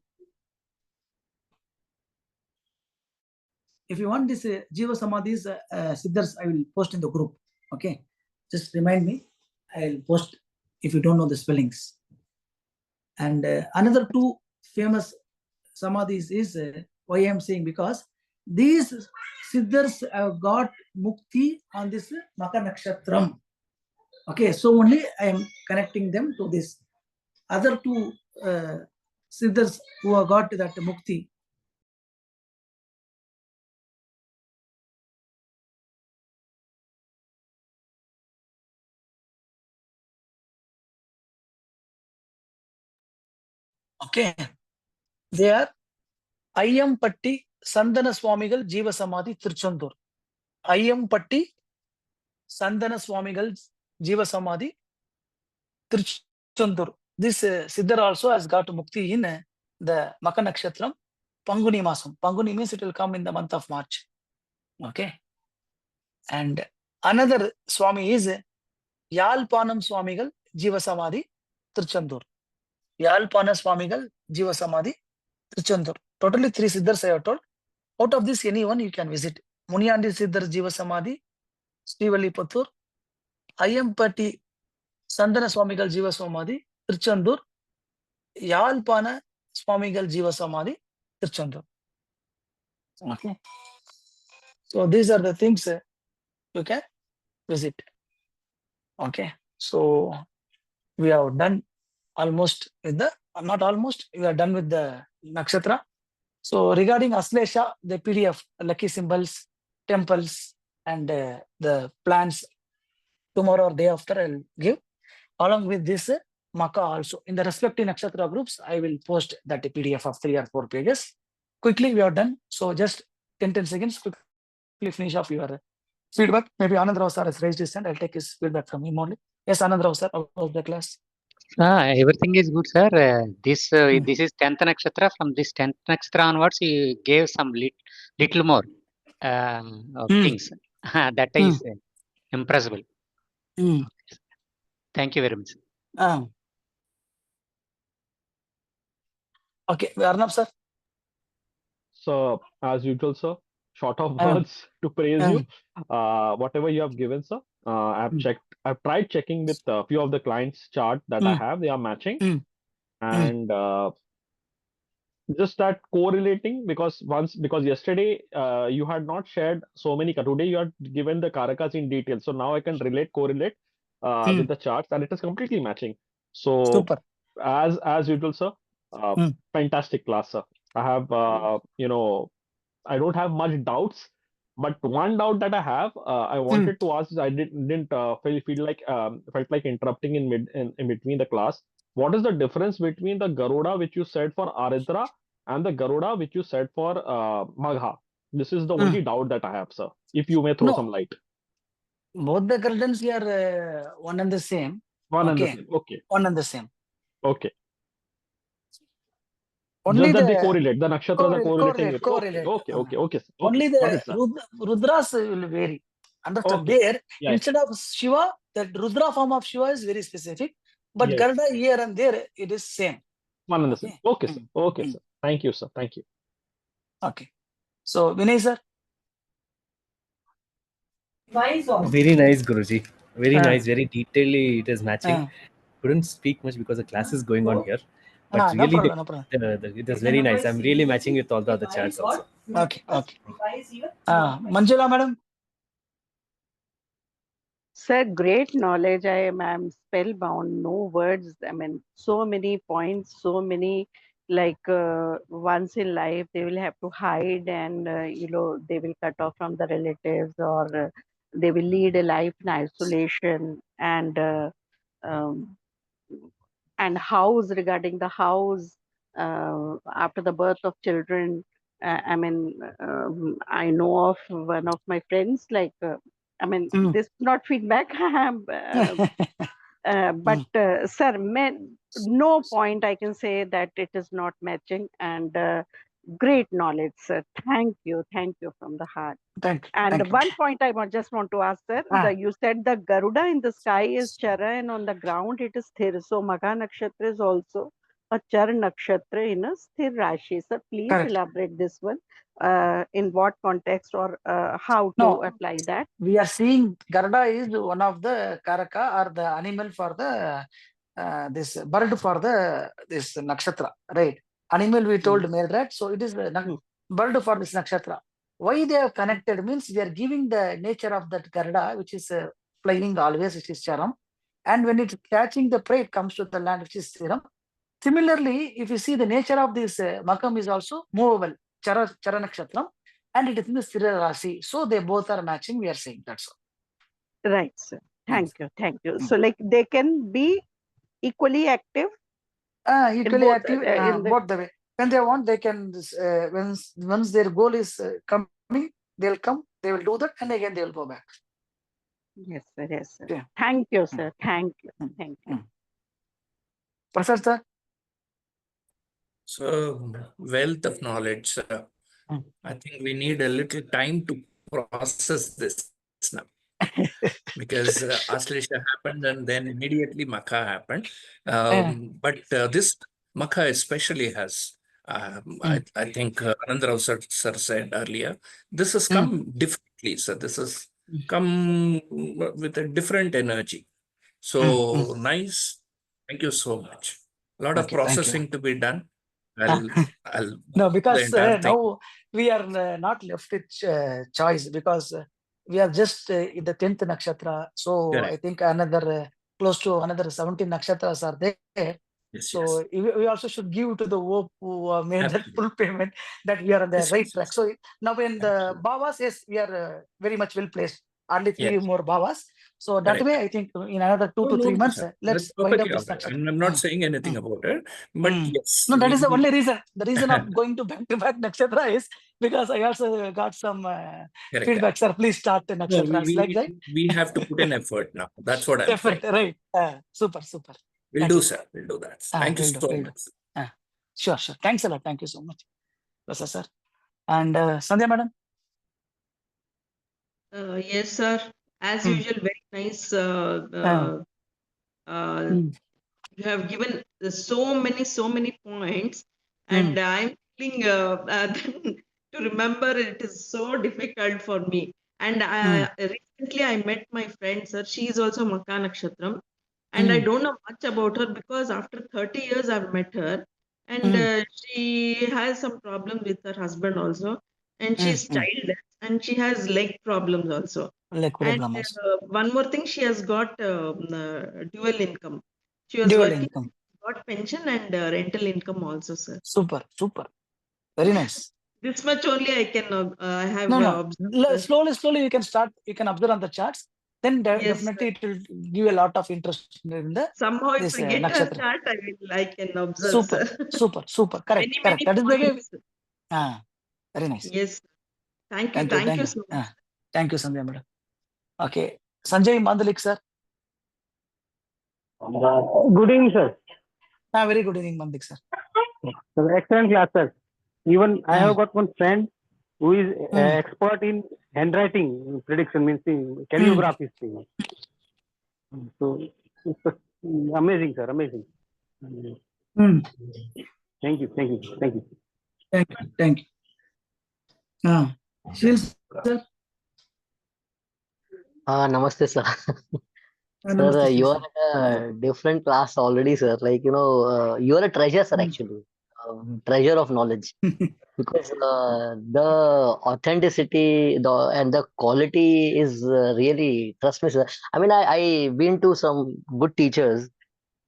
A: If you want this Jiva Samadhi's Siddhars, I will post in the group. Okay. Just remind me. I will post if you don't know the spellings. And another two famous Samadhis is why I am saying, because these Siddhars have got Mukti on this Magha Nakshatram. Okay, so only I am connecting them to this. Other two Siddhars who have got that Mukti. Okay, they are Ayyampatti Sandana Swamigal Jiva Samadhi Tiruchendur. Ayyampatti Sandana Swamigal Jiva Samadhi Tiruchendur. This Siddhar also has got Mukti in the Magha Nakshatram Panguni Masam. Panguni means it will come in the month of March. Okay. And another Swami is Yalpanam Swamigal Jiva Samadhi
D: Tirchandur. Yalpana Swamigal, Jiva Samadhi, Tirchandur. Totally 3 Siddhars I have told. Out of this, any one you can visit. Muniyandi Siddhar Jiva Samadhi, Srivalliputtur, Ayampati Sandana Swamigal Jiva Samadhi, Tirchandur, Yalpana Swamigal Jiva Samadhi, Tirchandur. Okay. So these are the things you can visit. Okay. So we have done almost with the, not almost, we are done with the Nakshatra. So regarding Aslesha, the PDF, lucky symbols, temples, and the plans tomorrow or day after I'll give. Along with this, Magha also. In the respective Nakshatra groups, I will post that PDF of 3 or 4 pages. Quickly, we are done. So just 10 seconds, quickly finish off your feedback. Maybe Anand Rao sir has raised his hand. I'll take his feedback from him only. Yes, Anand Rao sir, how was the class?
H: Everything is good, sir. This is 10th nakshatra. From this 10th nakshatra onwards, he gave some little more of things. That is impressible. Thank you very much.
D: Okay, Arnab sir.
E: So, as usual, sir, short of words to praise you. Whatever you have given, sir, I've tried checking with a few of the clients' chart that I have. They are matching, and just that correlating, because yesterday you had not shared so many. Today you had given the karakas in detail, so now I can correlate with the charts, and it is completely matching. So
D: Super.
E: as usual, sir, fantastic class, sir. I have I don't have much doubts, but one doubt that I have, I wanted to ask. I didn't felt like interrupting in between the class. What is the difference between the Garuda which you said for Aridra and the Garuda which you said for Magha? This is the only doubt that I have, sir. If you may throw some light.
D: Both the Gardens are one and the same.
E: One and the same. Okay.
D: One and the same.
E: Okay.
D: Only
E: Just that
D: the
E: they correlate. The nakshatras are correlating.
D: correlate.
E: Okay, sir.
D: Only
E: Got it,
D: the
E: sir.
D: Rudras will vary. Understand?
E: Okay.
D: There,
E: Yeah.
D: instead of Shiva, the Rudra form of Shiva is very specific. But
E: Yes.
D: Garuda here and there, it is same.
E: One and the same. Okay, sir. Okay, sir. Thank you, sir. Thank you.
D: Okay. So, Vinay sir.
G: Very nice, Guruji. Very nice. Very detailedly it is matching. Couldn't speak much because the class is going on here. But
D: No
G: really,
D: problem.
G: it is very nice. I'm really matching with all the other charts also.
D: Okay. Manjula madam.
B: Sir, great knowledge. I am spellbound. No words. I mean, so many points, so many, like once in life they will have to hide, and they will cut off from the relatives, or they will lead a life in isolation, um, and house, regarding the house after the birth of children. I mean, I know of one of my friends, like, this is not feedback, but sir, no point I can say that it is not matching, and great knowledge, sir. Thank you from the heart. And one point I just want to ask, sir. You said the Garuda in the sky is Chara, and on the ground it is Sthir. So Magha Nakshatra is also a Char Nakshatra in a Sthir Rashi. Sir, please elaborate this one. In what context, or how to apply that?
D: We are seeing Garuda is one of the Karaka, or the animal for the this bird for this nakshatra, right? Animal we told male, right? So it is the bird for this nakshatra. Why they are connected means they are giving the nature of that Garuda, which is flying always, which is Charam. And when it's catching the prey, it comes to the land, which is Thiram. Similarly, if you see the nature of this Makam is also movable, Chara Nakshatram, and it is in the Sthira Rasi. So they both are matching, we are saying that's all.
B: Right, sir. Thank you. So like they can be equally active?
D: Equally active both the way. When they want, they can, once their goal is coming, they'll come, they will do that, and again they will go back.
B: Yes, sir.
D: Yeah.
B: Thank you, sir. Thank you.
D: Prasad, sir?
I: So, wealth of knowledge, sir. I think we need a little time to process this now. because Aslesha happened and then immediately Magha happened. But this Magha especially has, I think Anandrao sir said earlier, this has come differently. So this has come with a different energy. So nice. Thank you so much. A lot of
D: Okay, thank you.
I: processing to be done. I'll
D: No,
I: the
D: because
I: entire thing.
D: now we are not left with choice, because we are just in the 10th nakshatra. So
I: Correct.
D: I think another close to another 17 nakshatras are there.
I: Yes,
D: So we also should give to the hope who made that
I: Absolutely.
D: full payment that we are on the
I: Yes,
D: right
I: yes,
D: track.
I: yes.
D: So now in the
I: Absolutely.
D: bhavas, yes, we are very much well placed. Only 3
I: Yes.
D: more bhavas. So that
I: Correct.
D: way, I think in another 2
I: Oh,
D: to
I: no,
D: 3
I: no,
D: months,
I: sir.
D: let's
I: That's
D: wind up
I: perfectly all
D: this
I: right.
D: nakshatra.
I: I'm not saying anything about it, but yes,
D: No, that is the
I: we
D: only reason. The reason of going to back nakshatra is because I also got some
I: correct.
D: feedback. Sir, please start the
I: No,
D: nakshatras like that.
I: we have to put in effort now. That's what I'm
D: Effort,
I: saying.
D: right? Super, super.
I: We'll
D: Thank
I: do,
D: you.
I: sir. We'll do that. Thank you
D: Will do,
I: so
D: will do.
I: much.
D: Sure, sure. Thanks a lot. Thank you so much, sir. And Sandhya, madam.
J: Yes, sir. As usual, very nice. You have given so many points, and I'm feeling to remember it is so difficult for me. And recently I met my friend, sir. She is also Magha Nakshatram, and I don't know much about her because after 30 years I've met her, and she has some problems with her husband also, and she's childless, and she has leg problems also. And one more thing, she has got dual income. She was
D: Dual
J: working,
D: income.
J: got pension and rental income also, sir.
D: Super, super. Very nice.
J: This much only I can have
D: No.
J: observed.
D: Slowly you can start. You can observe on the charts. Then
J: Yes,
D: definitely it will give you a lot of interest in the
J: somehow if
D: this
J: I get a
D: nakshatra.
J: chart, I can observe,
D: Super,
J: sir.
D: super. Correct,
J: Many
D: correct. That is the way.
J: points.
D: Very nice.
J: Yes. Thank you so much.
D: Thank you, Sandhya madam. Okay, Sanjay Mandalik sir.
K: Good evening, sir.
D: Very good evening, Mandalik sir.
K: Excellent class, sir. Even I have got one friend who is expert in handwriting prediction, means calligraphy. So it's amazing, sir. Amazing. Thank you.
A: Thank you. Sir.
F: Namaste, sir. Sir, you are at a different class already, sir. Like, you are a treasure, sir, actually. Treasure of knowledge. Because the authenticity and the quality is really, trust me, sir. I mean, I been to some good teachers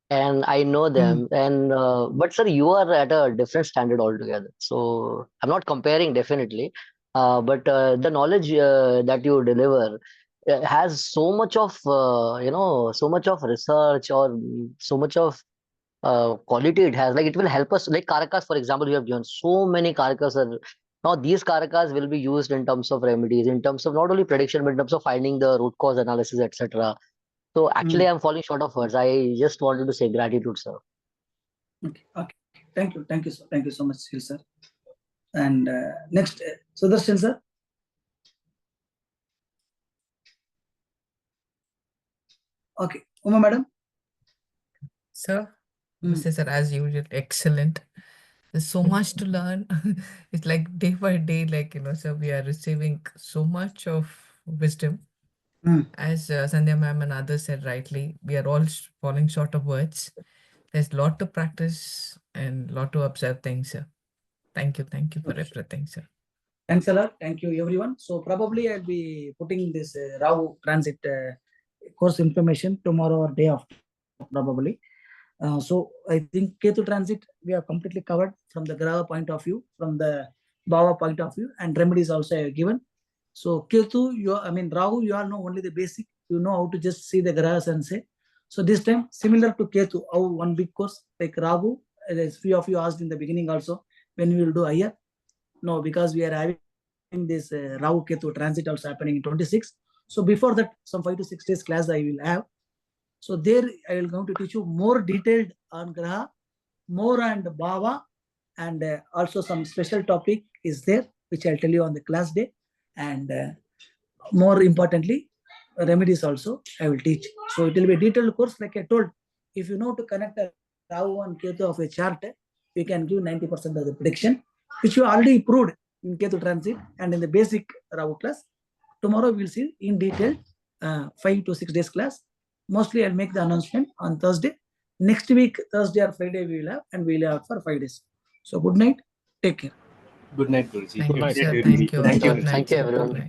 F: and I know them. And but sir, you are at a different standard altogether. So I'm not comparing, definitely. But the knowledge that you deliver has so much of so much of research, or so much of quality it has. Like, it will help us. Like karakas, for example, you have given so many karakas. Now these karakas will be used in terms of remedies, in terms of not only prediction, but in terms of finding the root cause analysis, etc. So actually, I'm falling short of words. I just wanted to say gratitude, sir.
A: Okay. Thank you, sir. Thank you so much, sir. And next, Sudarshan sir. Okay, Uma madam.
C: Sir, sir, as usual, excellent. There's so much to learn. It's like day by day, like, sir, we are receiving so much of wisdom. As Sandhya ma'am and others said rightly, we are all falling short of words. There's a lot to practice and a lot to observe things, sir. Thank you for everything, sir.
A: Thanks a lot. Thank you, everyone. So probably I'll be putting this Rahu transit course information tomorrow or day after, probably. So I think Ketu transit we have completely covered from the Graha point of view, from the Bhava point of view, and remedies also I have given. So Ketu, Rahu, you all know only the basic. You know how to just see the Grahas and say. So this time, similar to Ketu, our one big course like Rahu, as few of you asked in the beginning also, when we will do Ayah. No, because we are having this Rahu Ketu transit also happening in 26. So before that, some 5 to 6 days class I will have. So there I will going to teach you more detailed on Graha, more and Bhava, and also some special topic is there, which I'll tell you on the class day. And more importantly, remedies also I will teach. So it will be a detailed course. Like I told, if you know to connect a Rahu and Ketu of a chart, you can give 90% of the prediction, which you already proved in Ketu transit and in the basic Rahu class. Tomorrow we'll see in detail 5 to 6 days class. Mostly I'll make the announcement on Thursday. Next week, Thursday or Friday, we will have, and we will have for 5 days. So good night. Take care.
G: Good night, Guruji.
C: Thank you,
E: night.
C: sir.
E: Good
C: Thank you.
F: Thank you.
C: Good night,
F: Thank you,
C: sir.
F: everyone.
C: Good night.